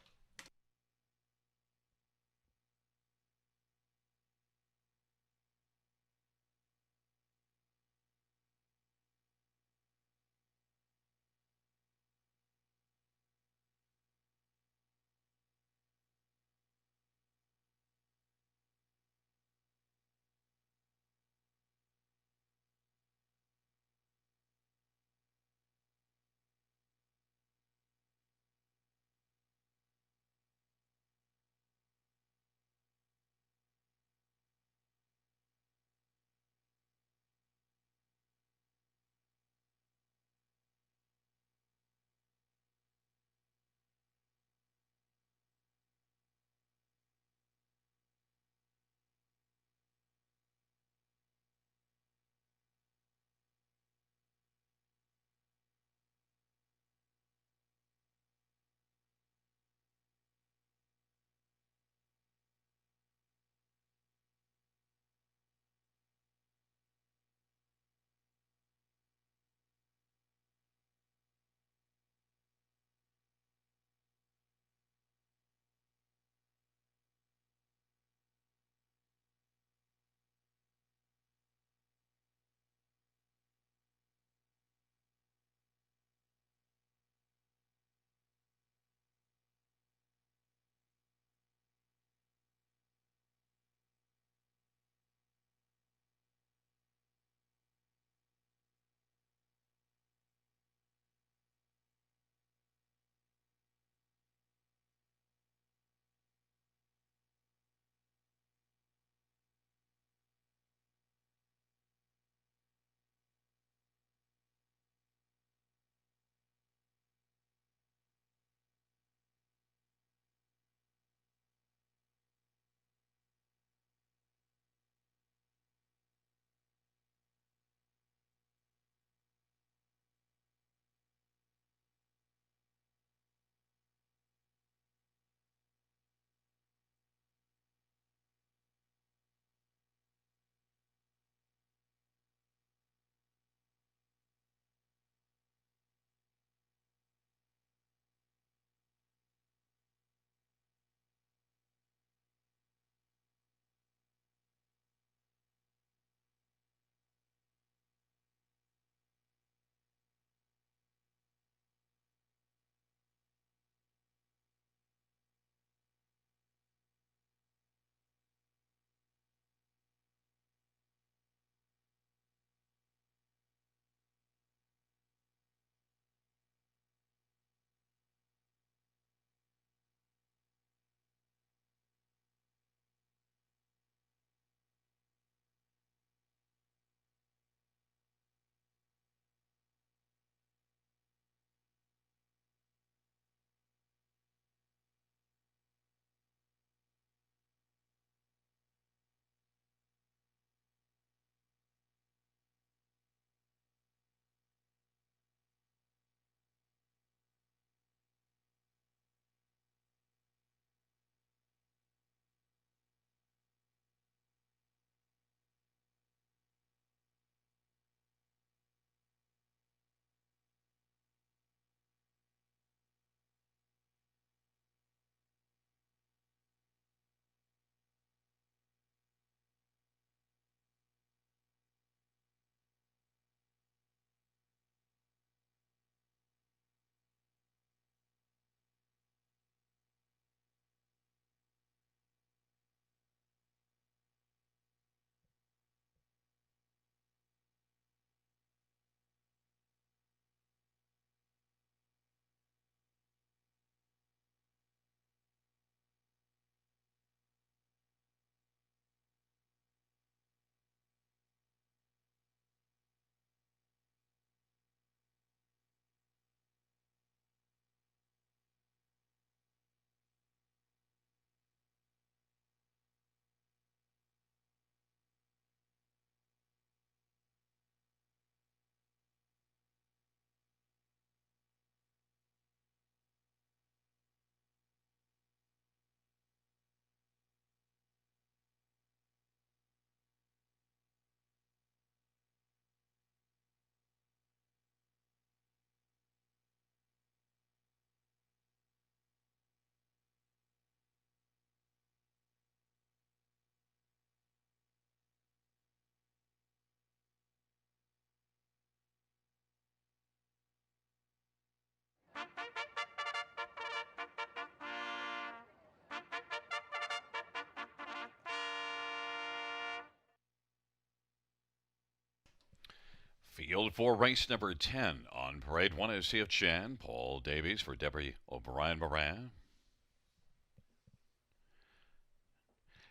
Field for race number 10 on parade 1 is C.F. Chan, Paul Davies for Debbie O'Brien Moran.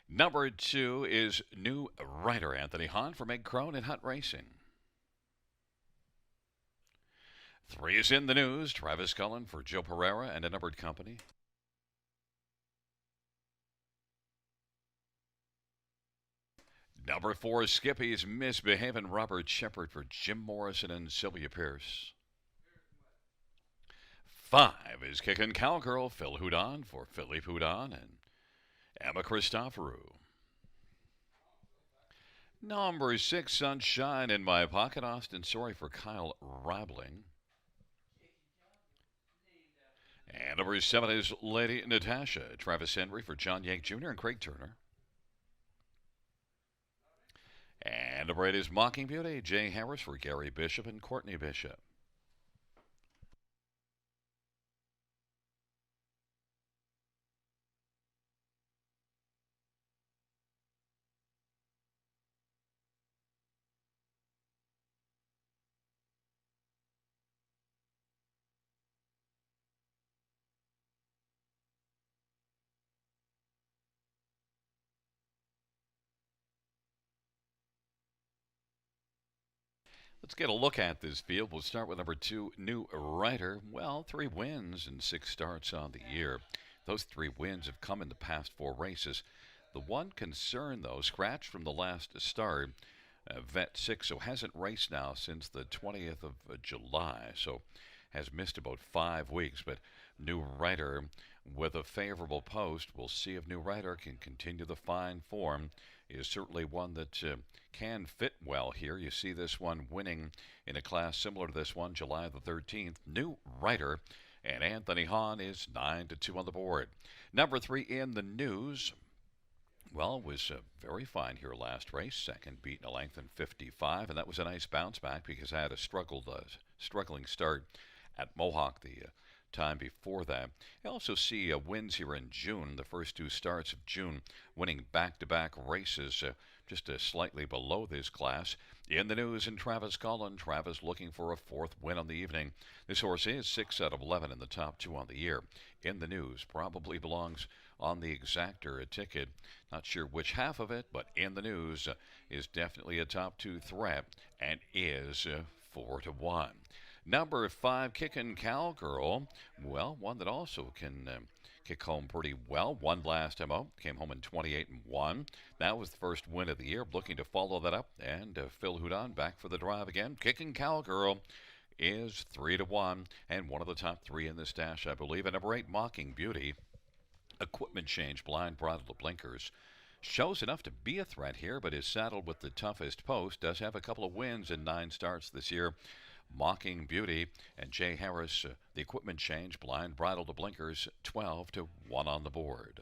Number 2 is new rider Anthony Hahn for Meg Crone and Hunt Racing. 3 is in the news, Travis Cullen for Joe Pereira and a numbered company. Number 4 is Skippy's Misbehaving Robert Shepard for Jim Morrison and Sylvia Pierce. 5 is Kickin' Cowgirl, Phil Houdon for Philippe Houdon and Emma Christoforou. Number 6, Sunshine in My Pocket, Austin Sorry for Kyle Rabling. And number 7 is Lady Natasha, Travis Henry for John Yank Jr. and Craig Turner. And number 8 is Mocking Beauty, Jay Harris for Gary Bishop and Courtney Bishop. Let's get a look at this field. We'll start with number 2, New Rider. Well, 3 wins and 6 starts on the year. Those 3 wins have come in the past 4 races. The one concern, though, scratched from the last start, Vet 6, so hasn't raced now since the 20th of July, so has missed about 5 weeks. But New Rider with a favorable post. We'll see if New Rider can continue the fine form. Is certainly one that can fit well here. You see this one winning in a class similar to this one, July the 13th. New Rider, and Anthony Hahn is 9-2 on the board. Number 3 in the news. Well, was very fine here last race. Second beaten a length in 55, and that was a nice bounce back because I had a struggling start at Mohawk the time before that. I also see wins here in June, the first 2 starts of June, winning back-to-back races just slightly below this class. In the news, and Travis Cullen. Travis looking for a 4th win on the evening. This horse is 6 out of 11 in the top 2 on the year. In the news, probably belongs on the exactor ticket. Not sure which half of it, but in the news is definitely a top 2 threat and is 4-1. Number 5, Kickin' Cowgirl. Well, one that also can kick home pretty well. Won last MO, came home in 28-1. That was the first win of the year. Looking to follow that up, and Phil Houdon back for the drive again. Kickin' Cowgirl is 3-1 and one of the top 3 in this dash, I believe. And number 8, Mocking Beauty. Equipment change, blind bridle to blinkers. Shows enough to be a threat here, but is saddled with the toughest post. Does have a couple of wins in 9 starts this year. Mocking Beauty and Jay Harris, the equipment change, blind bridle to blinkers, 12-1 on the board.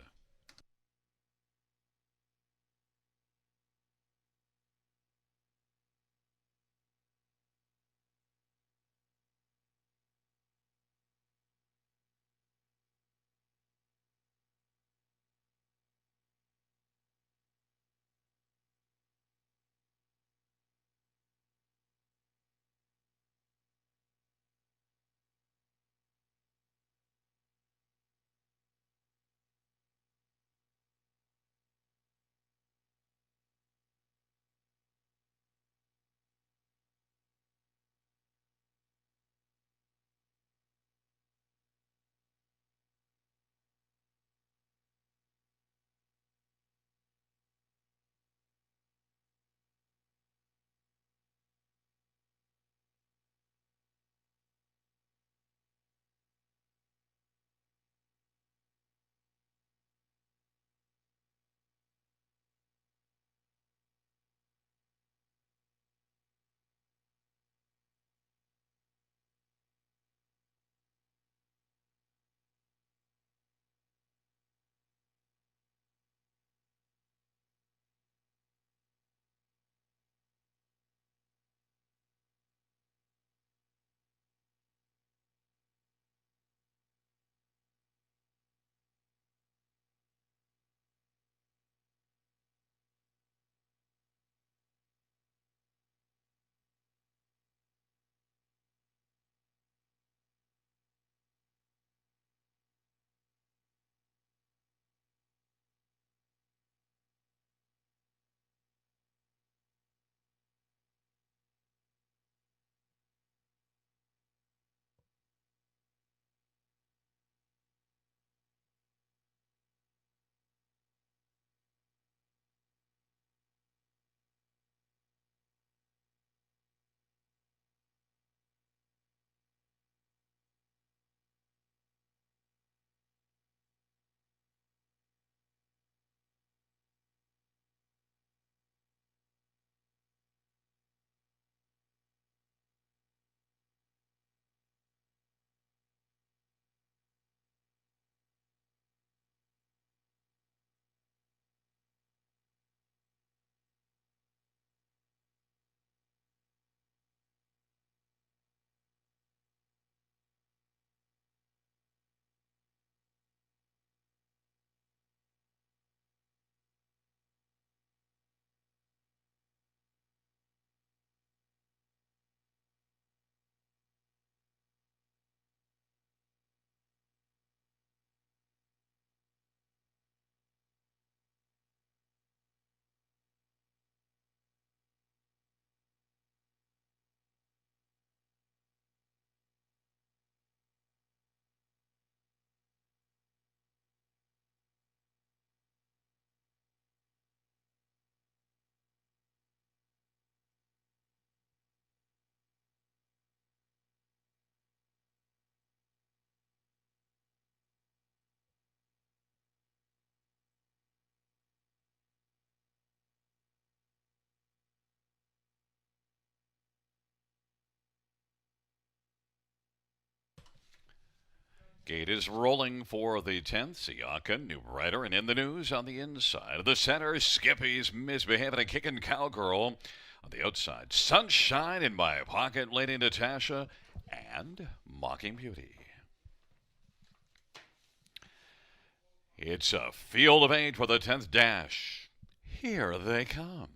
Gate is rolling for the 10th. Siaka, New Rider, and in the news on the inside of the center, Skippy's misbehaving and kicking Cowgirl. On the outside, Sunshine in My Pocket, Lady Natasha, and Mocking Beauty. It's a field of 8 for the 10th dash. Here they come.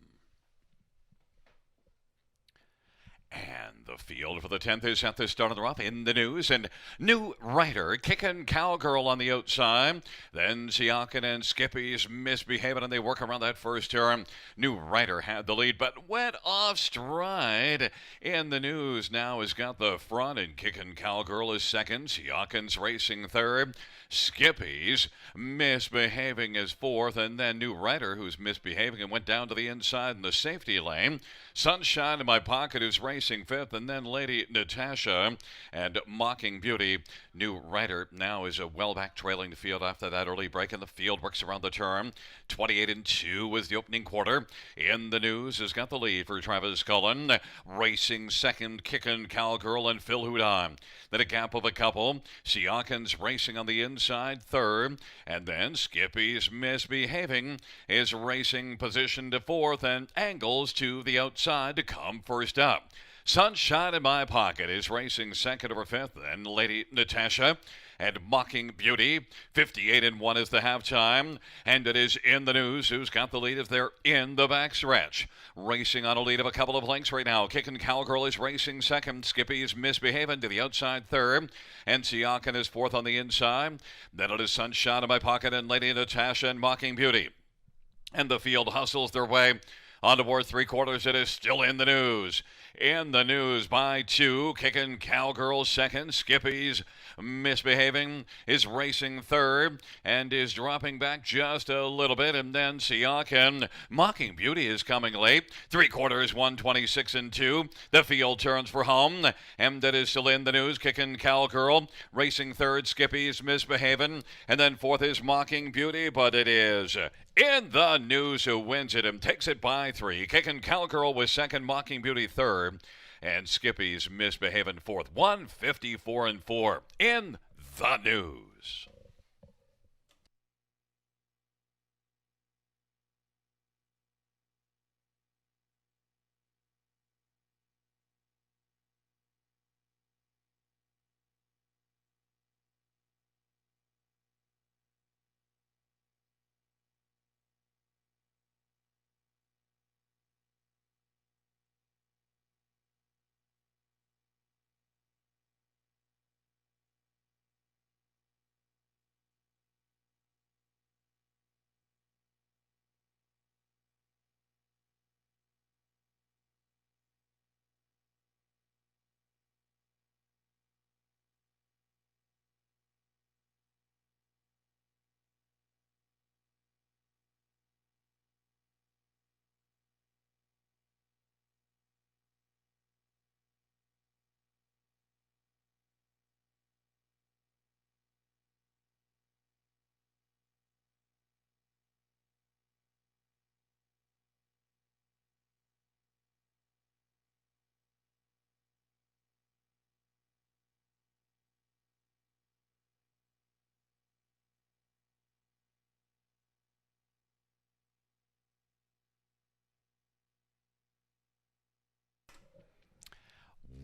And the field for the 10th is at the start of the rough. In the news, and New Rider kicking Cowgirl on the outside. Then Siakin and Skippy's misbehaving, and they work around that first turn. New Rider had the lead, but went off stride. In the news now has got the front, and kicking Cowgirl is second. Siakin's racing third. Skippy's misbehaving is fourth, and then New Rider, who's misbehaving and went down to the inside in the safety lane. Sunshine in My Pocket is racing fifth, and then Lady Natasha and Mocking Beauty. New Rider now is well back trailing the field after that early break, and the field works around the turn. 28-2 was the opening quarter. In the news has got the lead for Travis Cullen. Racing second, kicking Cowgirl and Phil Houdon. Then a gap of a couple. Siakin's racing on the inside third, and then Skippy's misbehaving is racing position to fourth, and Angles to the outside to come first up. Sunshine in My Pocket is racing second over fifth, then Lady Natasha and Mocking Beauty. 58-1 is the halftime, and it is In the News who's got the lead if they're in the backstretch. Racing on a lead of a couple of lengths right now. Kicking Cowgirl is racing second. Skippy is misbehaving to the outside third, and Siakin is fourth on the inside. Then it is Sunshine in My Pocket and Lady Natasha and Mocking Beauty. And the field hustles their way on toward three quarters. It is still In the News. In the News by 2, kicking Cowgirl second. Skippy's misbehaving is racing third and is dropping back just a little bit. And then Siakin, Mocking Beauty is coming late. Three quarters, 126-2. The field turns for home, and that is still In the News, kicking Cowgirl. Racing third, Skippy's misbehaving, and then fourth is Mocking Beauty, but it is In the News who wins it and takes it by 3. Kicking Cowgirl was second, Mocking Beauty third, and Skippy's misbehaving fourth. 154-4. In the News.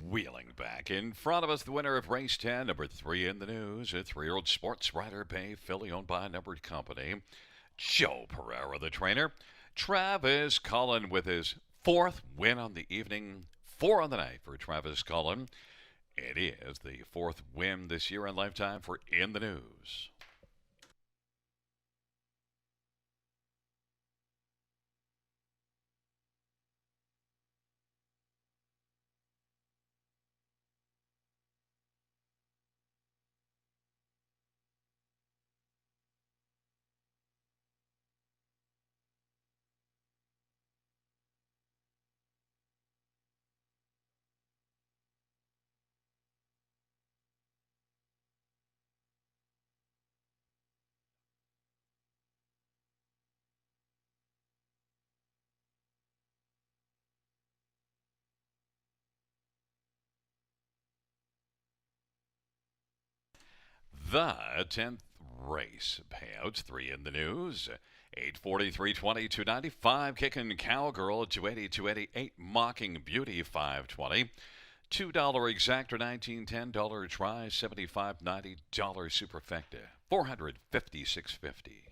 Wheeling back in front of us, the winner of race 10, number 3 In the News, a 3-year-old sports rider bay filly owned by a numbered company. Joe Pereira, the trainer. Travis Cullen with his 4th win on the evening, 4 on the night for Travis Cullen. It is the 4th win this year in lifetime for In the News. The 10th race payouts, 3 in the news. 843 20 295, kicking Cowgirl 280 288, Mocking Beauty 520. $2 exactor 1910, dollar try 75.90, dollar superfecta 456.50.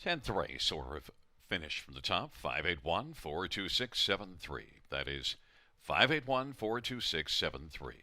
Tenth race, or finish from the top, 581 42673. That is 581 42673.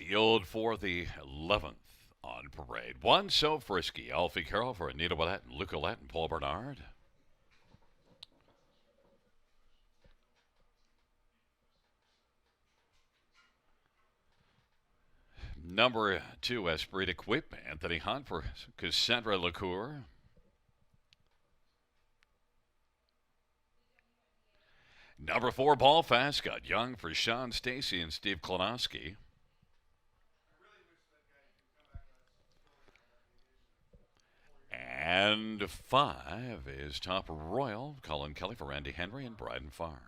Field for the 11th on parade. One So Frisky, Alfie Carroll for Anita Willett and Luca Lett and Paul Bernard. Number 2, Esprit de Quip, Anthony Hunt for Cassandra LaCour. Number 4, Ball Fast, got Young for Sean Stacy and Steve Klonowski. And 5 is Top Royal, Colin Kelly for Randy Henry and Bryden Farms.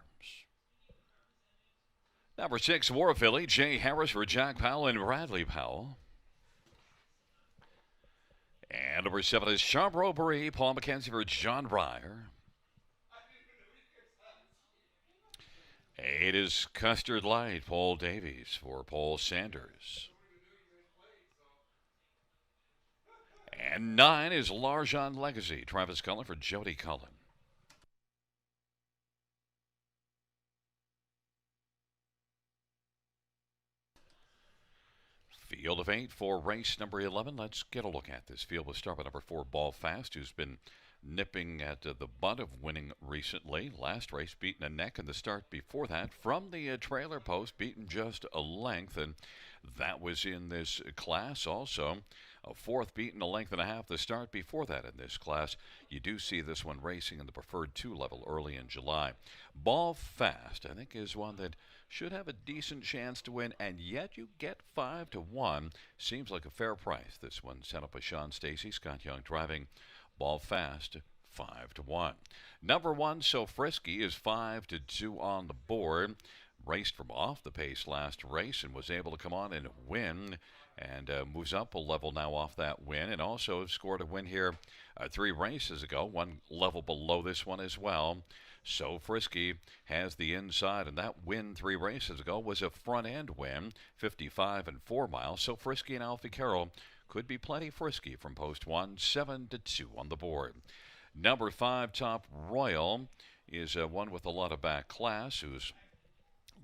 Number 6, War Philly, Jay Harris for Jack Powell and Bradley Powell. And number 7 is Sharp Robbery, Paul McKenzie for John Ryer. 8 is Custard Light, Paul Davies for Paul Sanders. And 9 is Larjon Legacy, Travis Cullen for Jody Cullen. Field of 8 for race number 11. Let's get a look at this field. We'll start with number 4, Ball Fast, who's been nipping at the butt of winning recently. Last race beaten a neck in the start before that from the trailer post, beaten just a length, and that was in this class also. A fourth beaten a length and a half the start before that in this class. You do see this one racing in the preferred 2 level early in July. Ball Fast, I think, is one that should have a decent chance to win, and yet you get 5-1. Seems like a fair price. This one set up by Sean Stacy, Scott Young driving. Ball Fast, 5-1. Number 1, So Frisky, is 5-2 on the board. Raced from off the pace last race and was able to come on and win, and moves up a level now off that win, and also scored a win here 3 races ago, 1 level below this one as well. So Frisky has the inside, and that win 3 races ago was a front end win, 55 and 4 miles. So Frisky and Alfie Carroll could be plenty frisky from post 1, 7-2 on the board. Number 5, Top Royal, is one with a lot of back class, whose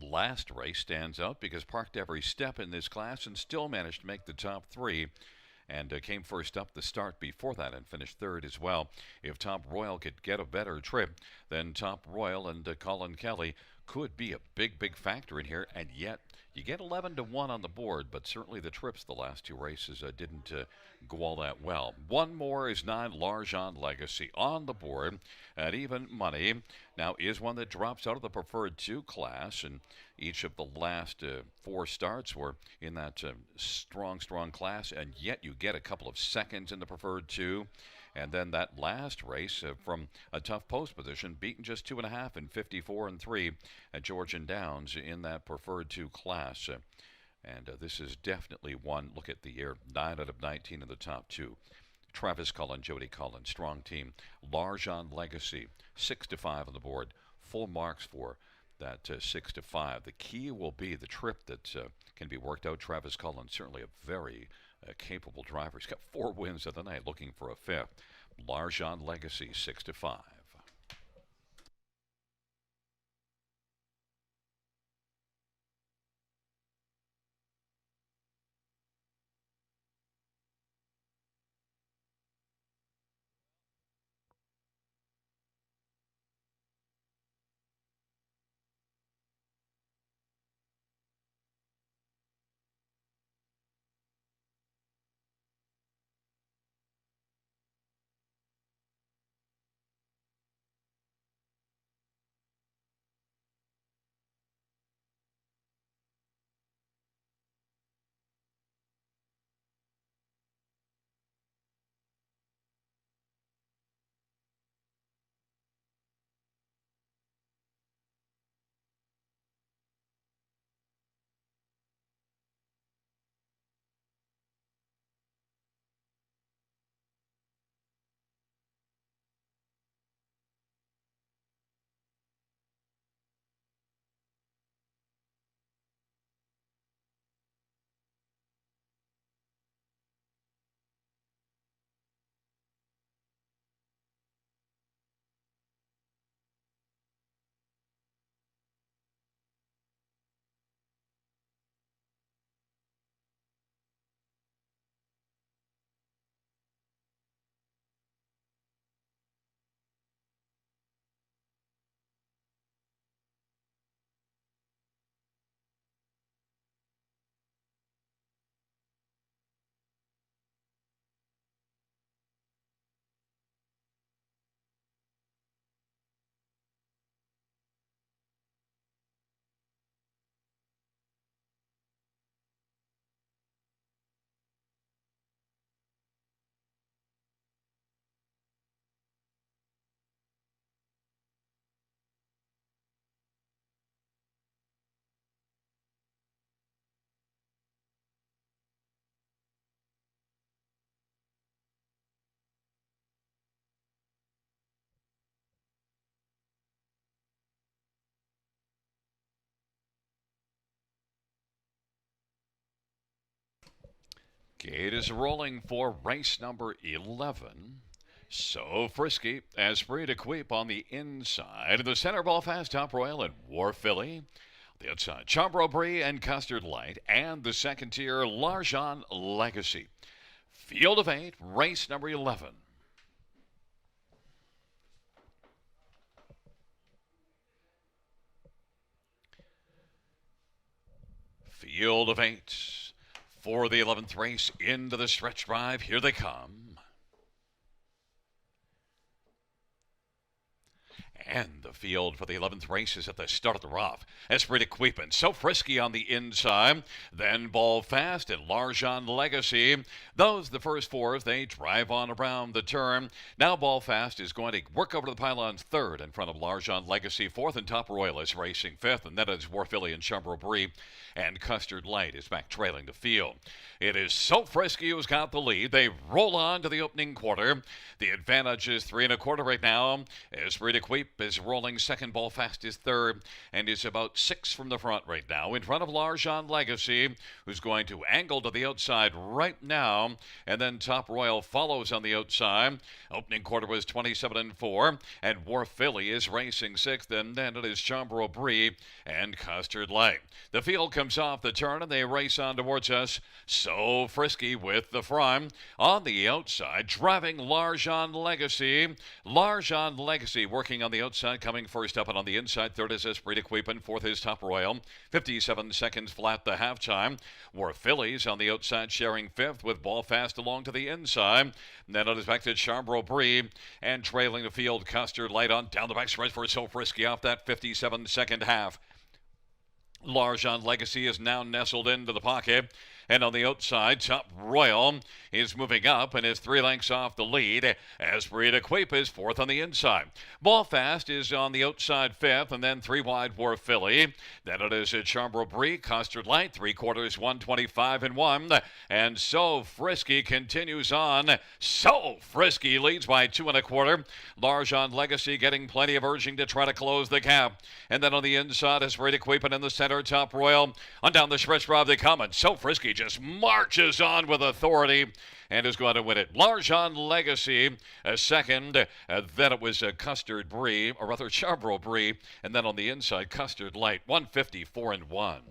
last race stands out because parked every step in this class and still managed to make the top 3, and came first up the start before that and finished 3rd as well. If Top Royal could get a better trip, then Top Royal and Colin Kelly could be a big factor in here, and yet you get 11-1 on the board, but certainly the trips the last 2 races didn't go all that well. One more is 9, Larjon Legacy on the board at even money. Now is one that drops out of the preferred 2 class, and each of the last 4 starts were in that strong class, and yet you get a couple of seconds in the preferred 2. And then that last race from a tough post position, beaten just 2.5 in 54 and 3 at Georgian Downs in that preferred 2 class. And this is definitely one. Look at the year, 9 out of 19 in the top 2. Travis Cullen, Jody Cullen, strong team. Larjon Legacy, 6-5 on the board. Full marks for that 6-5. The key will be the trip that can be worked out. Travis Cullen, certainly a very capable driver. He's got 4 wins of the night, looking for a 5th. Larjon Legacy, 6-5. Gate is rolling for race number 11. So Frisky as free to Queep on the inside. In the center, Ball Fast, Top Royal, and War Philly. The outside, Chambro Brie and Custard Light. And the second tier, Larjan Legacy. Field of 8, race number 11. Field of 8 for the 11th race into the stretch drive. Here they come. And the field for the 11th race is at the start of the rough. Esprit de Queepin, So Frisky on the inside. Then Ball Fast and Larjan Legacy. Those, the first four, as they drive on around the turn. Now Ball Fast is going to work over to the pylons third in front of Larjan Legacy. Fourth and Top Royal is racing fifth. And then it's War Philly and Chambro Brie. And Custard Light is back trailing the field. It is So Frisky who's got the lead. They roll on to the opening quarter. The advantage is 3 1/4 right now. Esprit de Queep is rolling second. Ball Fast is third and is about 6 from the front right now. In front of Larjan Legacy, who's going to angle to the outside right now. And then Top Royal follows on the outside. Opening quarter was 27 4. And War Philly is racing sixth. And then it is Chambro Brie and Custard Light. The field comes off the turn and they race on towards us. So Frisky with the front. On the outside, driving Larjan Legacy. Larjan Legacy working on the outside, coming first up, and on the inside, third is Esprit de Queepin, fourth is Top Royal. 57 seconds flat the halftime. War Phillies on the outside sharing fifth with Ball Fast along to the inside. And then it is back to Chambro Brie and trailing the field, Custard Light on down the back stretch for So Frisky off that 57-second half. Larjan Legacy is now nestled into the pocket. And on the outside, Top Royal is moving up and is 3 lengths off the lead. Esprit de Queep is fourth on the inside. Ball Fast is on the outside fifth, and then 3 wide War Philly. Then it is Chambro Brie, Custard Light, 3/4, 125 and 1. And So Frisky continues on. So Frisky leads by 2 1/4. Larjan Legacy getting plenty of urging to try to close the gap. And then on the inside, Esprit de Queep, and in the center, Top Royal. On down the stretch drive they come, and So Frisky just marches on with authority and is going to win it. Larjan Legacy second. Then it was Custard Brie, or rather Chambro Brie, and then on the inside, Custard Light, 154 and 1.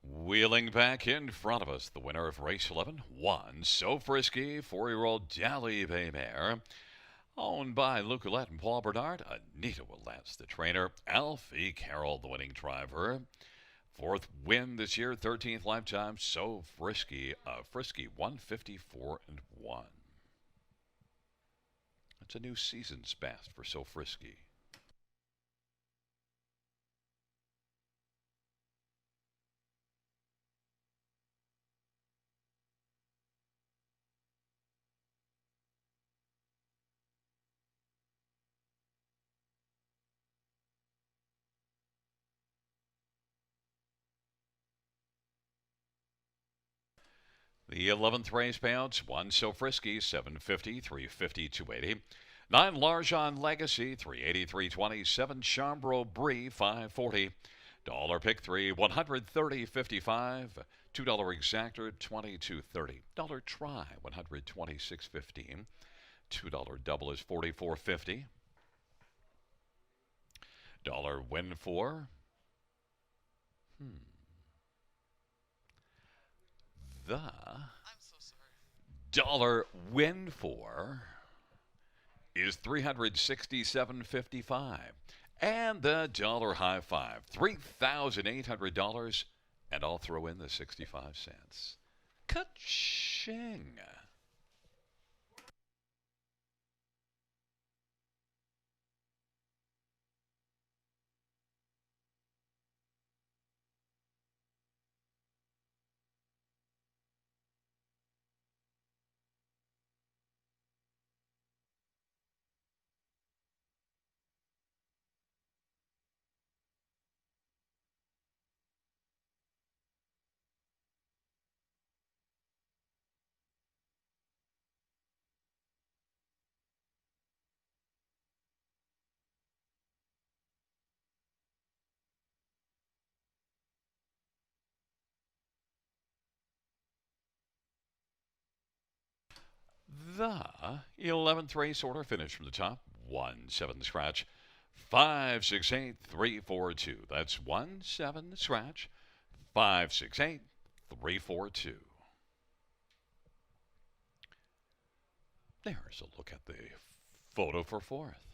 Wheeling back in front of us, the winner of race 11, So Frisky, 4-year-old Dally Bay mare, owned by Luke Ouellette and Paul Bernard. Anita Ouellette's the trainer. Alfie Carroll, the winning driver. Fourth win this year, 13th lifetime. So Frisky, 154 and 1. That's a new season's best for So Frisky. The 11th race payouts, 1 So Frisky, 750, 350, 280. 9 Larjon Legacy, 380, 320. 7 Chambro Brie, 540. Dollar pick 3, 130.55. $2 exactor, 22.30. Dollar try, 126.15. $2 double is 44.50. Dollar win for. The dollar win for is 367.55. And the dollar high five, $3,800. And I'll throw in the 65 cents. Ka-ching! The 11th race order finish from the top. 1 7 scratch. 5 6 8 3 4 2. That's 1 7 scratch. 5 6 8 3 4 2. There's a look at the photo for fourth.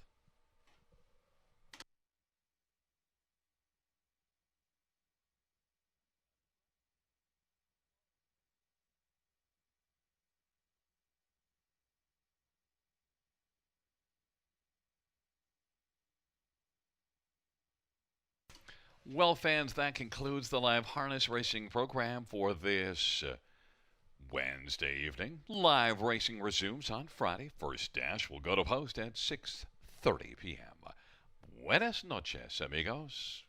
Well, fans, that concludes the live harness racing program for this Wednesday evening. Live racing resumes on Friday. First dash will go to post at 6:30 p.m. Buenas noches, amigos.